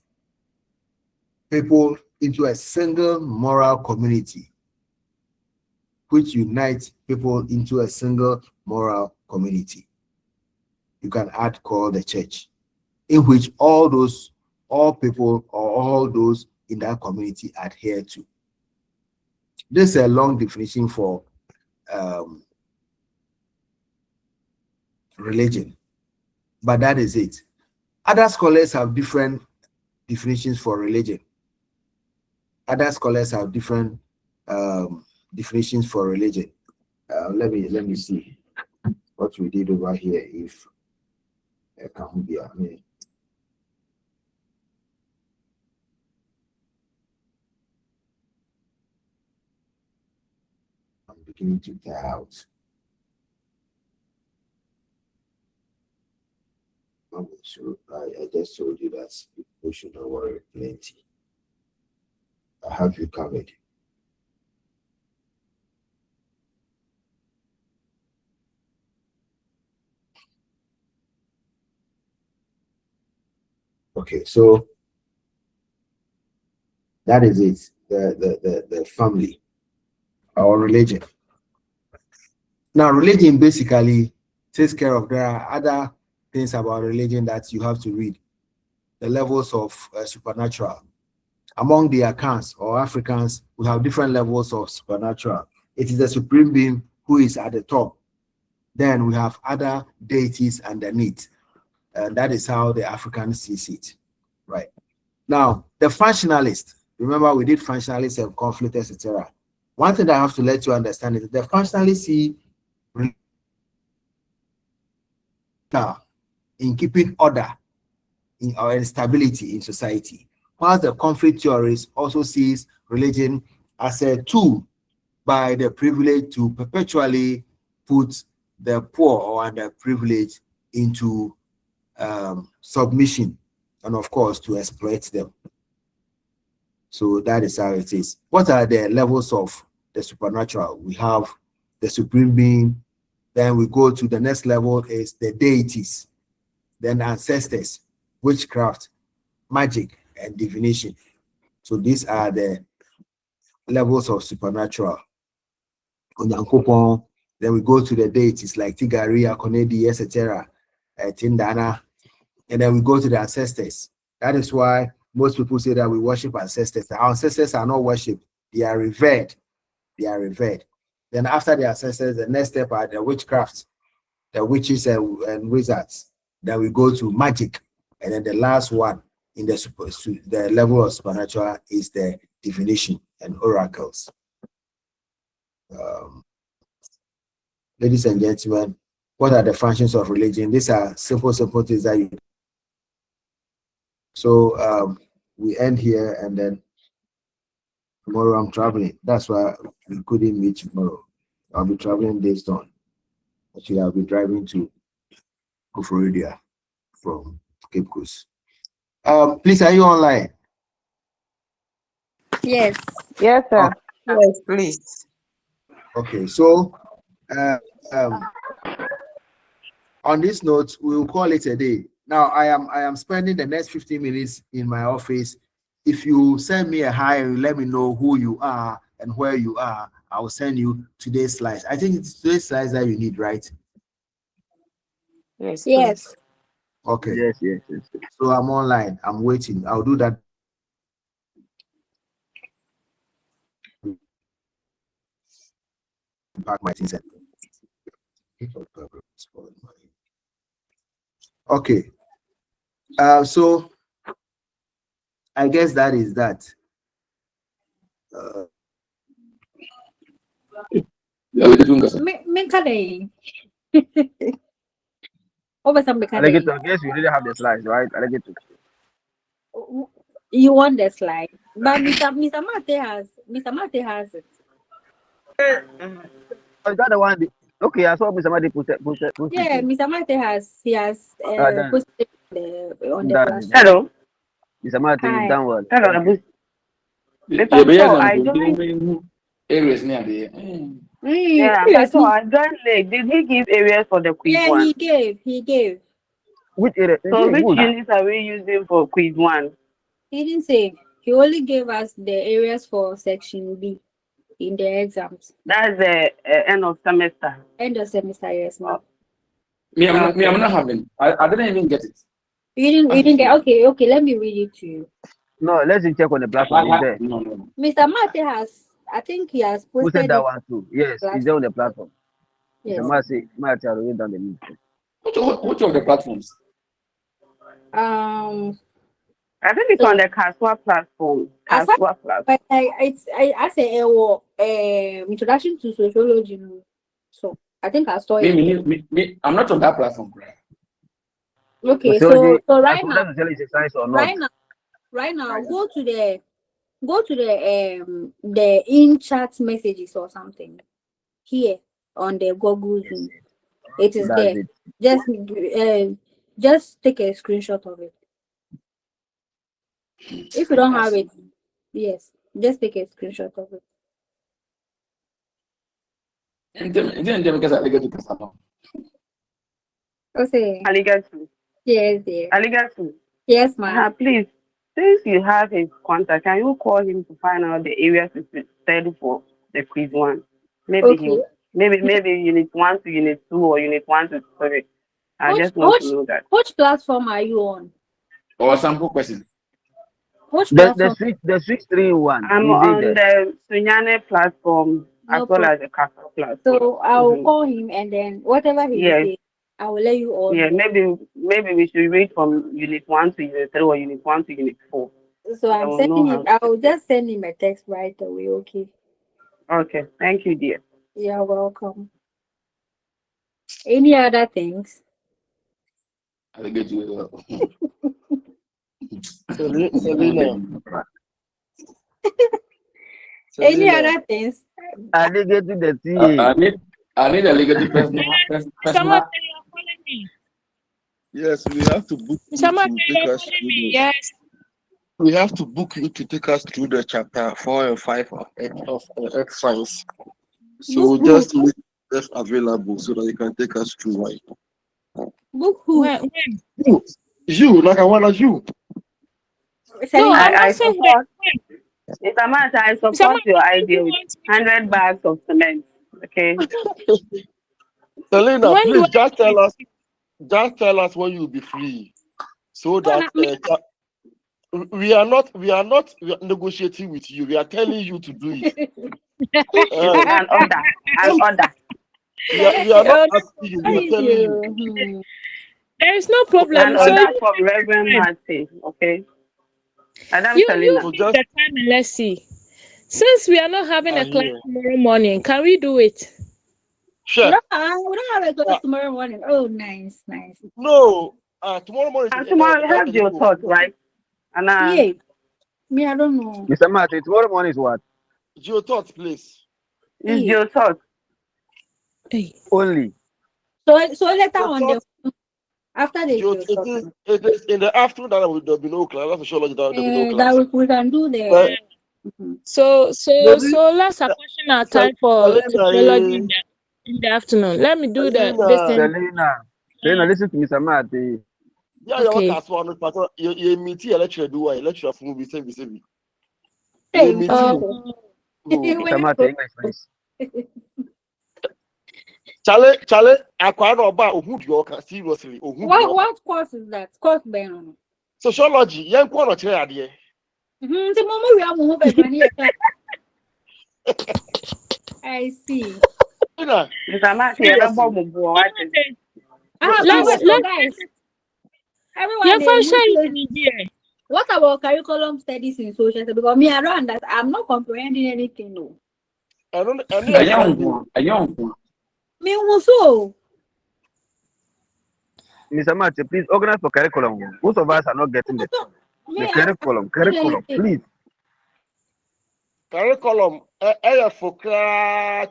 people into a single moral community, which unite people into a single moral community. You can add call the church, in which all people or all those in that community adhere to. This is a long definition for religion, but that is it. Other scholars have different definitions for religion. Other scholars have different definitions for religion. Let me see what we did over here. If it can be, I mean, I'm beginning to get out. So I just told you that people should not worry plenty. I have you covered. Okay, so that is it. The family, our religion. Now, religion basically takes care of, there are other things about religion that you have to read. The levels of supernatural. Among the accounts or Africans, we have different levels of supernatural. It is the supreme being who is at the top. Then we have other deities underneath. And that is how the African sees it. Right. Now, the functionalist, remember we did functionalists and conflict, etc. One thing that I have to let you understand is that the functionalists see in keeping order and stability in society, whilst the conflict theorist also sees religion as a tool by the privileged to perpetually put the poor or underprivileged into submission, and of course to exploit them. So that is how it is. What are the levels of the supernatural? We have the supreme being, then we go to the next level is the deities, then ancestors, witchcraft, magic, and divination. So these are the levels of supernatural. Then we go to the deities like Tigari, Akonedi, etc., Tindana, and then we go to the ancestors. That is why most people say that we worship ancestors. Our ancestors are not worshipped, they are revered. They are revered. Then after the ancestors, the next step are the witchcraft, the witches and wizards. Then we go to magic, and then the last one in the level of supernatural is the divination and oracles. Ladies and gentlemen, what are the functions of religion? These are simple things that you. So we end here, and then tomorrow I'm traveling. That's why we couldn't meet tomorrow. I'll be traveling days done. Actually, I'll be driving to Florida from Cape Coast. Please, are you online? Yes. Yes, sir. Yes, please. Okay, so on this note, we will call it a day. Now, I am spending the next 15 minutes in my office. If you send me a hi and let me know who you are and where you are, I will send you today's slides. I think it's today's slides that you need, right? Yes. Yes. Okay. Yes. So I'm online. I'm waiting. I'll do that. Pack my things. Okay. So I guess that is that. Alligator, I guess you didn't have the slides, right? Alligator. You want the slide? But Mr. Mate has it. Is that the one? Okay, I saw Mr. Mate put it. Yeah, Mr. Mate has Done. posted on the platform. Hello. Mr. Mate, Hi. you've done well. Hello. Areas near there. Yeah, I saw I joined late. Did he give areas for the quiz Yeah, one? he gave. Which area? So which units are we using for quiz one? He didn't say. He only gave us the areas for section B in the exams. That's the end of semester. End of semester, yes, ma'am. Me, I'm not having. I didn't even get it. You didn't get. Okay. Let me read it to you. No, let's check on the platform. Is there? No. Mr. Mate has. I think he has Who posted said that one too? Yes, it's there on the platform. Yes. Mr. Mate, I wrote down the link. Which of the platforms? I think it's on the Kaswa platform. Kaswa platform. But I say introduction to sociology. So I think I saw it. Me, I'm not on that platform. Okay, Sociology, so right now, sociology is a science or not? right now, go to the in chat messages or something here on the Google Zoom. It is That's there. it. Just take a screenshot of it. If you don't have it, yes, just take a screenshot of it. Okay. Alligatu. Yes, dear. Alligatu. Yes, ma'am. Please, since you have his contact, can you call him to find out the areas to study for the quiz one? Maybe maybe unit 1 to unit 2 or unit 1 to 3. I just want to know that. Which platform are you on? Or sample question. Which platform? The switch 3-in-1. I'm on the Sunyane platform as well as the Kafka platform. So I'll call him and then whatever he says, I will let you all know. Maybe we should read from unit 1 to unit 3 or unit 1 to unit 4. So I'm sending him. I'll just send him a text right away. Okay. Okay. Thank you, dear. You're welcome. Any other things? I'll get you. Any other things? I didn't get to the tea. I need a legal person. Yes, we have to book you to take us through Yes. We have to book you to take us through the chapter 4 and 5 of Earth Science. So just make yourself available so that you can take us through right. Book who? When? You, like I want you. No, I support. Mr. Mata, I support your idea with 100 bags of cement. Okay. Selena, please just tell us when you'll be free, so that we are not negotiating with you. We are telling you to do it. An order. We are not asking you. We are telling you. There is no problem. An order from Reverend Martin. Okay. Madam Selena. You the time and let's see. Since we are not having a class tomorrow morning, can we do it? Sure. We don't have a class tomorrow morning. Oh, nice. No, tomorrow morning. Tomorrow we have your thought, right? And yeah. Me, I don't know. Mr. Martin, tomorrow morning is what? Your thoughts, please. Is your thought only? So later on the after the it is in the afternoon that there will be no class. That's Sociology. There will be no class. That we can do the. So let's apportion our time for Sociology in the afternoon. Let me do this thing. Selena, listen to Mr. Martin. Yeah, okay. You meet a lecture do I lecture for me save. Mr. Martin, English, please. Chale, acquire about seriously. What course is that? Course Ben. Sociology, young quarter chair, dear. The moment we are moving I see. Mr. Martin, guys. Everyone, what about curriculum studies in social studies? Because me, I don't understand. I'm not comprehending anything. No. I don't. Me also. Mr. Martin, please organize for curriculum. Most of us are not getting the curriculum, please. curriculum for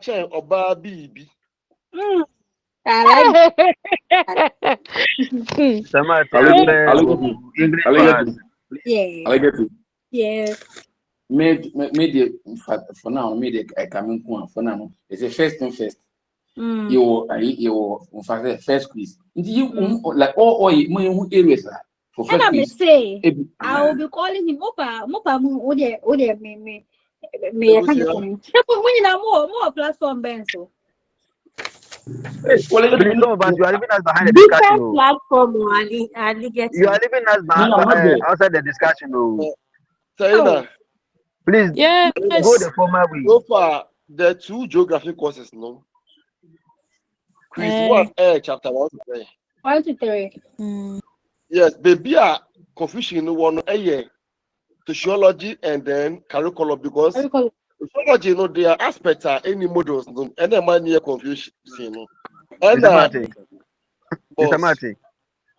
chain oba BB. I like English yeah. Yes. Made for now, made a coming one for now. It's a first and first. You in fact first quiz. You like all areas for first And I quiz. say I will be calling him Mopa me I can't when you more platform Benso. Some of us, you are leaving us behind the discussion. Different platform, Ali get You are leaving us outside the discussion. Saina, please go the former way. So far, the 2 geography courses, no? Quiz 1, chapter 1 to 3. 1 to 3. Yes, baby, confusion one sociology and then curriculum because sociology, you know, their aspects are any models, no, and then man near confusion, you know. And Mr. Martin,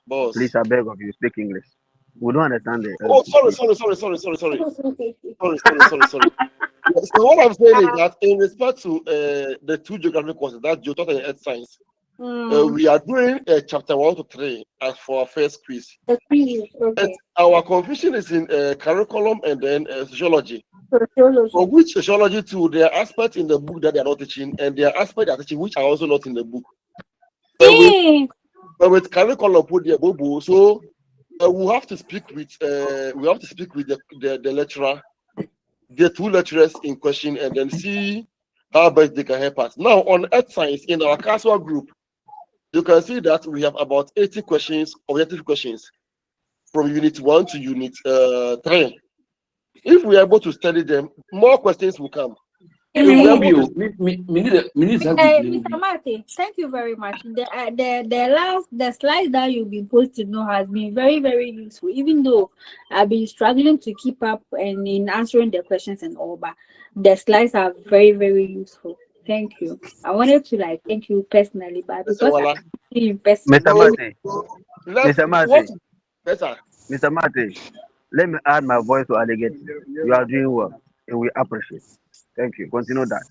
boss, please, I beg of you, speak English. We don't understand it. Oh, sorry. So what I'm saying is that in respect to the 2 geography courses, that geotech and earth science, we are doing chapter 1 to 3 as for our first quiz. Okay. Our confusion is in curriculum and then sociology. For which sociology too, there are aspects in the book that they are not teaching, and there are aspects they are teaching which are also not in the book. But with curriculum put there, bobo, so we have to speak with the lecturer, the 2 lecturers in question, and then see how best they can help us. Now on earth science in our casual group, you can see that we have about 80 questions, objective questions, from unit 1 to unit 3. If we are able to study them, more questions will come. Mr. Martin, thank you very much. The slides that you've been posting now has been very, very useful, even though I've been struggling to keep up and in answering the questions and all, but the slides are very, very useful. Thank you. I wanted to thank you personally, but because I'm in person. Mr. Martin, let me add my voice to allegate. You are doing well, and we appreciate. Thank you. Continue that.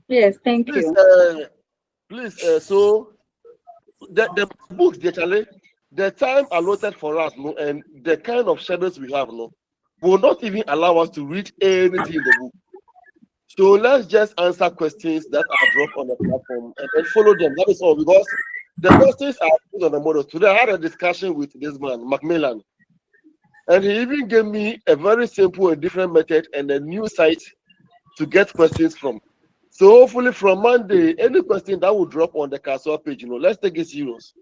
Yes, thank you. Please, so the books, the time allotted for us, no, and the kind of shadows we have, no, will not even allow us to read anything in the book. So let's just answer questions that are dropped on the platform and then follow them. That is all, because the questions are put on the model. Today I had a discussion with this man, Macmillan, and he even gave me a very simple and different method and a new site to get questions from. So hopefully from Monday, any question that will drop on the Castle page, let's take it serious.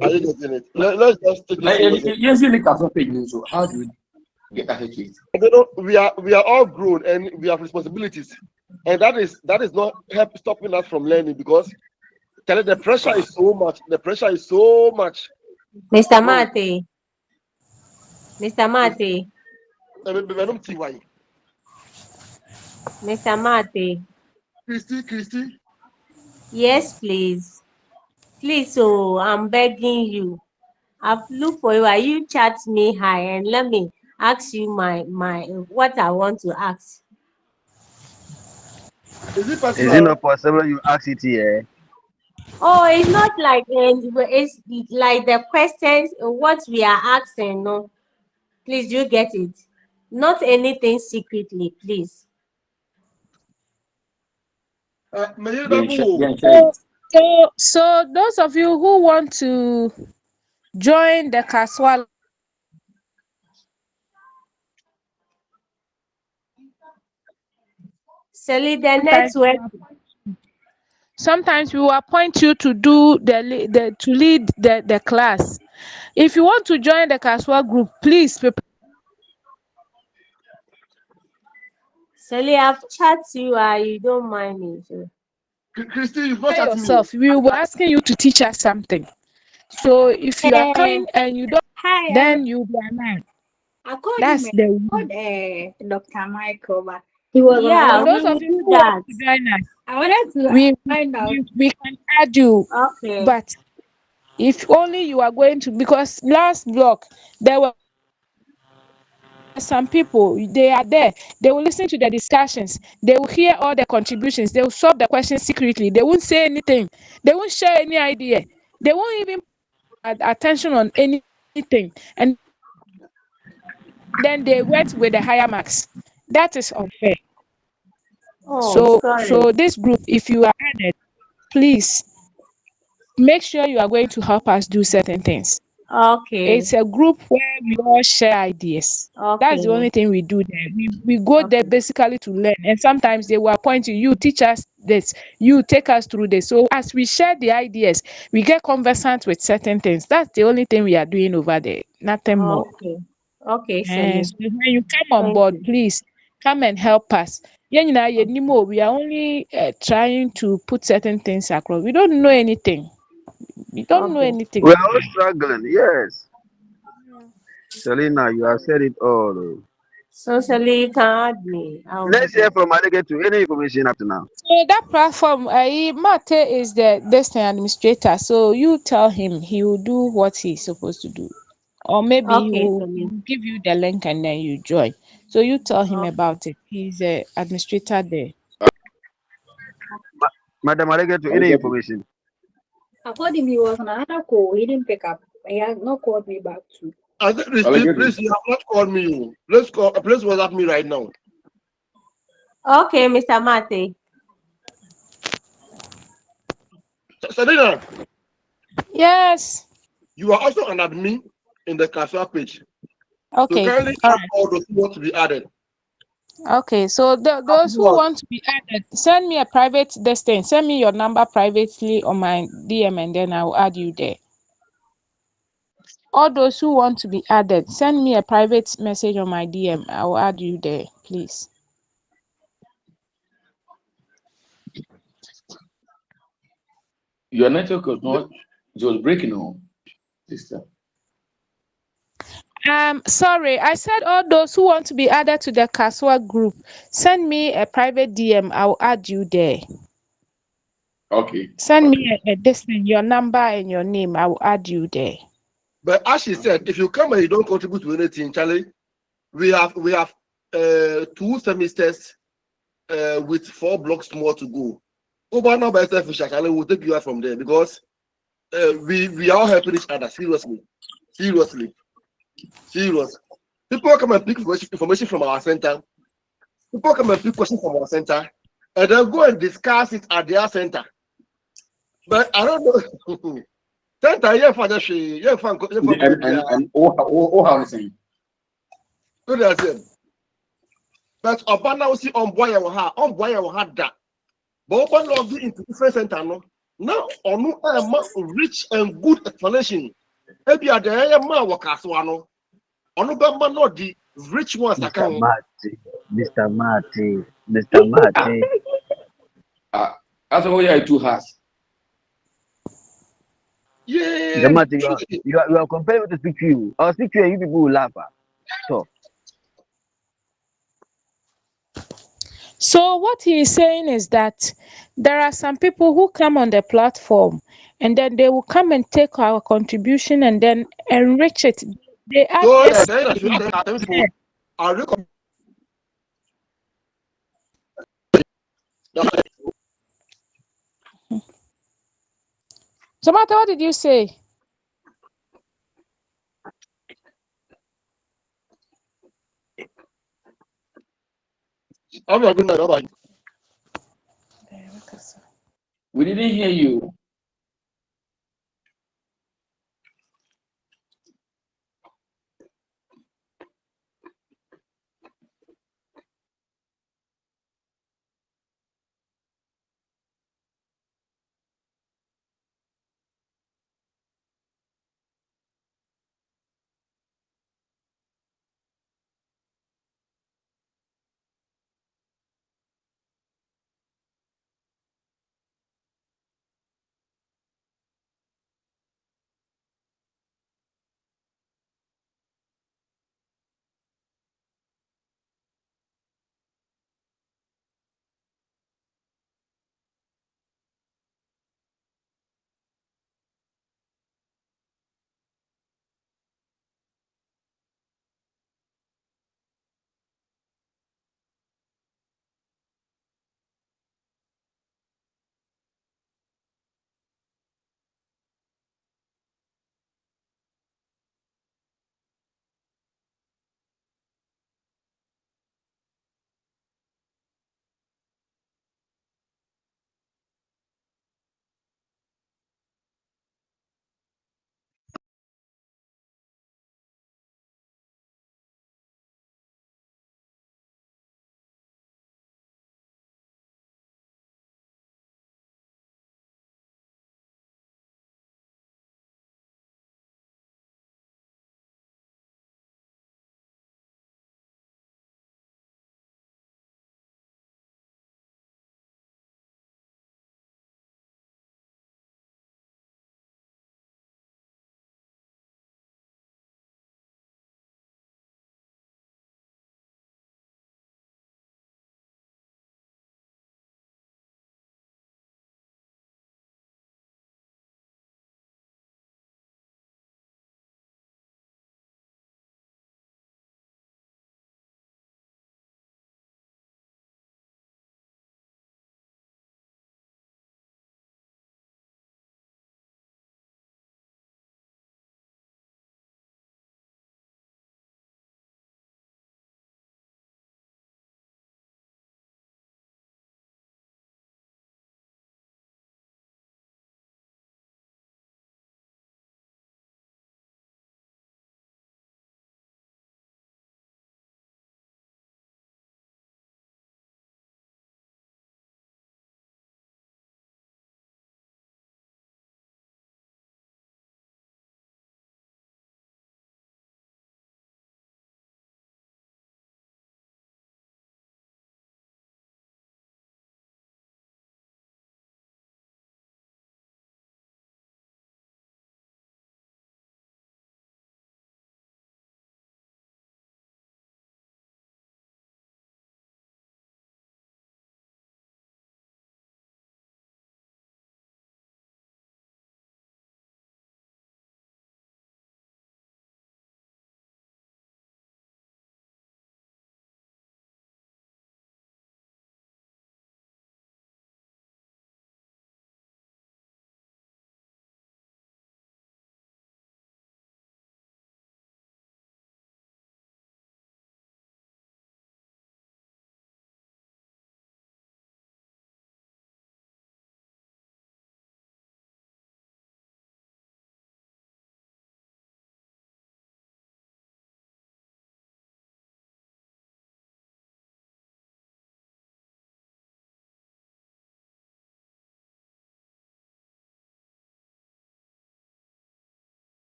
Are you getting it? Let's just take it serious. Yes, you need Castle page. So how do we get attached? We are all grown and we have responsibilities, and that is not stopping us from learning, because the pressure is so much. The pressure is so much. Mr. Mate. Mr. Mate. Mr. Mate. Christy. Yes, please. Please, so I'm begging you. I've looked for you. You chat me hi and let me ask you my what I want to ask. Is it not possible you ask it here? Oh, it's not like it's like the questions what we are asking. No, please, you get it. Not anything secretly, please. So those of you who want to join the Caswal, Sally, the network. Sometimes we will appoint you to do to lead the class. If you want to join the Caswal group, please prepare. Sally, I've chatted you. You don't mind me. So. Christy, you've not chatted yourself. We will be asking you to teach us something. So if you are coming and you don't, then you'll be annoyed. That's the Dr. Michael, but he was those of you who want to join us. I wanted to find out. We can add you. Okay. But if only you are going to, because last block there were some people, they are there. They will listen to the discussions. They will hear all the contributions. They will solve the questions secretly. They won't say anything. They won't share any idea. They won't even put attention on anything. And then they went with the higher marks. That is unfair. Oh, So sorry. this group, if you are added, please make sure you are going to help us do certain things. Okay. It's a group where we all share ideas. That's the Okay. only thing we do there. We go there Okay. basically to learn. And sometimes they will appoint you teach us this, you take us through this. So as we share the ideas, we get conversant with certain things. That's the only thing we are doing over there. Nothing more. Okay. Okay, And Sally. so when you come on Thank board, you. please come and help us. Yɛn nyinaa yɛnnim o, we are only trying to put certain things across. We don't know anything. We don't know Okay. anything. We are all struggling. Yes. Selena, you have said it all. Socially, you can add me. I'll be Let's hear there. from Alligator. Any information up to now? So that platform, Mate is the destiny administrator. So you tell him he will do what he's supposed to do, or maybe he Okay, will Sally. give you the link and then you join. So you tell him Okay. about it. He's the administrator there. Madam Alligator, any information? I called him, he was on another call. He didn't pick up. He has not called me back too. I think please, you have not called me. Let's call. Please WhatsApp me right now. Okay, Mr. Mate. Selena. Yes. You are also an admin in the Kasua page. Okay. So kindly add all those who want to be added. Okay. So those who want to be added, send me a private destiny. Send me your number privately on my DM and then I will add you there. All those who want to be added, send me a private message on my DM. I will add you there, please. Your network was not, it was breaking on, sister. Sorry, I said all those who want to be added to the Kaswa group, send me a private DM. I will add you there. Okay. Send me a distance, your number and your name. I will add you there. But as she said, if you come and you don't contribute to anything, Charlie, we have 2 semesters with 4 blocks more to go. Over now by selfish, Charlie will take you out from there because we are all helping each other seriously. People come and pick information from our center. People come and pick questions from our center, and then go and discuss it at their center. But I don't know. Center, yeah, for the yeah, for and oh, how is it? So that's it. But Obama will see on boy that. But Obama will be into different center no. Now on no rich and good explanation. Maybe at the man work as one. On no not the rich ones that can. Mr. Mate. That's what I do has. Yeah. You are comparing with the speak to you. I'll speak to you and you people will laugh. So what he is saying is that there are some people who come on the platform and then they will come and take our contribution and then enrich it. They add Samantha, what did you say? Have a good night. Bye-bye. We didn't hear you.